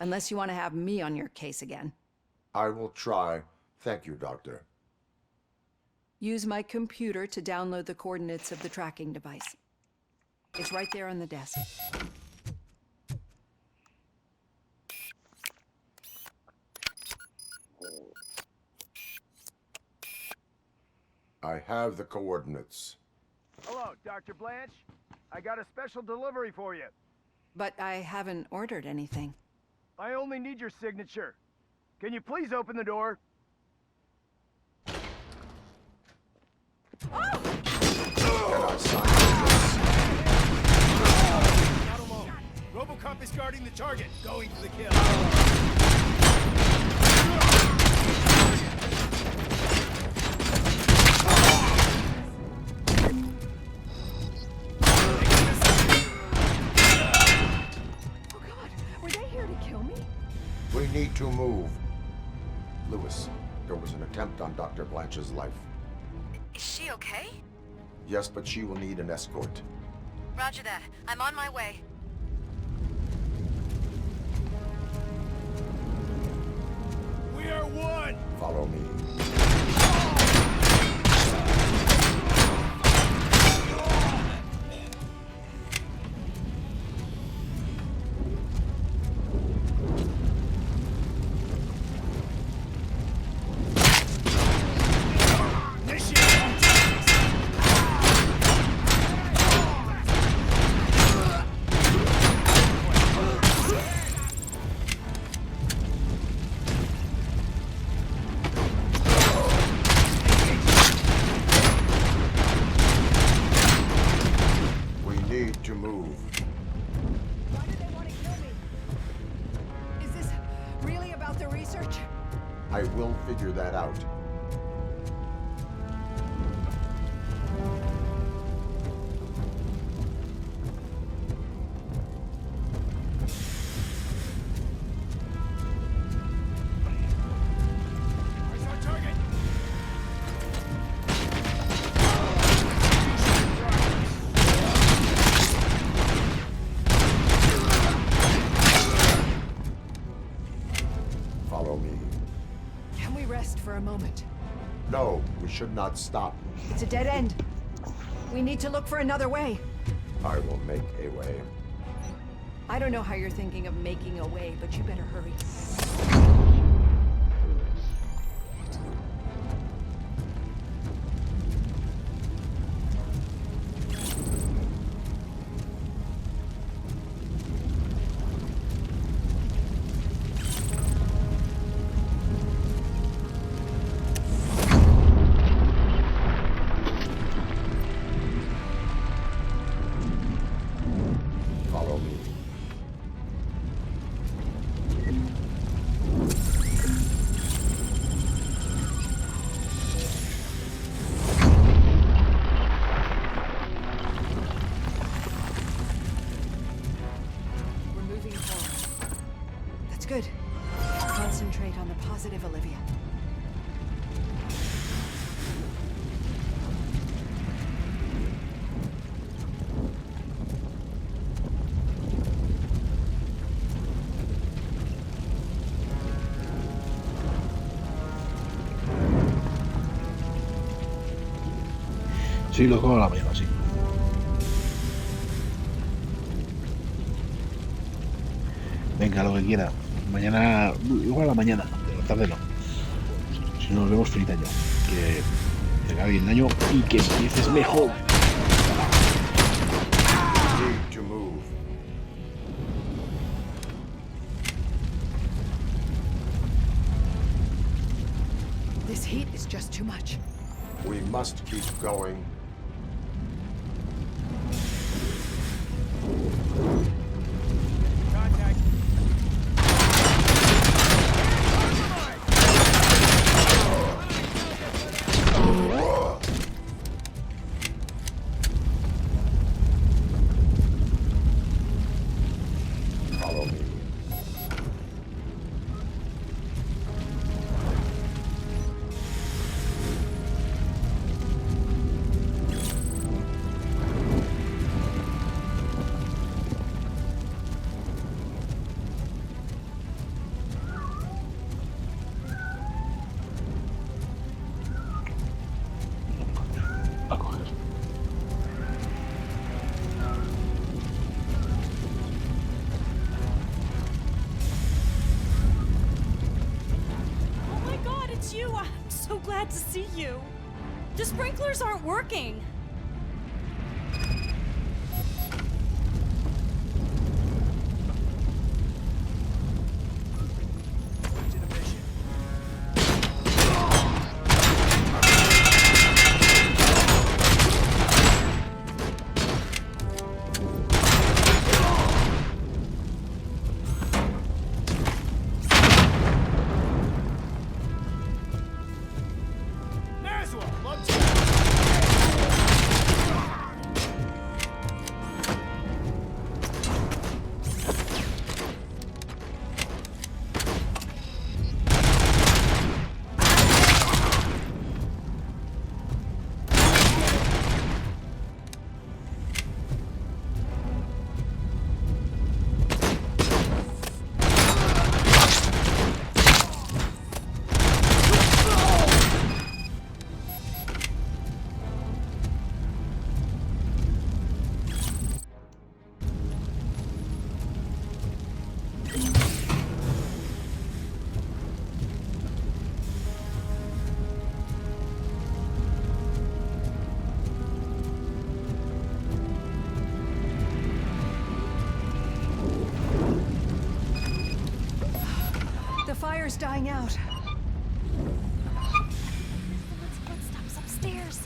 unless you want to have me on your case again. I will try. Thank you, Doctor. Use my computer to download the coordinates of the tracking device. It's right there on the desk. I have the coordinates. Hello, Dr. Blanche. I got a special delivery for you. But I haven't ordered anything. I only need your signature. Can you please open the door? Can I sign this? Not alone. RoboCop is guarding the target, going for the kill. We need to move. Lewis, there was an attempt on Dr. Blanche's life. Is she okay? Yes, but she will need an escort. Roger that. I'm on my way. We are one! Follow me. move. Why do they want to kill me? Is this really about the research? I will figure that out. Follow me. Can we rest for a moment? No, we should not stop. It's a dead end. We need to look for another way. I will make a way. I don't know how you're thinking of making a way, but you better hurry. Follow me. We're moving forward. That's good. Concentrate on the positive, Olivia. Sí, lo cojo a la mañana, sí. Venga, lo que quiera. Mañana, igual a la mañana, de la tarde no. Si no, nos vemos feliz año. Que acabe bien el año y que empieces mejor. Need to move. This heat is just too much. We must keep going. Follow me. A coger. Oh my god, it's you! I'm so glad to see you. The sprinklers aren't working. The fire's dying out. Someone's footsteps upstairs.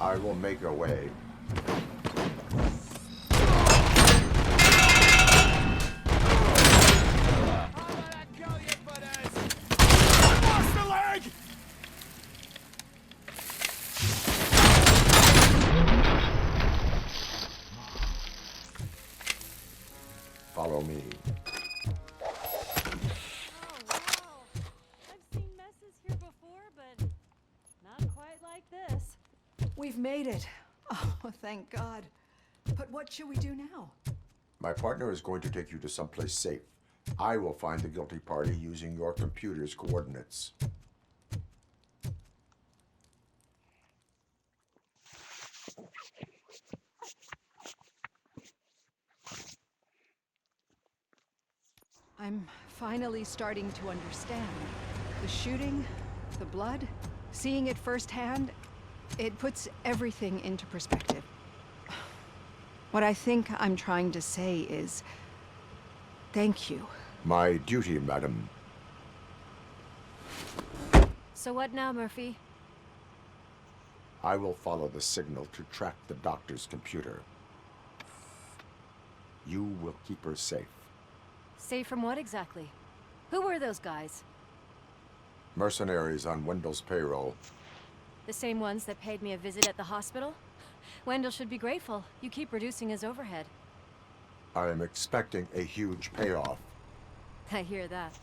I will make a way. Follow me. We've made it. Oh, thank God. But what should we do now? My partner is going to take you to someplace safe. I will find the guilty party using your computer's coordinates. I'm finally starting to understand. The shooting, the blood, seeing it firsthand, it puts everything into perspective. What I think I'm trying to say is, thank you. My duty, madam. So what now, Murphy? I will follow the signal to track the doctor's computer. You will keep her safe. Safe from what exactly? Who were those guys? Mercenaries on Wendell's payroll. The same ones that paid me a visit at the hospital? Wendell should be grateful. You keep reducing his overhead. I am expecting a huge payoff. I hear that.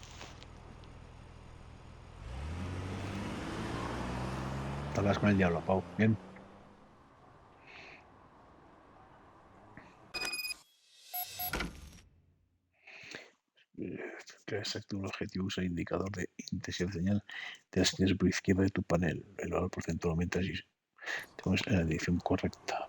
Hablas con el diablo, Pau. Bien. Que exacto un objetivo usa el indicador de intensidad de señal de la esquina superior izquierda de tu panel. El valor porcentual aumenta si tenemos en la dirección correcta.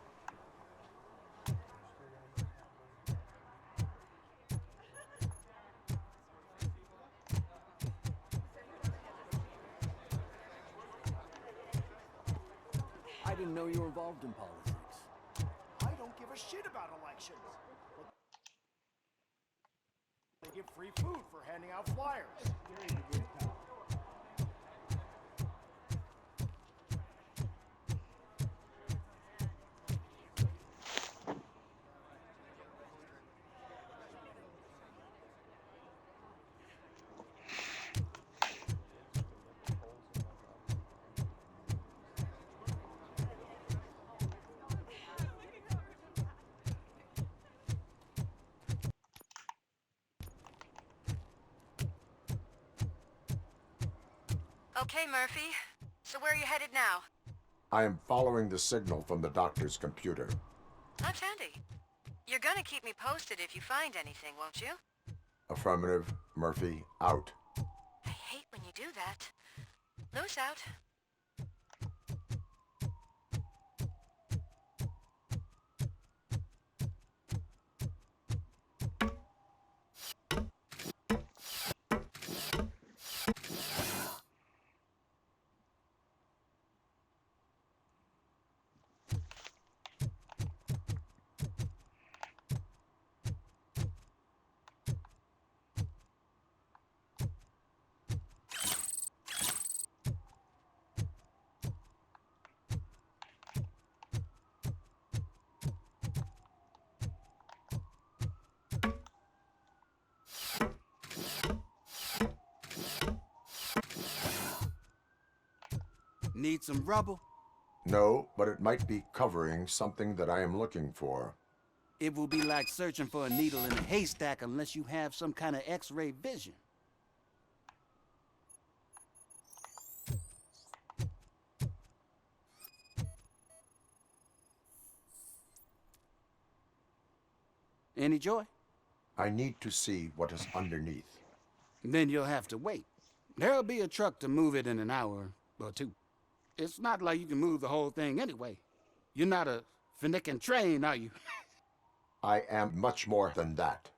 I didn't know you were involved in politics. I don't give a shit about elections. They give free food for handing out flyers. Okay, Murphy. So where are you headed now? I am following the signal from the doctor's computer. That's handy. You're gonna keep me posted if you find anything, won't you? Affirmative. Murphy, out. I hate when you do that. Loose out. Need some rubble? No, but it might be covering something that I am looking for. It will be like searching for a needle in a haystack unless you have some kind of X-ray vision. Any joy? I need to see what is underneath. Then you'll have to wait. There'll be a truck to move it in an hour or two. It's not like you can move the whole thing anyway. You're not a finicking train, are you? I am much more than that.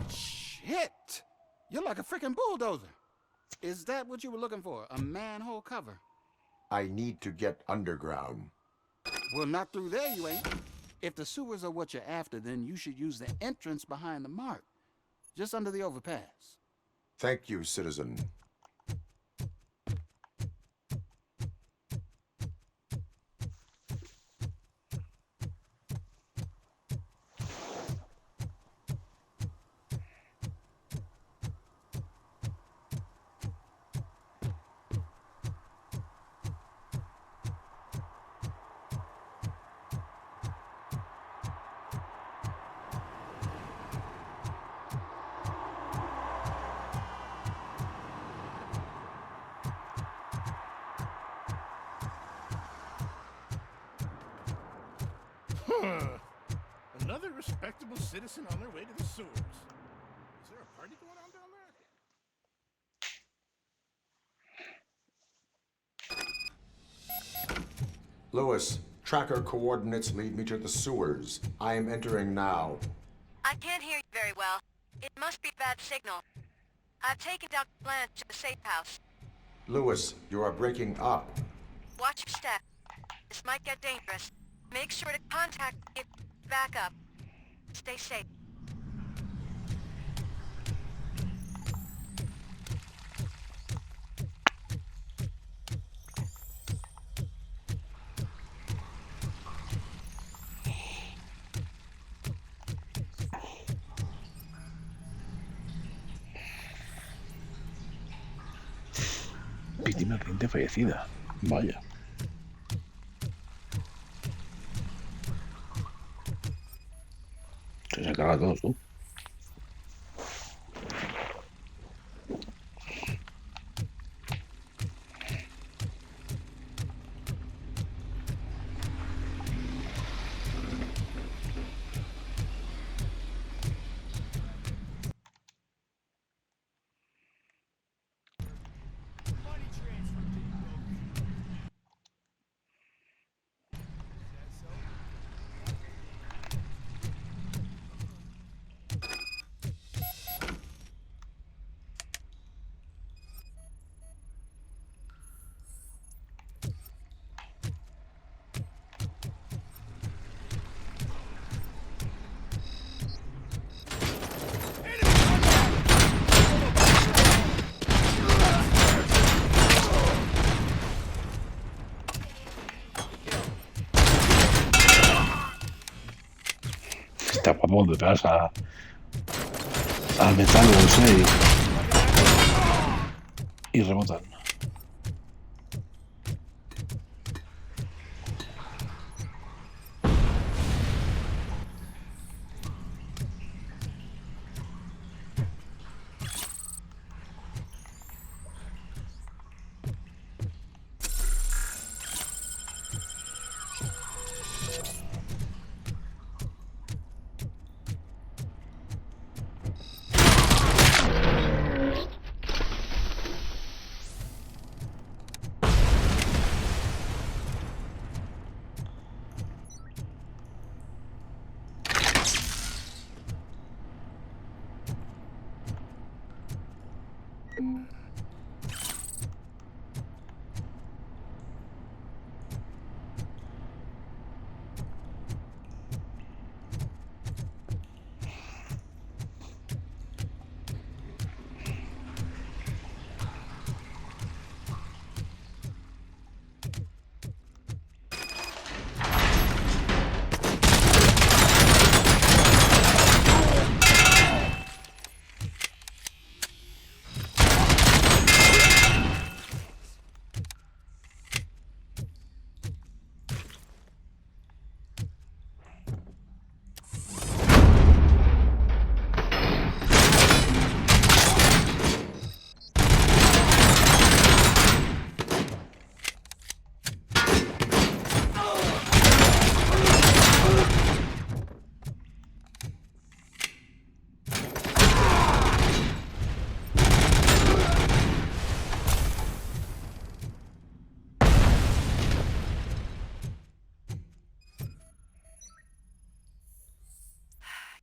Shit! You're like a freaking bulldozer. Is that what you were looking for? A manhole cover? I need to get underground. Well, not through there, you ain't. If the sewers are what you're after, then you should use the entrance behind the mark, just under the overpass. Thank you, citizen. Another respectable citizen on their way to the sewers. Is there a party going on down there? Lewis, tracker coordinates lead me to the sewers. I am entering now. I can't hear you very well. It must be a bad signal. I've taken Dr. Blanche to the safe house. Lewis, you are breaking up. Watch your step. This might get dangerous. Make sure to contact me if you back up. Stay safe. Víctima cliente fallecida. Vaya. Se encarga todo, tú. Está guapo donde pegas al metal o ese y rebotan.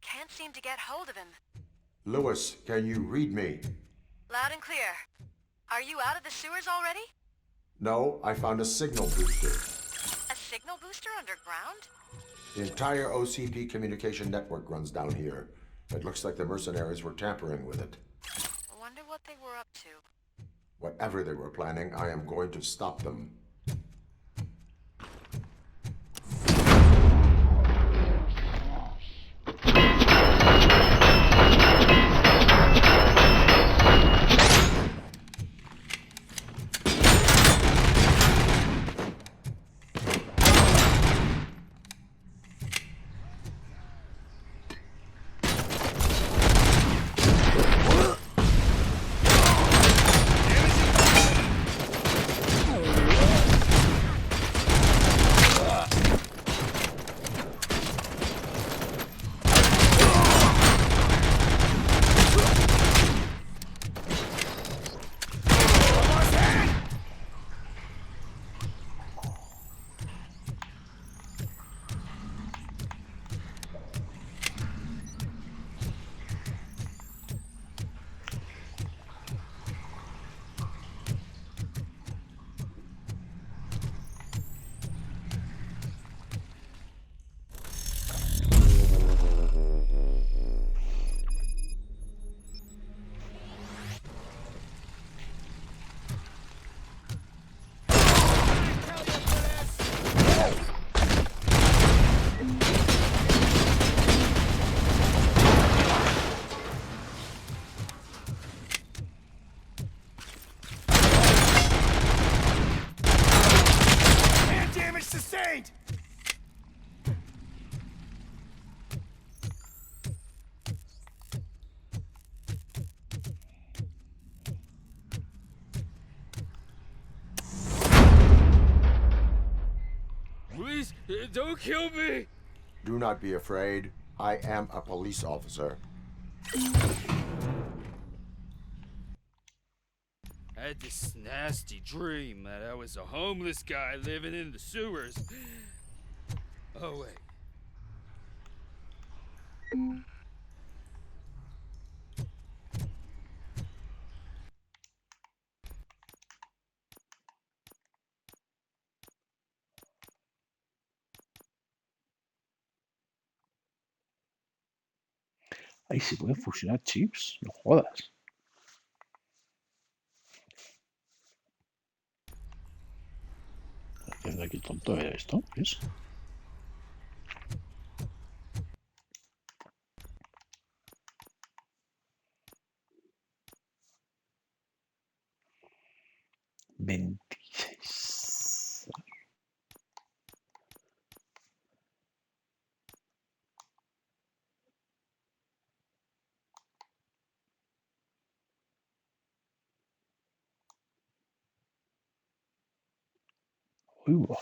Can't seem to get hold of him. Lewis, can you read me? Loud and clear. Are you out of the sewers already? No, I found a signal booster. A signal booster underground? The entire OCP communication network runs down here. It looks like the mercenaries were tampering with it. I wonder what they were up to. Whatever they were planning, I am going to stop them. Sustained! Please, don't kill me! Do not be afraid. I am a police officer. I had this nasty dream that I was a homeless guy living in the sewers. Oh, wait. Ahí se pueden fusionar chips, no jodas. ¿Qué es aquí tonto era esto? ¿Qué es? $26. Uy, wow.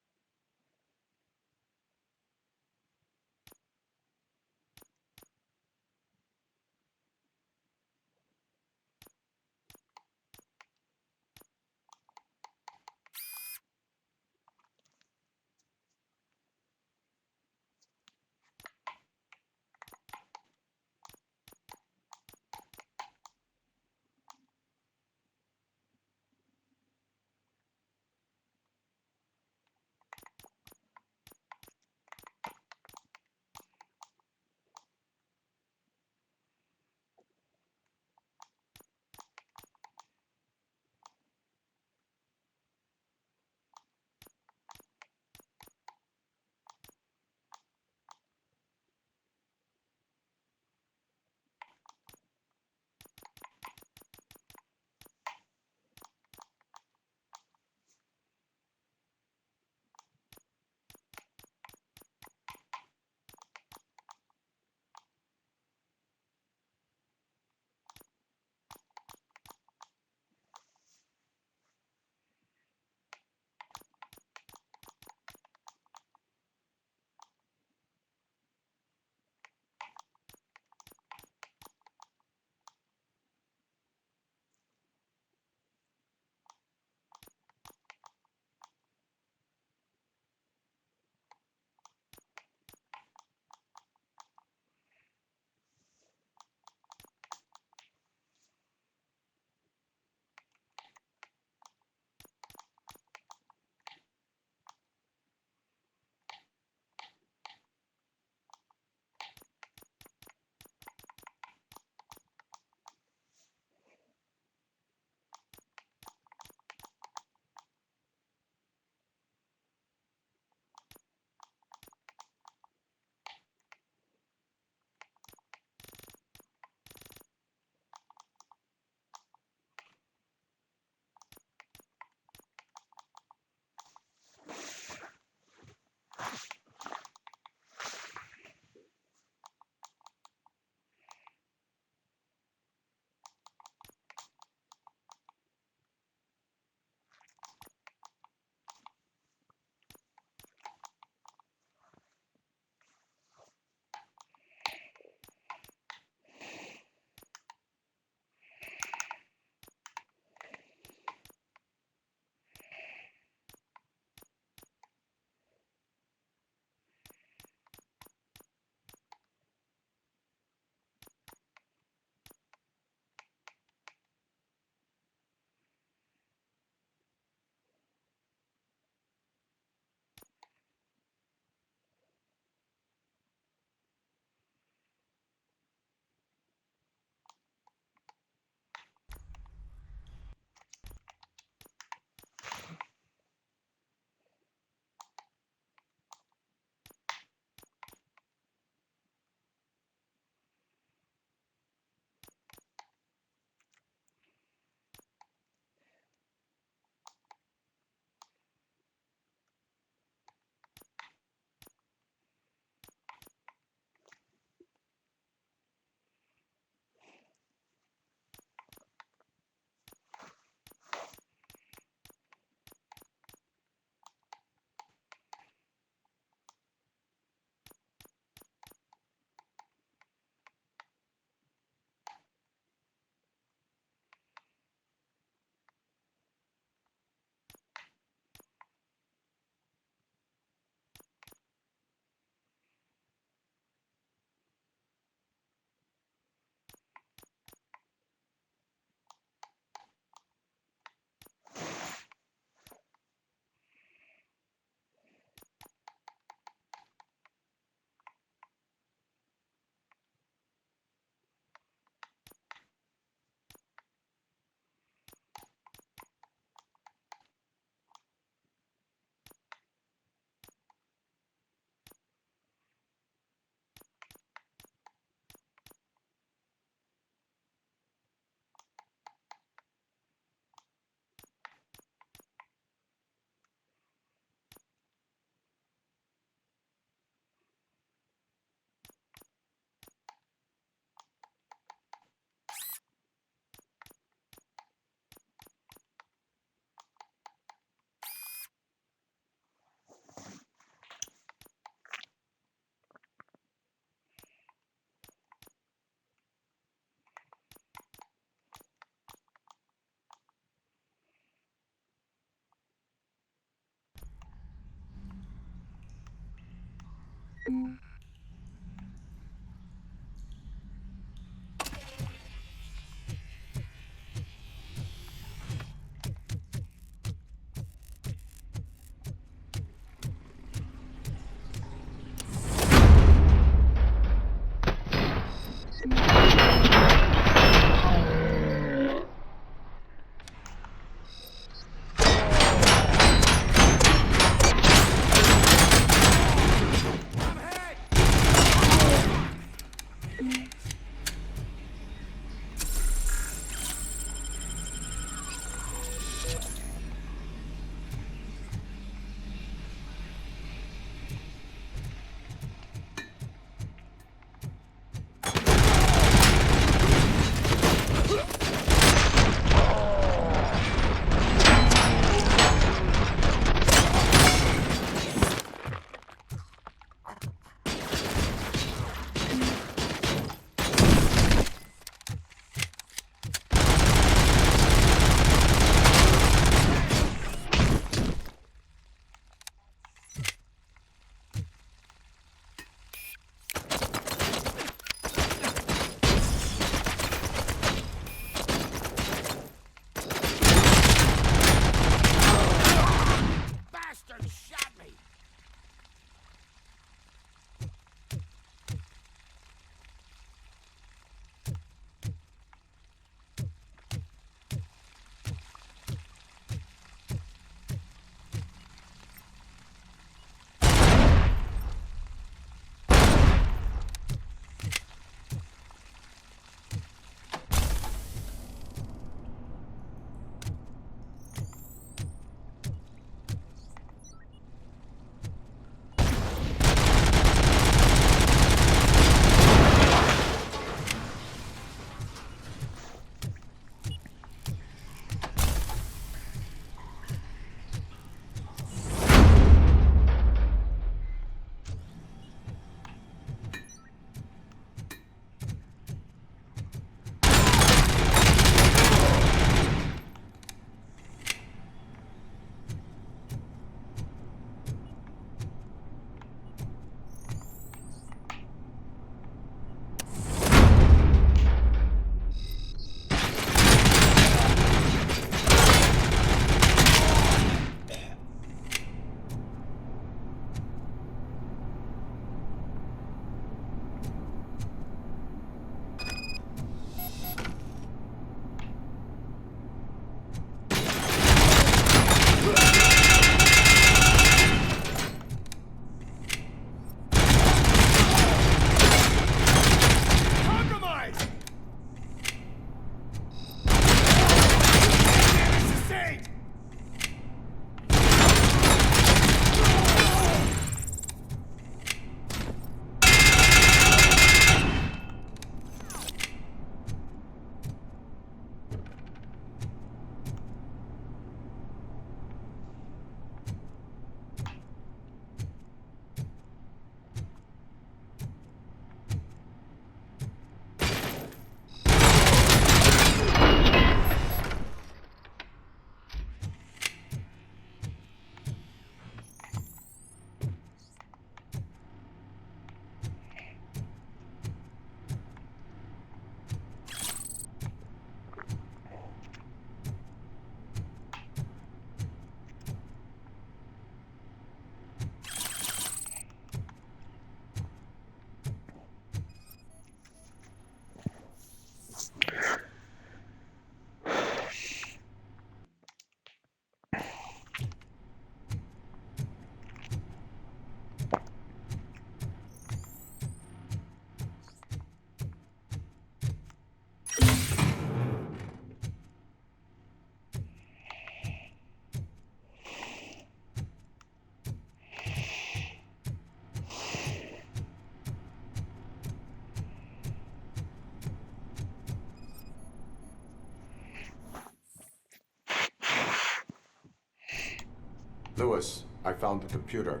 Lewis, I found the computer.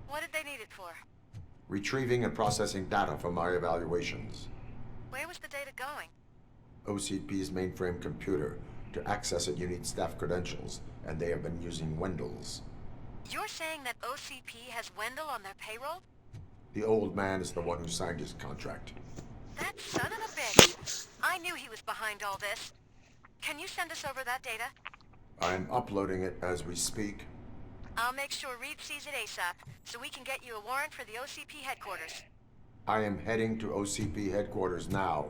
What did they need it for? Retrieving and processing data from my evaluations. Where was the data going? OCP's mainframe computer. To access it, you need staff credentials, and they have been using Wendell's. You're saying that OCP has Wendell on their payroll? The old man is the one who signed his contract. That son of a bitch. I knew he was behind all this. Can you send us over that data? I'm uploading it as we speak. I'll make sure Reed sees it ASAP, so we can get you a warrant for the OCP headquarters. I am heading to OCP headquarters now.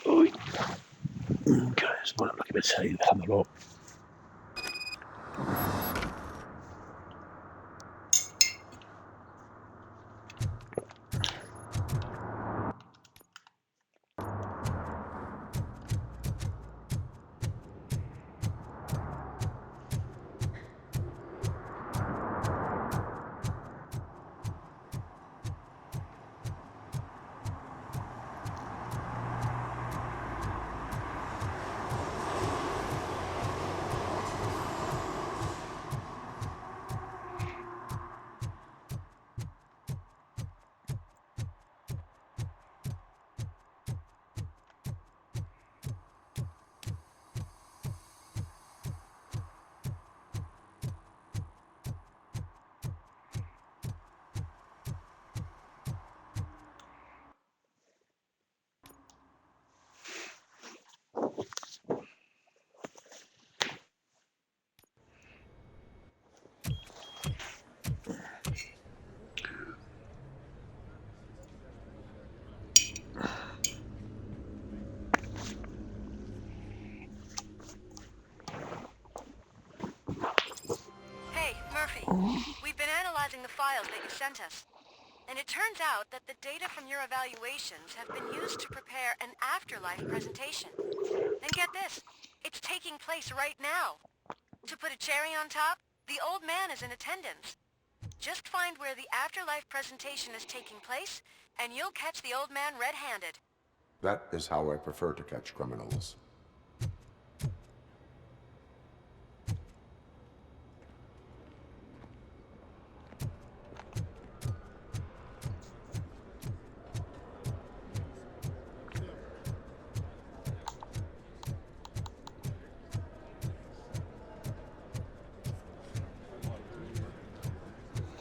Uy. Bueno, lo que pensé ir dejándolo. Hey, Murphy. We've been analyzing the files that you sent us. And it turns out that the data from your evaluations have been used to prepare an afterlife presentation. And get this, it's taking place right now. To put a cherry on top, the old man is in attendance. Just find where the afterlife presentation is taking place, and you'll catch the old man red-handed. That is how I prefer to catch criminals.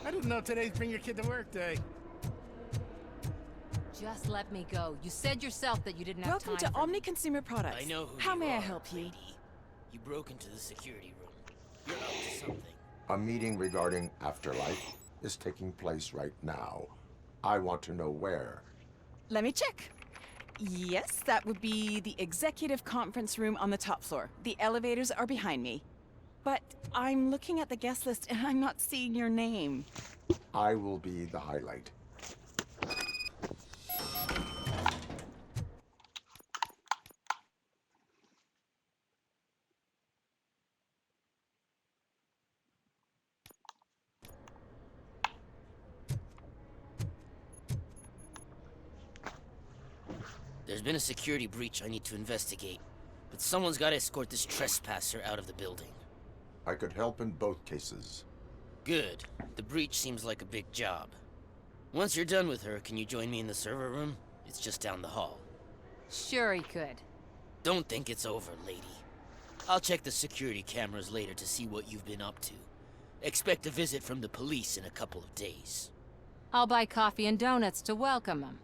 I didn't know today's Bring Your Kid to Work Day. Just let me go. You said yourself that you didn't have Welcome time to Omni Consumer Products. I know who How you may I are, help you? lady. You broke into the security room. You're up to something. A meeting regarding afterlife is taking place right now. I want to know where. Let me check. Yes, that would be the executive conference room on the top floor. The elevators are behind me. But I'm looking at the guest list and I'm not seeing your name. I will be the highlight. There's been a security breach I need to investigate, but someone's got to escort this trespasser out of the building. I could help in both cases. Good. The breach seems like a big job. Once you're done with her, can you join me in the server room? It's just down the hall. Sure he could. Don't think it's over, lady. I'll check the security cameras later to see what you've been up to. Expect a visit from the police in a couple of days. I'll buy coffee and donuts to welcome him.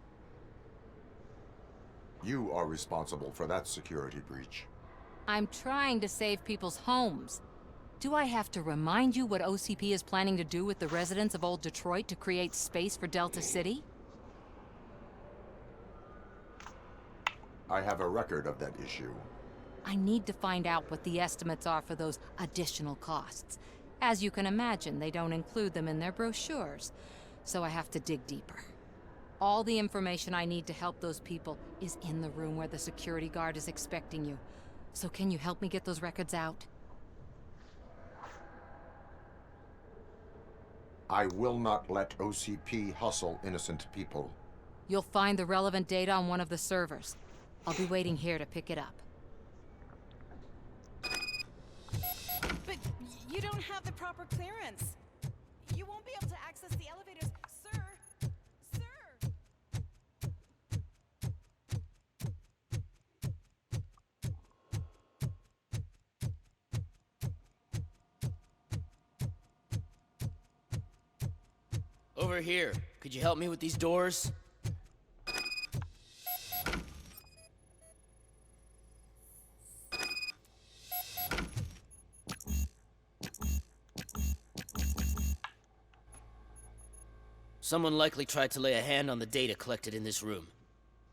You are responsible for that security breach. I'm trying to save people's homes. Do I have to remind you what OCP is planning to do with the residents of Old Detroit to create space for Delta City? I have a record of that issue. I need to find out what the estimates are for those additional costs. As you can imagine, they don't include them in their brochures, so I have to dig deeper. All the information I need to help those people is in the room where the security guard is expecting you. So can you help me get those records out? I will not let OCP hustle innocent people. You'll find the relevant data on one of the servers. I'll be waiting here to pick it up. But you don't have the proper clearance. You won't be able to access the elevators, sir. Over here. Could you help me with these doors? Someone likely tried to lay a hand on the data collected in this room.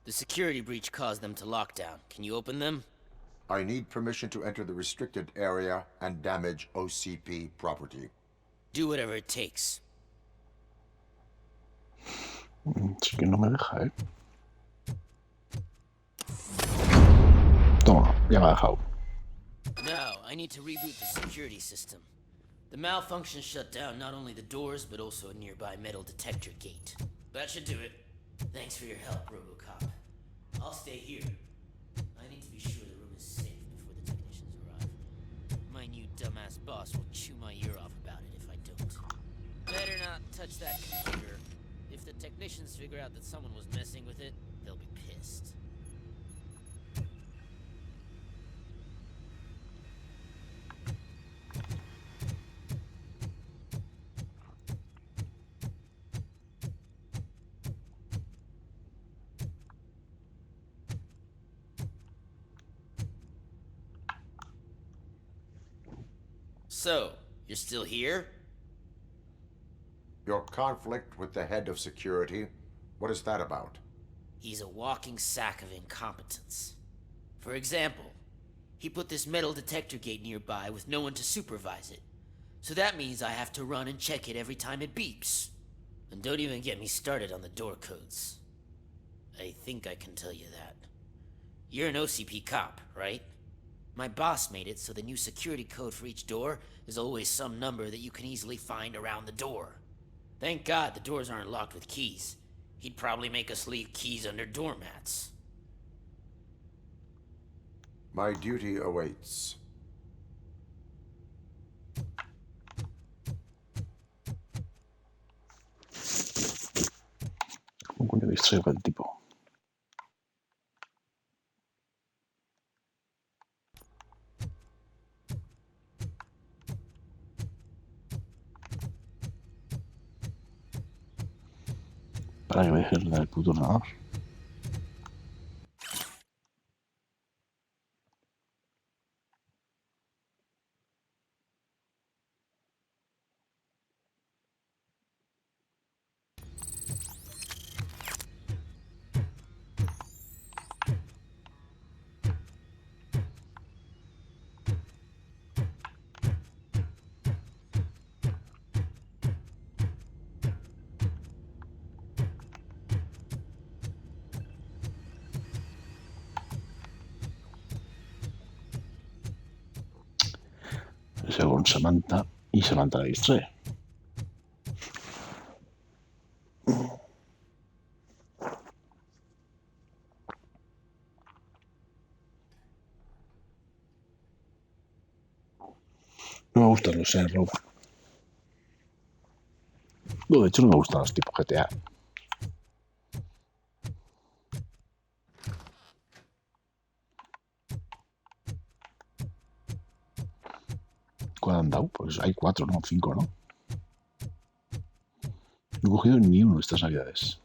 The security breach caused them to lock down. Can you open them? I need permission to enter the restricted area and damage OCP property. Do whatever it takes. Sí que no me deja, ¿eh? Toma, ya me ha dejado. Now, I need to reboot the security system. The malfunction shut down not only the doors, but also a nearby metal detector gate. That should do it. Thanks for your help, RoboCop. I'll stay here. I need to be sure the room is safe before the technicians arrive. My new dumbass boss will chew my ear off about it if I don't. Better not touch that computer. If the technicians figure out that someone was messing with it, they'll be pissed. So, you're still here? Your conflict with the head of security, what is that about? He's a walking sack of incompetence. For example, he put this metal detector gate nearby with no one to supervise it. So that means I have to run and check it every time it beeps. And don't even get me started on the door codes. I think I can tell you that. You're an OCP cop, right? My boss made it so the new security code for each door is always some number that you can easily find around the door. Thank God the doors aren't locked with keys. He'd probably make us leave keys under doormats. My duty awaits. ¿Cómo coño distraigo el tipo? Para que me dejes la del puto ordenador. Según Samantha, y Samantha la distrae. No me gustan los Rob. No, de hecho no me gustan los tipos GTA. ¿Cuál han dado? Pues hay 4, no, 5, ¿no? No he cogido ni uno estas navidades.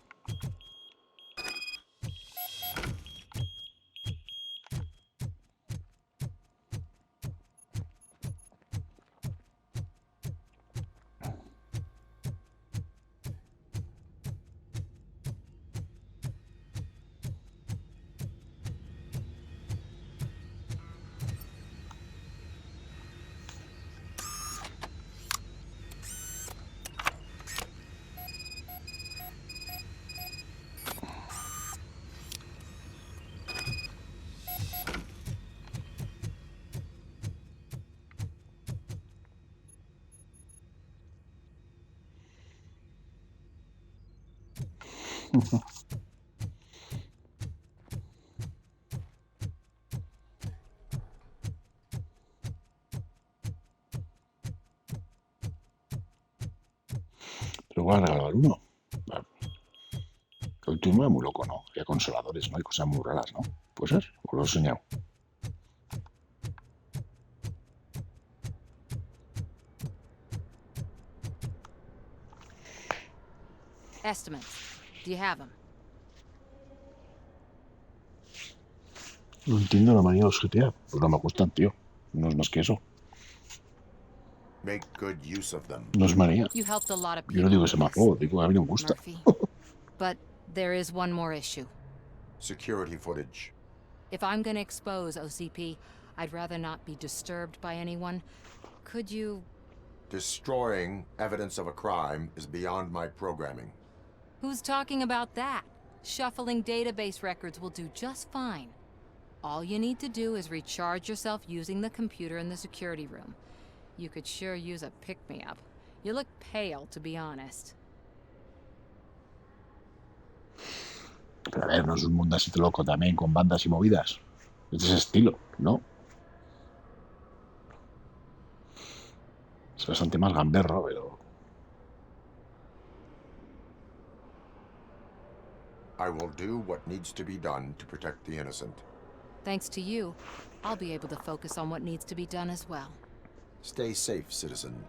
Pero voy a regalar uno. El último era muy loco, ¿no? Había consoladores, ¿no? Hay cosas muy raras, ¿no? ¿Puede ser? ¿O lo he soñado? Estimates. Do you have them? No entiendo la manía de los GTA. Pues no me gustan, tío. No es más que eso. Make good use of them. No es manía. You helped a lot of Yo no digo que sea people más juego, digo que a mí no me gusta. Murphy. But there is one more issue. Security footage. If I'm gonna expose OCP, I'd rather not be disturbed by anyone. Could you... Destroying evidence of a crime is beyond my programming. Who's talking about that? Shuffling database records will do just fine. All you need to do is recharge yourself using the computer in the security room. You could sure use a pick-me-up. You look pale, to be honest. Pero a ver, no es un mundo así de loco también, con bandas y movidas. Es de ese estilo, ¿no? Es bastante más gamberro, pero... I will do what needs to be done to protect the innocent. Thanks to you, I'll be able to focus on what needs to be done as well. Stay safe, citizen.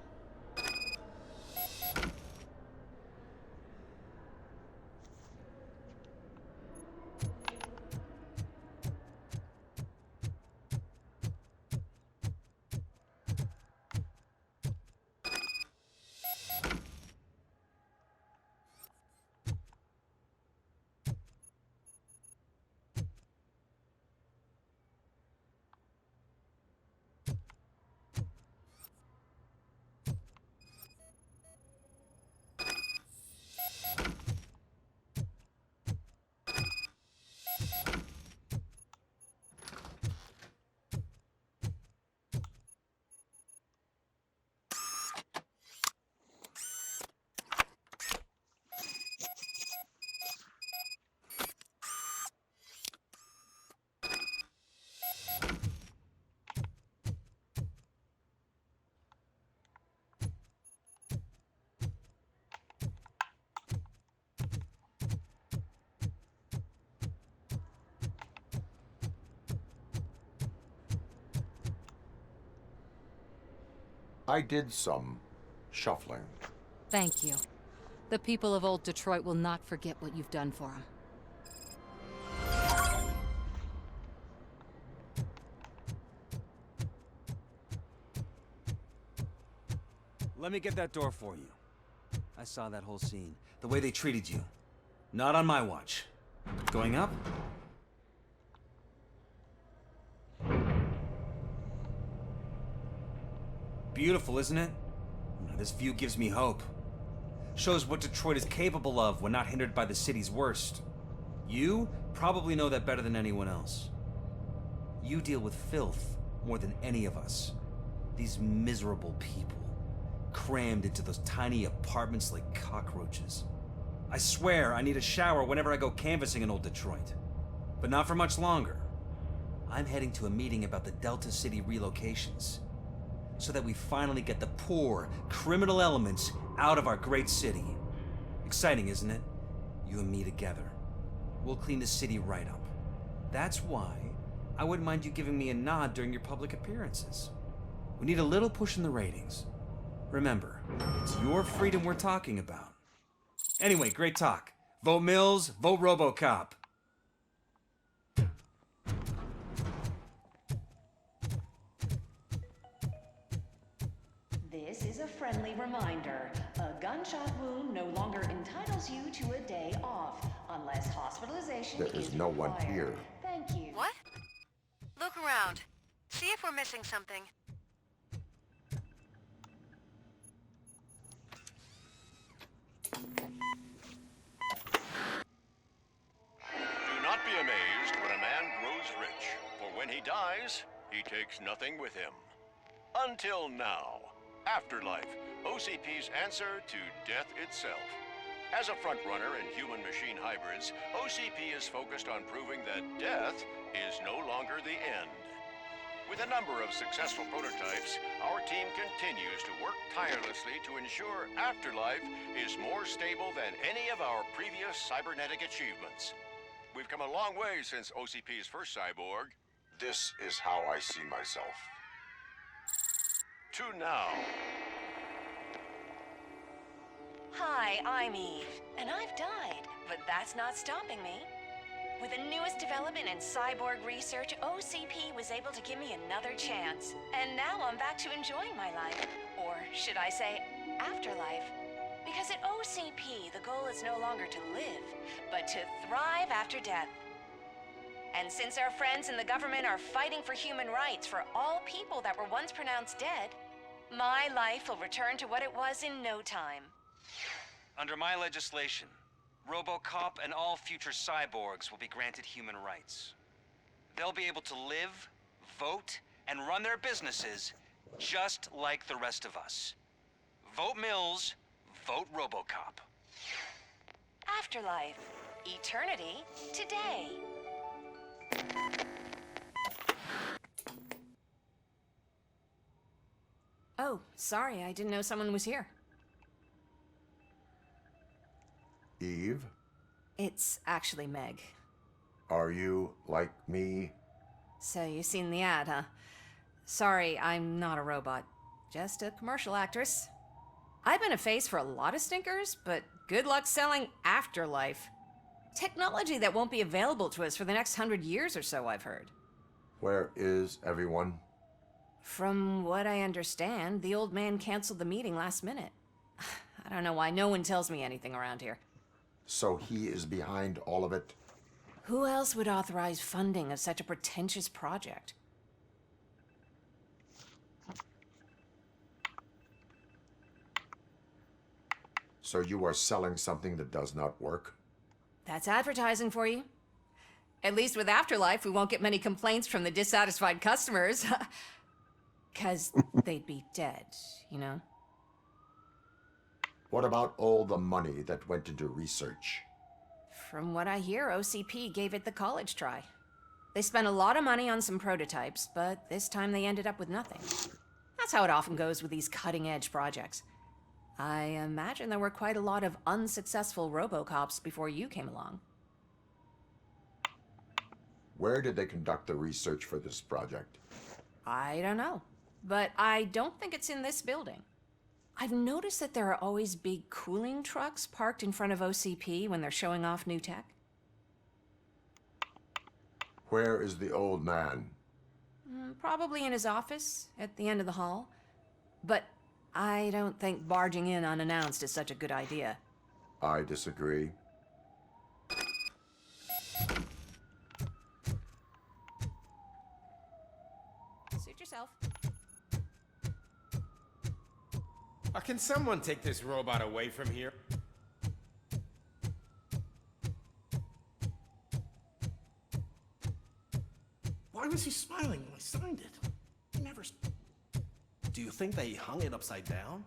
I did some shuffling. Thank you. The people of old Detroit will not forget what you've done for them. Let me get that door for you. I saw that whole scene. The way they treated you. Not on my watch. Going up? Beautiful, isn't it? This view gives me hope. Shows what Detroit is capable of when not hindered by the city's worst. You probably know that better than anyone else. You deal with filth more than any of us. These miserable people, crammed into those tiny apartments like cockroaches. I swear I need a shower whenever I go canvassing in old Detroit. But not for much longer. I'm heading to a meeting about the Delta City relocations, so that we finally get the poor, criminal elements out of our great city. Exciting, isn't it? You and me together. We'll clean the city right up. That's why I wouldn't mind you giving me a nod during your public appearances. We need a little push in the ratings. Remember, it's your freedom we're talking about. Anyway, great talk. Vote Mills, vote RoboCop. This is a friendly reminder. A gunshot wound no longer entitles you to a day off, unless hospitalization There is no one here. Thank you. What? Look around. See if we're missing something. Do not be amazed when a man grows rich, for when he dies, he takes nothing with him. Until now. Afterlife, OCP's answer to death itself. As a frontrunner in human-machine hybrids, OCP is focused on proving that death is no longer the end. With a number of successful prototypes, our team continues to work tirelessly to ensure Afterlife is more stable than any of our previous cybernetic achievements. We've come a long way since OCP's first cyborg. This is how I see myself. To now. Hi, I'm Eve, and I've died, but that's not stopping me. With the newest development in cyborg research, OCP was able to give me another chance. And now I'm back to enjoying my life. Or should I say, afterlife? Because at OCP, the goal is no longer to live, but to thrive after death. And since our friends in the government are fighting for human rights for all people that were once pronounced dead, my life will return to what it was in no time. Under my legislation, RoboCop and all future cyborgs will be granted human rights. They'll be able to live, vote, and run their businesses just like the rest of us. Vote Mills, vote RoboCop. Afterlife. Eternity today. Oh, sorry, I didn't know someone was here. Eve, It's actually Meg. are you like me? So you've seen the ad, huh? Sorry, I'm not a robot. Just a commercial actress. I've been a face for a lot of stinkers, but good luck selling Afterlife. Technology that won't be available to us for the next 100 years or so, I've heard. Where is everyone? From what I understand, the old man canceled the meeting last minute. I don't know why no one tells me anything around here. So he is behind all of it? Who else would authorize funding of such a pretentious project? So you are selling something that does not work? That's advertising for you. At least with Afterlife, we won't get many complaints from the dissatisfied customers. 'Cause they'd be dead, you know? What about all the money that went into research? From what I hear, OCP gave it the college try. They spent a lot of money on some prototypes, but this time they ended up with nothing. That's how it often goes with these cutting-edge projects. I imagine there were quite a lot of unsuccessful RoboCops before you came along. Where did they conduct the research for this project? I don't know, but I don't think it's in this building. I've noticed that there are always big cooling trucks parked in front of OCP when they're showing off new tech. Where is the old man? Probably in his office, at the end of the hall. But I don't think barging in unannounced is such a good idea. I disagree. Suit yourself. Can someone take this robot away from here? Why was he smiling when I signed it? He never... Do you think they hung it upside down?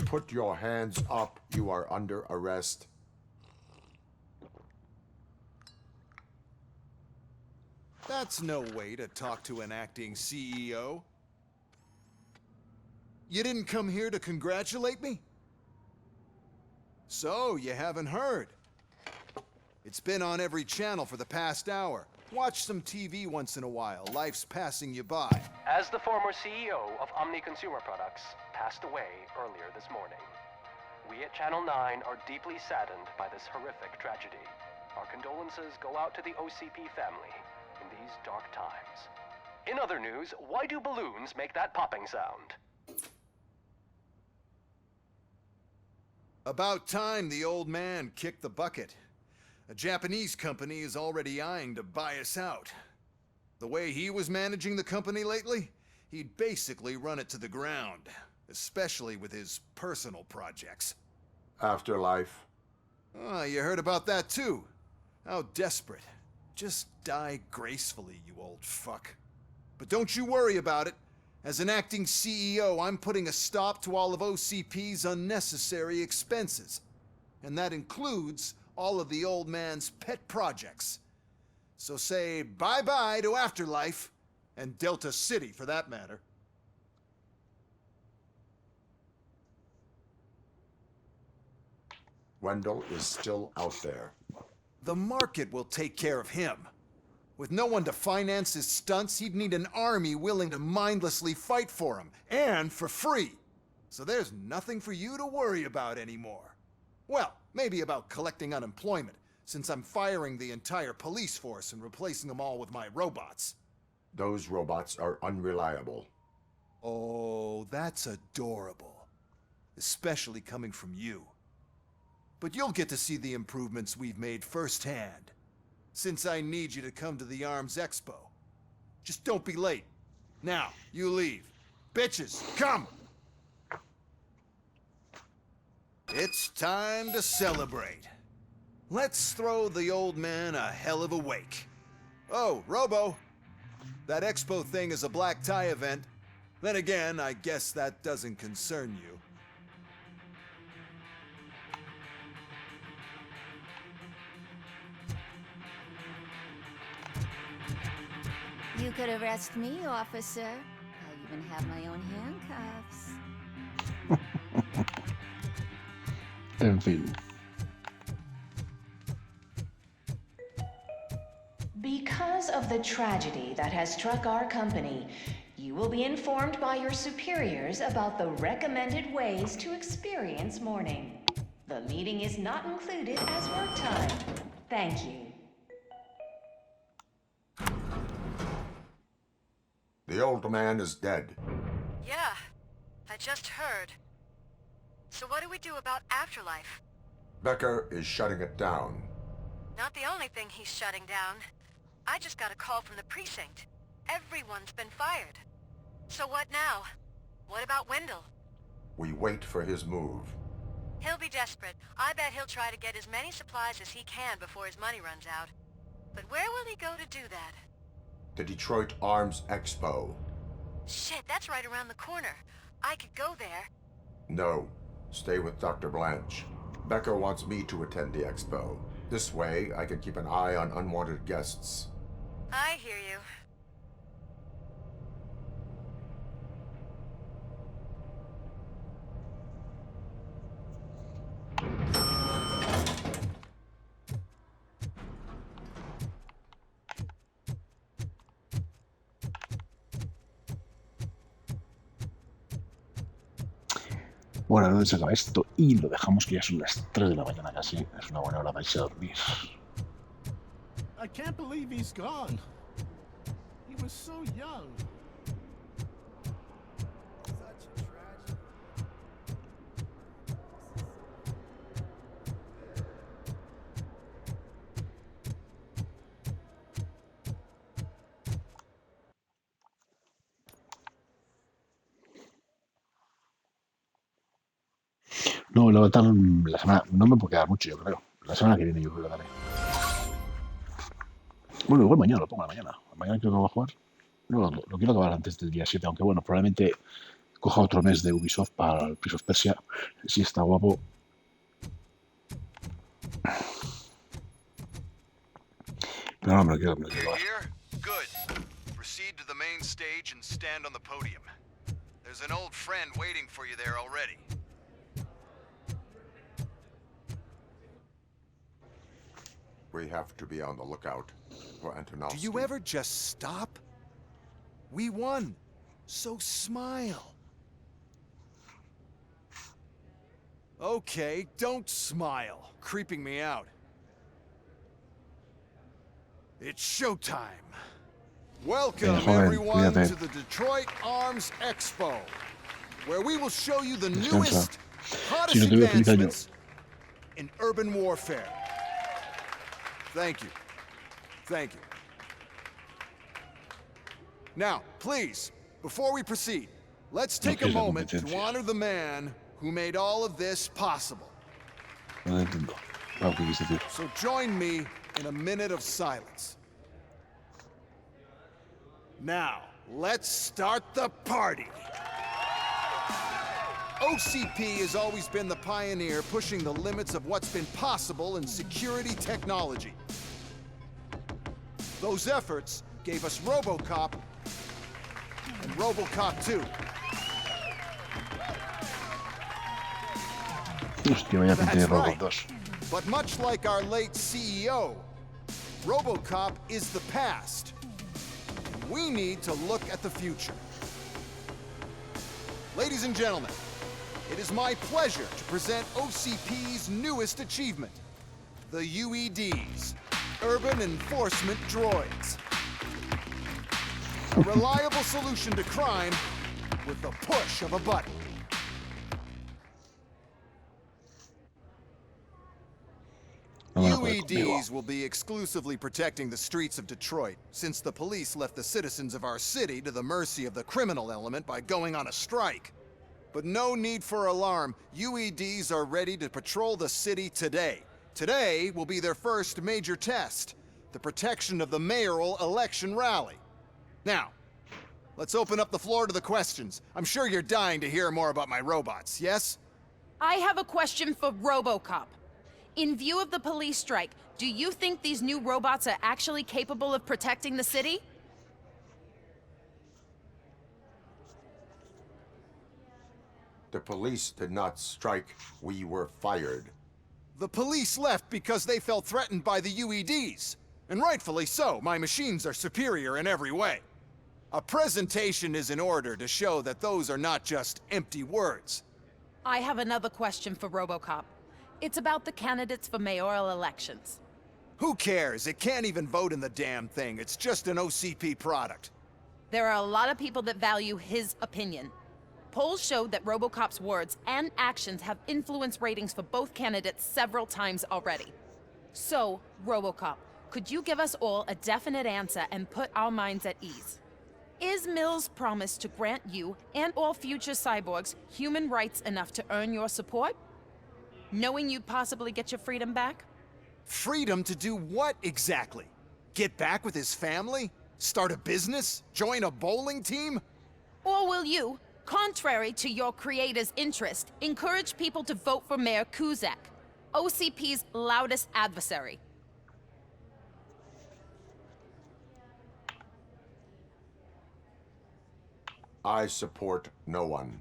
Put your hands up. You are under arrest. That's no way to talk to an acting CEO. You didn't come here to congratulate me? So, you haven't heard. It's been on every channel for the past hour. Watch some TV once in a while. Life's passing you by. As the former CEO of Omni Consumer Products passed away earlier this morning, we at Channel 9 are deeply saddened by this horrific tragedy. Our condolences go out to the OCP family in these dark times. In other news, why do balloons make that popping sound? About time the old man kicked the bucket. A Japanese company is already eyeing to buy us out. The way he was managing the company lately, he'd basically run it to the ground, especially with his personal projects. Afterlife. Oh, you heard about that too. How desperate. Just die gracefully, you old fuck. But don't you worry about it. As an acting CEO, I'm putting a stop to all of OCP's unnecessary expenses. And that includes all of the old man's pet projects. So say bye-bye to Afterlife, and Delta City for that matter. Wendell is still out there. The market will take care of him. With no one to finance his stunts, he'd need an army willing to mindlessly fight for him, and for free. So there's nothing for you to worry about anymore. Well, maybe about collecting unemployment, since I'm firing the entire police force and replacing them all with my robots. Those robots are unreliable. Oh, that's adorable. Especially coming from you. But you'll get to see the improvements we've made firsthand. Since I need you to come to the Arms Expo. Just don't be late. Now, you leave. Bitches, come! It's time to celebrate. Let's throw the old man a hell of a wake. Oh, Robo! That expo thing is a black tie event. Then again, I guess that doesn't concern you. You could arrest me, officer. I even have my own handcuffs. En fin. Because of the tragedy that has struck our company, you will be informed by your superiors about the recommended ways to experience mourning. The meeting is not included as work time. Thank you. The old man is dead. Yeah, I just heard. So what do we do about Afterlife? Becker is shutting it down. Not the only thing he's shutting down. I just got a call from the precinct. Everyone's been fired. So what now? What about Wendell? We wait for his move. He'll be desperate. I bet he'll try to get as many supplies as he can before his money runs out. But where will he go to do that? The Detroit Arms Expo. Shit, that's right around the corner. I could go there. No, stay with Dr. Blanche. Becker wants me to attend the expo. This way, I can keep an eye on unwanted guests. I hear you. Bueno, ¿dónde se acaba esto? Y lo dejamos que ya son las 3 de la mañana casi. Es una buena hora para irse a dormir. I can't believe he's gone. He was so young. No, la semana... No me puedo quedar mucho, yo creo. La semana que viene yo creo que daré. Bueno, igual mañana lo pongo a la mañana. Mañana creo que voy a jugar. No, lo quiero acabar antes del día 7, aunque bueno, probablemente coja otro mes de Ubisoft para el Prince of Persia. Si está guapo. Pero no, me lo quiero acabar. Good. Proceed to the main stage and stand on the podium. There's an old friend waiting for you there already. We have to be on the lookout for Antonovsky. Do you ever just stop? We won, so smile. Okay, don't smile. Creeping me out. It's showtime. Welcome, everyone, to the Detroit Arms Expo, where we will show you the newest, hottest advancements in urban warfare. Thank you. Thank you. Now, please, before we proceed, let's take a moment to honor the man who made all of this possible. No entiendo. So join me in a minute of silence. Now, let's start the party. OCP has always been the pioneer pushing the limits of what's been possible in security technology. Those efforts gave us RoboCop and RoboCop 2. Hostia, vaya pinta de That's Robocop right. 2. But much like our late CEO, RoboCop is the past. We need to look at the future. Ladies and gentlemen, it is my pleasure to present OCP's newest achievement, the UEDs, Urban Enforcement Droids. A reliable solution to crime with the push of a button. UEDs will be exclusively protecting the streets of Detroit, since the police left the citizens of our city to the mercy of the criminal element by going on a strike. But no need for alarm. UEDs are ready to patrol the city today. Today will be their first major test, the protection of the mayoral election rally. Now, let's open up the floor to the questions. I'm sure you're dying to hear more about my robots, yes? I have a question for RoboCop. In view of the police strike, do you think these new robots are actually capable of protecting the city? The police did not strike. We were fired. The police left because they felt threatened by the UEDs. And rightfully so. My machines are superior in every way. A presentation is in order to show that those are not just empty words. I have another question for RoboCop. It's about the candidates for mayoral elections. Who cares? It can't even vote in the damn thing. It's just an OCP product. There are a lot of people that value his opinion. Polls showed that RoboCop's words and actions have influenced ratings for both candidates several times already. So, RoboCop, could you give us all a definite answer and put our minds at ease? Is Mills' promise to grant you and all future cyborgs human rights enough to earn your support? Knowing you'd possibly get your freedom back? Freedom to do what exactly? Get back with his family? Start a business? Join a bowling team? Or will you, contrary to your creator's interest, encourage people to vote for Mayor Kuzak, OCP's loudest adversary? I support no one.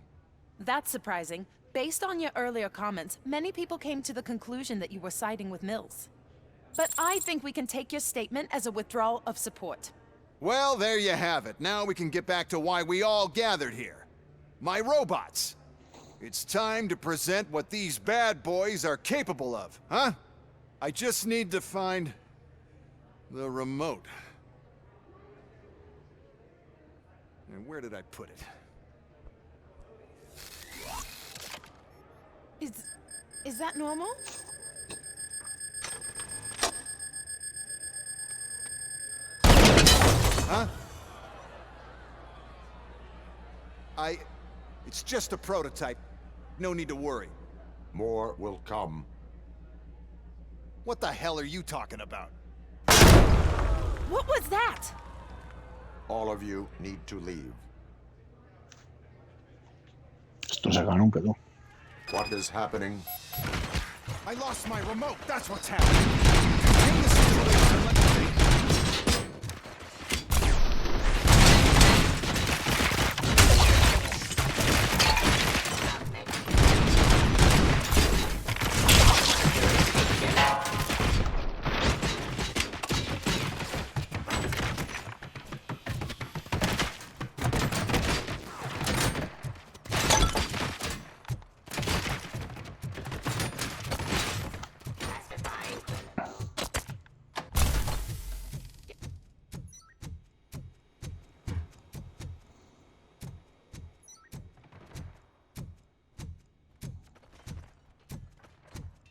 That's surprising. Based on your earlier comments, many people came to the conclusion that you were siding with Mills. But I think we can take your statement as a withdrawal of support. Well, there you have it. Now we can get back to why we all gathered here. My robots. It's time to present what these bad boys are capable of, huh? I just need to find the remote. And where did I put it? Is that normal? Huh? It's just a prototype. No need to worry. More will come. What the hell are you talking about? What was that? All of you need to leave. Esto se acaba nunca, tú. What is happening? I lost my remote. That's what's happening. Contain the situation and let me think.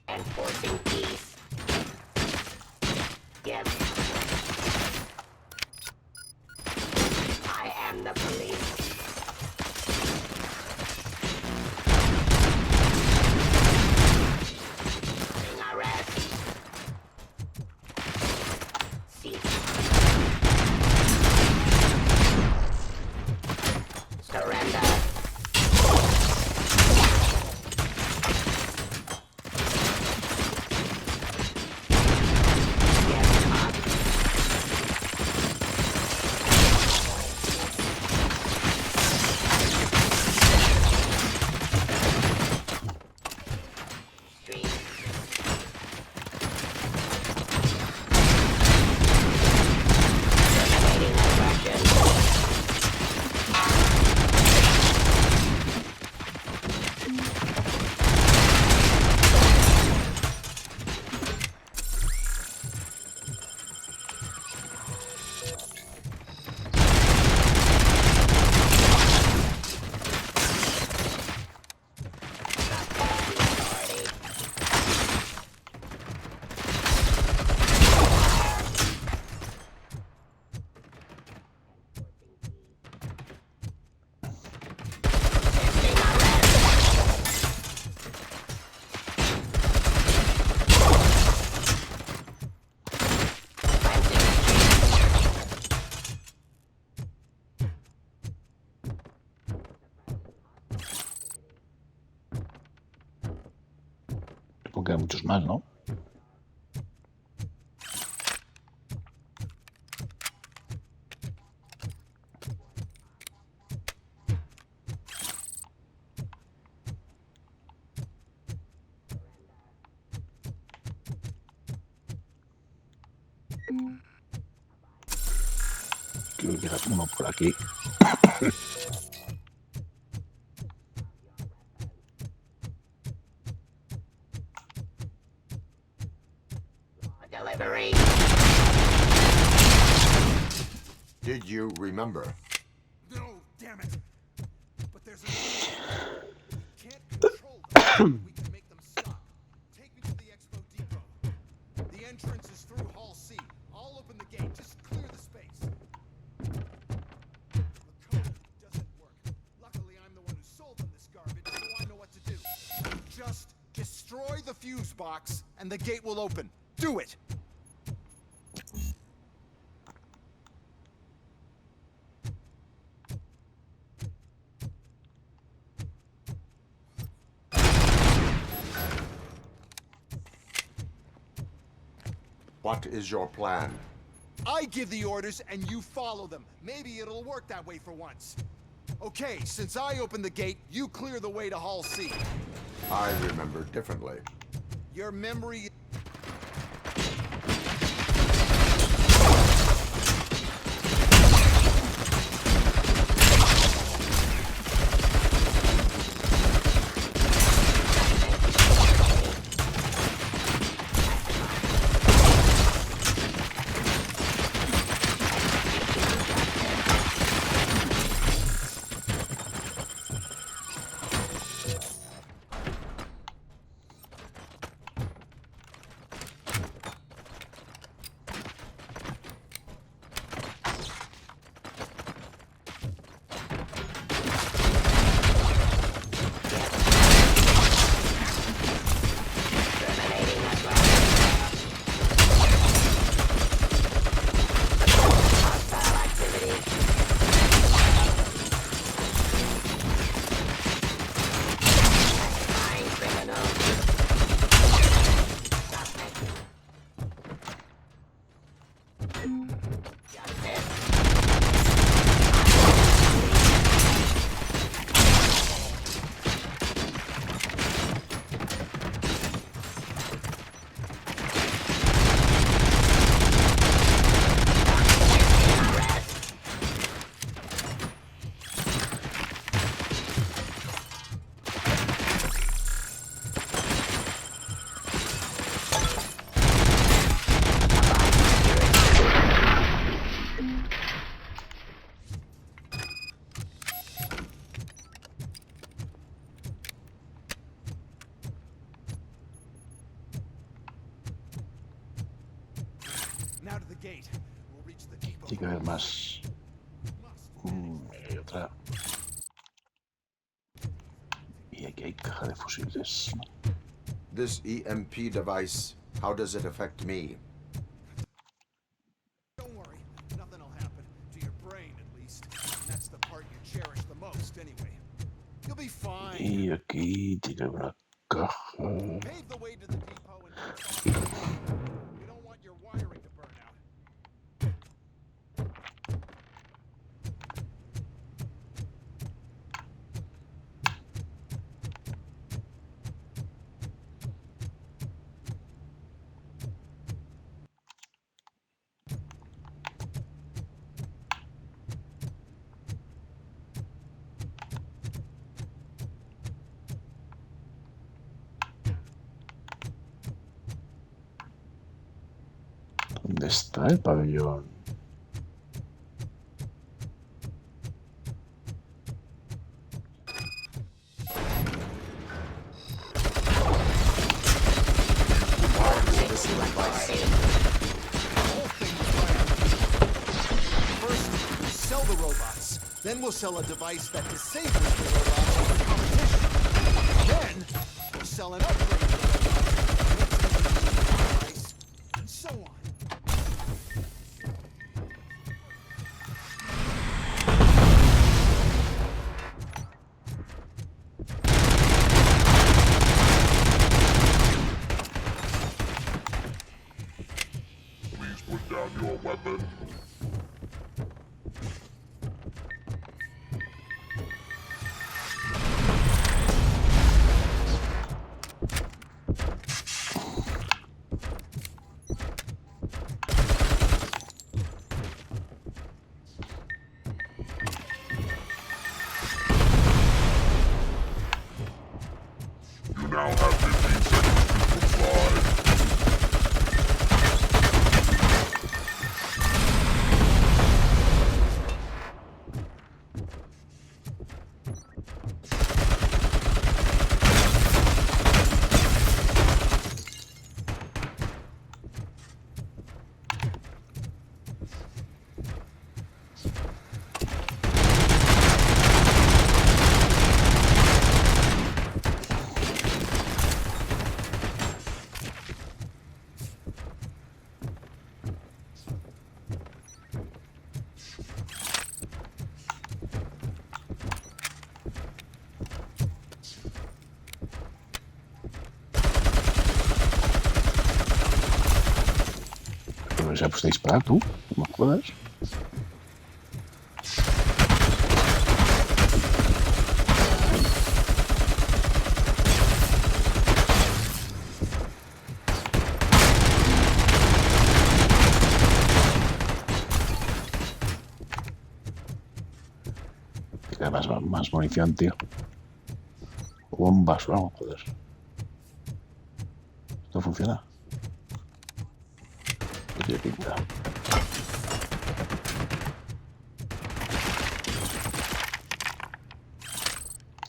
Enforcing peace. Give. I am the police. Arrest. muchos más, ¿no? Creo que queda uno por aquí. Delivery. Did you remember? No, damn it. But there's a can't control them. We can make them stop. Take me to the Expo Depot. The entrance is through Hall C. I'll open the gate. Just clear the space. The code doesn't work. Luckily, I'm the one who sold them this garbage, so I know what to do. Just destroy the fuse box, and the gate will open. Do it! What is your plan? I give the orders and you follow them. Maybe it'll work that way for once. Okay, since I opened the gate, you clear the way to Hall C. I remember differently. Your memory... Tiene que haber más. Hay otra. Y aquí hay caja de fusibles. This EMP device, how does it affect me? Don't worry, nothing will happen. To your brain, at least. And that's the part you cherish the most, anyway. You'll be fine. Y aquí tiene una caja. Pave the way to the depot and we don't want your wiring to burn out. ¿Dónde está el pabellón? First, we sell the robots. Then we'll sell a device that disables the robots from the competition. Then, we'll sell an upgrade to the robots, and so on. Put down your weapon. You now have 15 seconds to comply. ¿Se ha puesto a disparar tú? ¿No me jodas? Más munición, tío. Bombas o algo, joder. ¿Esto funciona? No tiene pinta.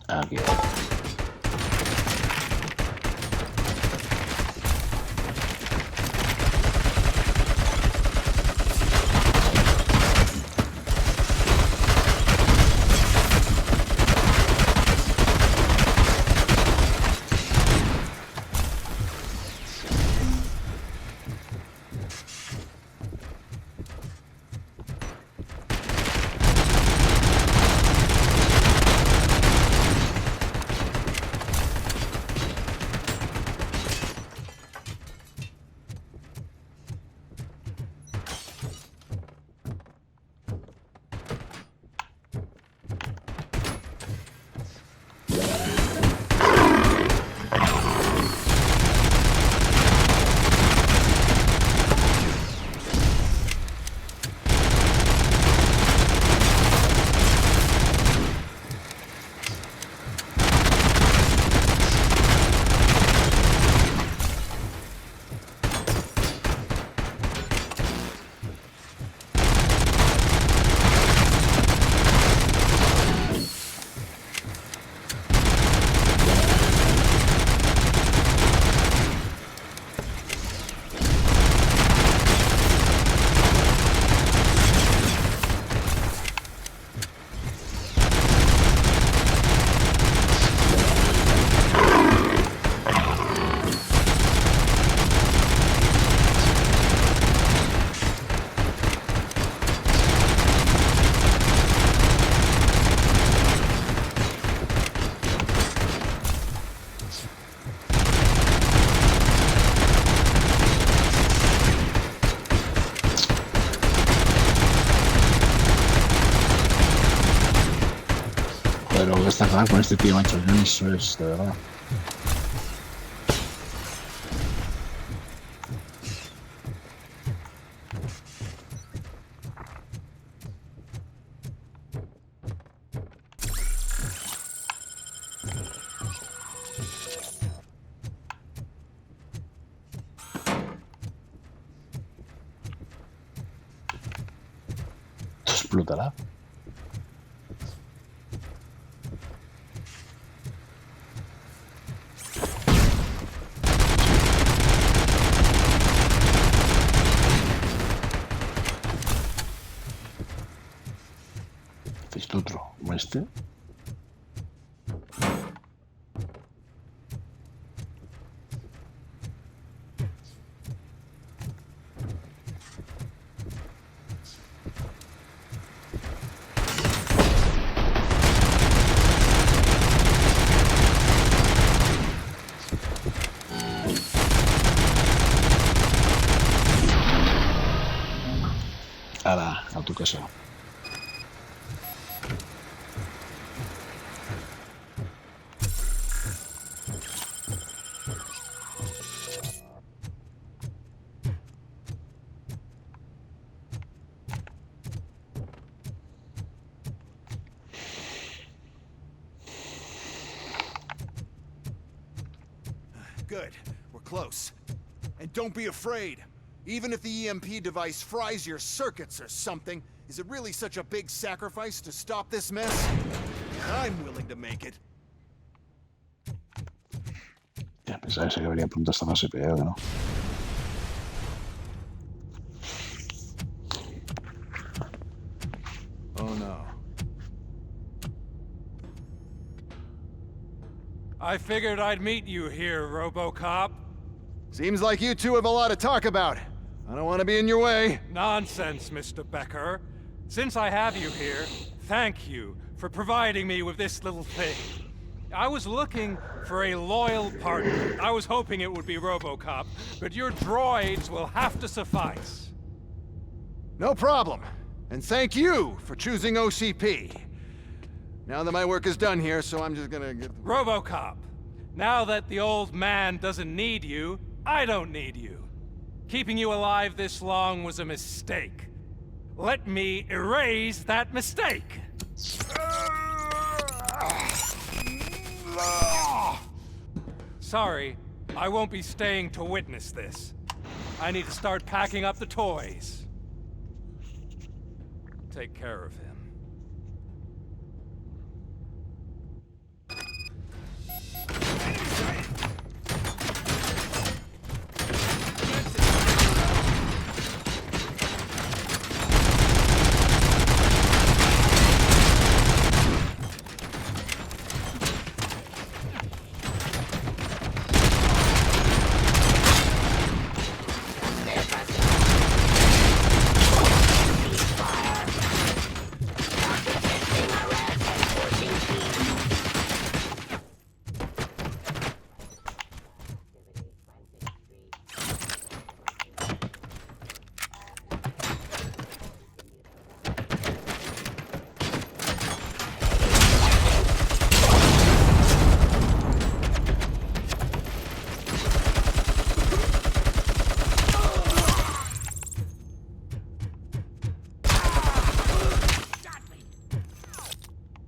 Aquí. Pero voy a estar con este tío, macho. Eso es, de verdad. Esto explotará. Esto otro, como este. Ala, a tu casa. Good. We're close. And don't be afraid. Even if the EMP device fries your circuits or something, is it really such a big sacrifice to stop this mess? I'm willing to make it. Ya pensaba que habría pronto esta fase, pero que no. Oh no. I figured I'd meet you here, RoboCop. Seems like you two have a lot to talk about. I don't want to be in your way. Nonsense, Mr. Becker. Since I have you here, thank you for providing me with this little thing. I was looking for a loyal partner. I was hoping it would be RoboCop, but your droids will have to suffice. No problem. And thank you for choosing OCP. Now that my work is done here, so I'm just gonna get... RoboCop, now that the old man doesn't need you, I don't need you. Keeping you alive this long was a mistake. Let me erase that mistake! Sorry, I won't be staying to witness this. I need to start packing up the toys. Take care of him.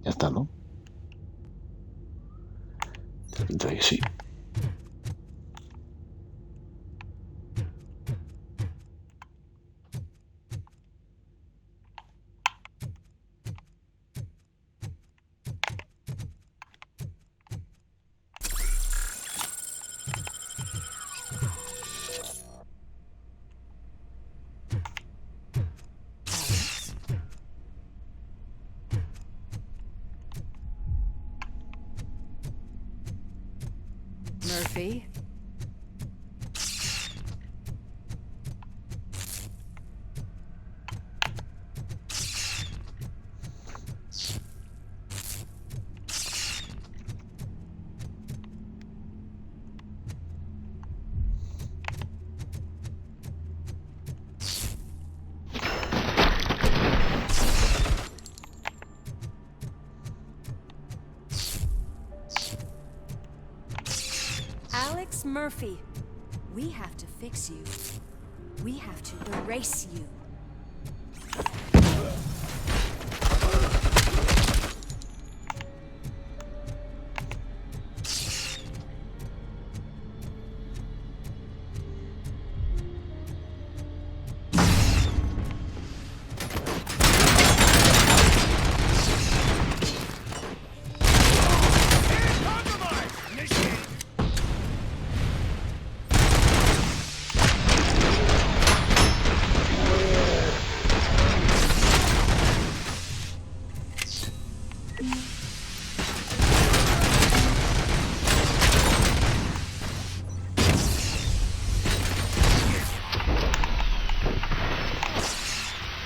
Ya está, ¿no? Te pinta que sí. Murphy? Alex Murphy, we have to fix you. We have to erase you.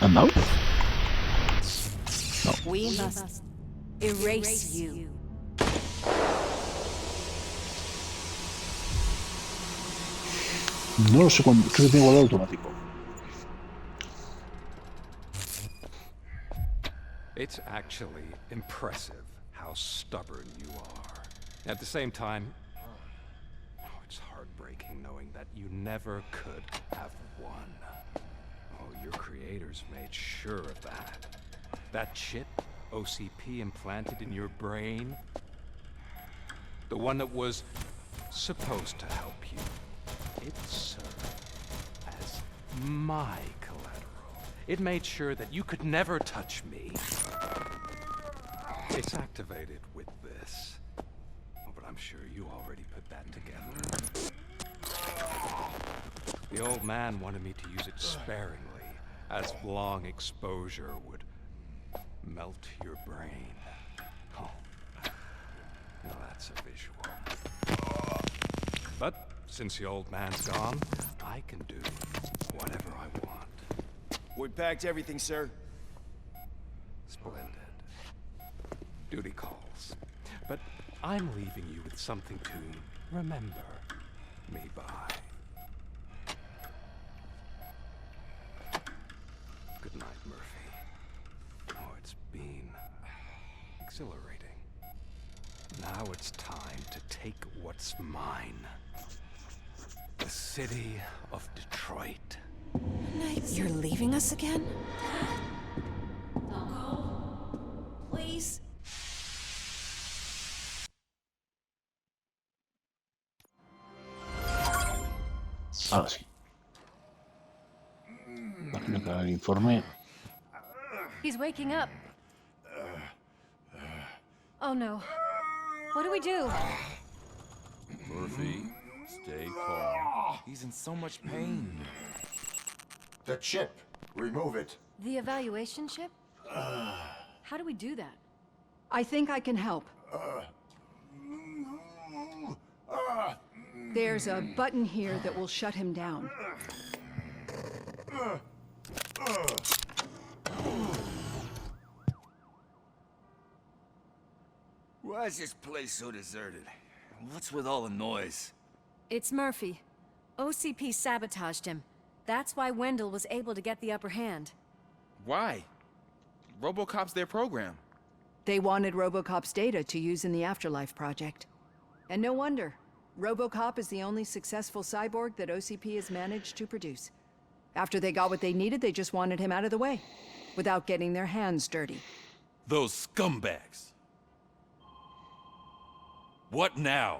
¿Andado? We must erase you. No lo sé cuándo. Creo que tiene guardado automático. It's actually impressive how stubborn you are. At the same time, it's heartbreaking knowing that you never could have won. Oh, your creators made sure of that. That chip OCP implanted in your brain, the one that was supposed to help you, it served as my collateral. It made sure that you could never touch me. It's activated with this. Oh, but I'm sure you already put that together. The old man wanted me to use it sparingly, as long exposure would melt your brain. Oh, now that's a visual. But since the old man's gone, I can do whatever I want. We packed everything, sir. Splendid. Duty calls. But I'm leaving you with something to remember me by. Good night, Murphy. Oh, it's been exhilarating. Now it's time to take what's mine. The city of Detroit. You're leaving us again? Don't go. Please. Ahora sí. Imagino que el informe. He's waking up. Oh no. What do we do? Murphy, stay calm. He's in so much pain. The chip. Remove it. The evaluation chip? How do we do that? I think I can help. There's a button here that will shut him down. Why is this place so deserted? What's with all the noise? It's Murphy. OCP sabotaged him. That's why Wendell was able to get the upper hand. Why? RoboCop's their program. They wanted RoboCop's data to use in the Afterlife project. And no wonder. RoboCop is the only successful cyborg that OCP has managed to produce. After they got what they needed, they just wanted him out of the way, without getting their hands dirty. Those scumbags. What now?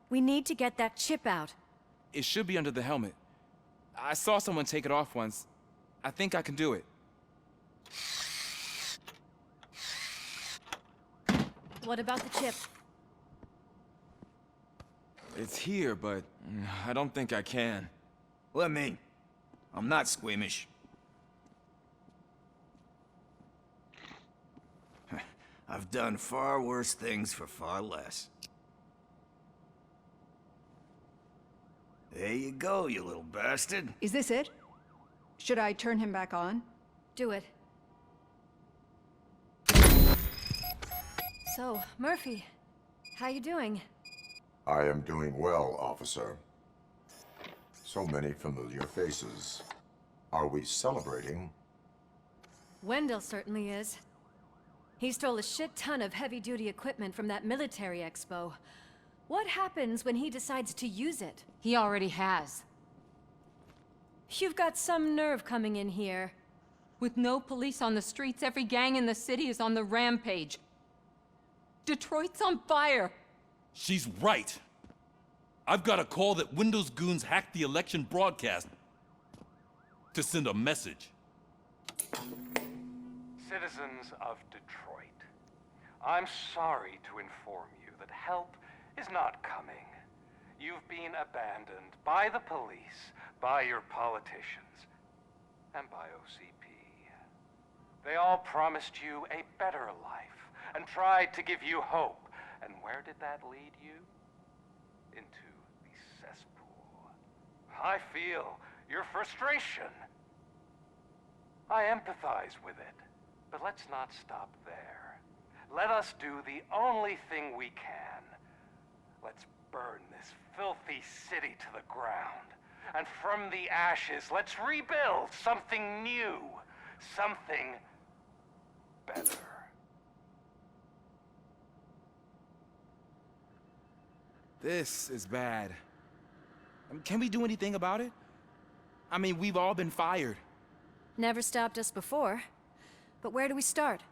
We need to get that chip out. It should be under the helmet. I saw someone take it off once. I think I can do it. What about the chip? It's here, but I don't think I can. Let me. I'm not squeamish. I've done far worse things for far less. There you go, you little bastard. Is this it? Should I turn him back on? Do it. So, Murphy, how you doing? I am doing well, officer. So many familiar faces. Are we celebrating? Wendell certainly is. He stole a shit ton of heavy-duty equipment from that military expo. What happens when he decides to use it? He already has. You've got some nerve coming in here. With no police on the streets, every gang in the city is on the rampage. Detroit's on fire. She's right. I've got a call that Windows goons hacked the election broadcast to send a message. Citizens of Detroit, I'm sorry to inform you that help is not coming. You've been abandoned by the police, by your politicians, and by OCP. They all promised you a better life and tried to give you hope. And where did that lead you? Into the cesspool. I feel your frustration. I empathize with it. But let's not stop there. Let us do the only thing we can. Let's burn this filthy city to the ground. And from the ashes, let's rebuild something new. Something better. This is bad. Can we do anything about it? I mean, we've all been fired. Never stopped us before. But where do we start?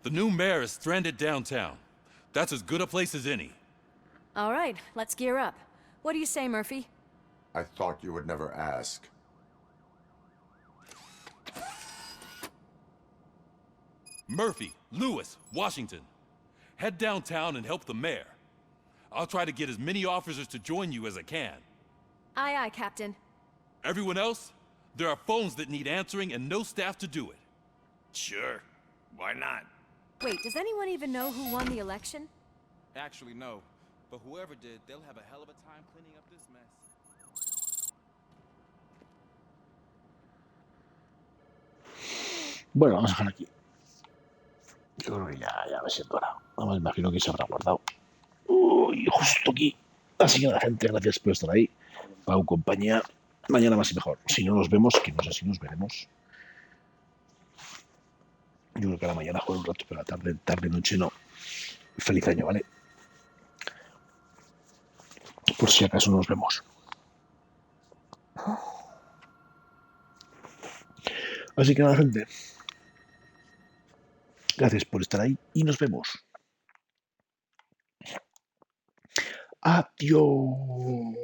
The new mayor is stranded downtown. That's as good a place as any. All right, let's gear up. What do you say, Murphy? I thought you would never ask. Murphy, Lewis, Washington. Head downtown and help the mayor. I'll try to get as many officers to join you as I can. Aye, aye, Captain. Everyone else? There are phones that need answering and no staff to do it. Sure. Why not? Wait, does anyone even know who won the election? Actually, no. But whoever did, they'll have a hell of a time cleaning up this mess. Bueno, vamos a dejar aquí. Yo creo que ya me siento ahora. Además, imagino que se habrá guardado. Uy, justo aquí. Así que nada, gente, gracias por estar ahí. Pau, compañía. Mañana más y mejor. Si no nos vemos, que no sé si nos veremos. Yo creo que a la mañana juego un rato, pero a la tarde, noche no. Feliz año, ¿vale? Por si acaso nos vemos. Así que nada, gente. Gracias por estar ahí y nos vemos. Adiós.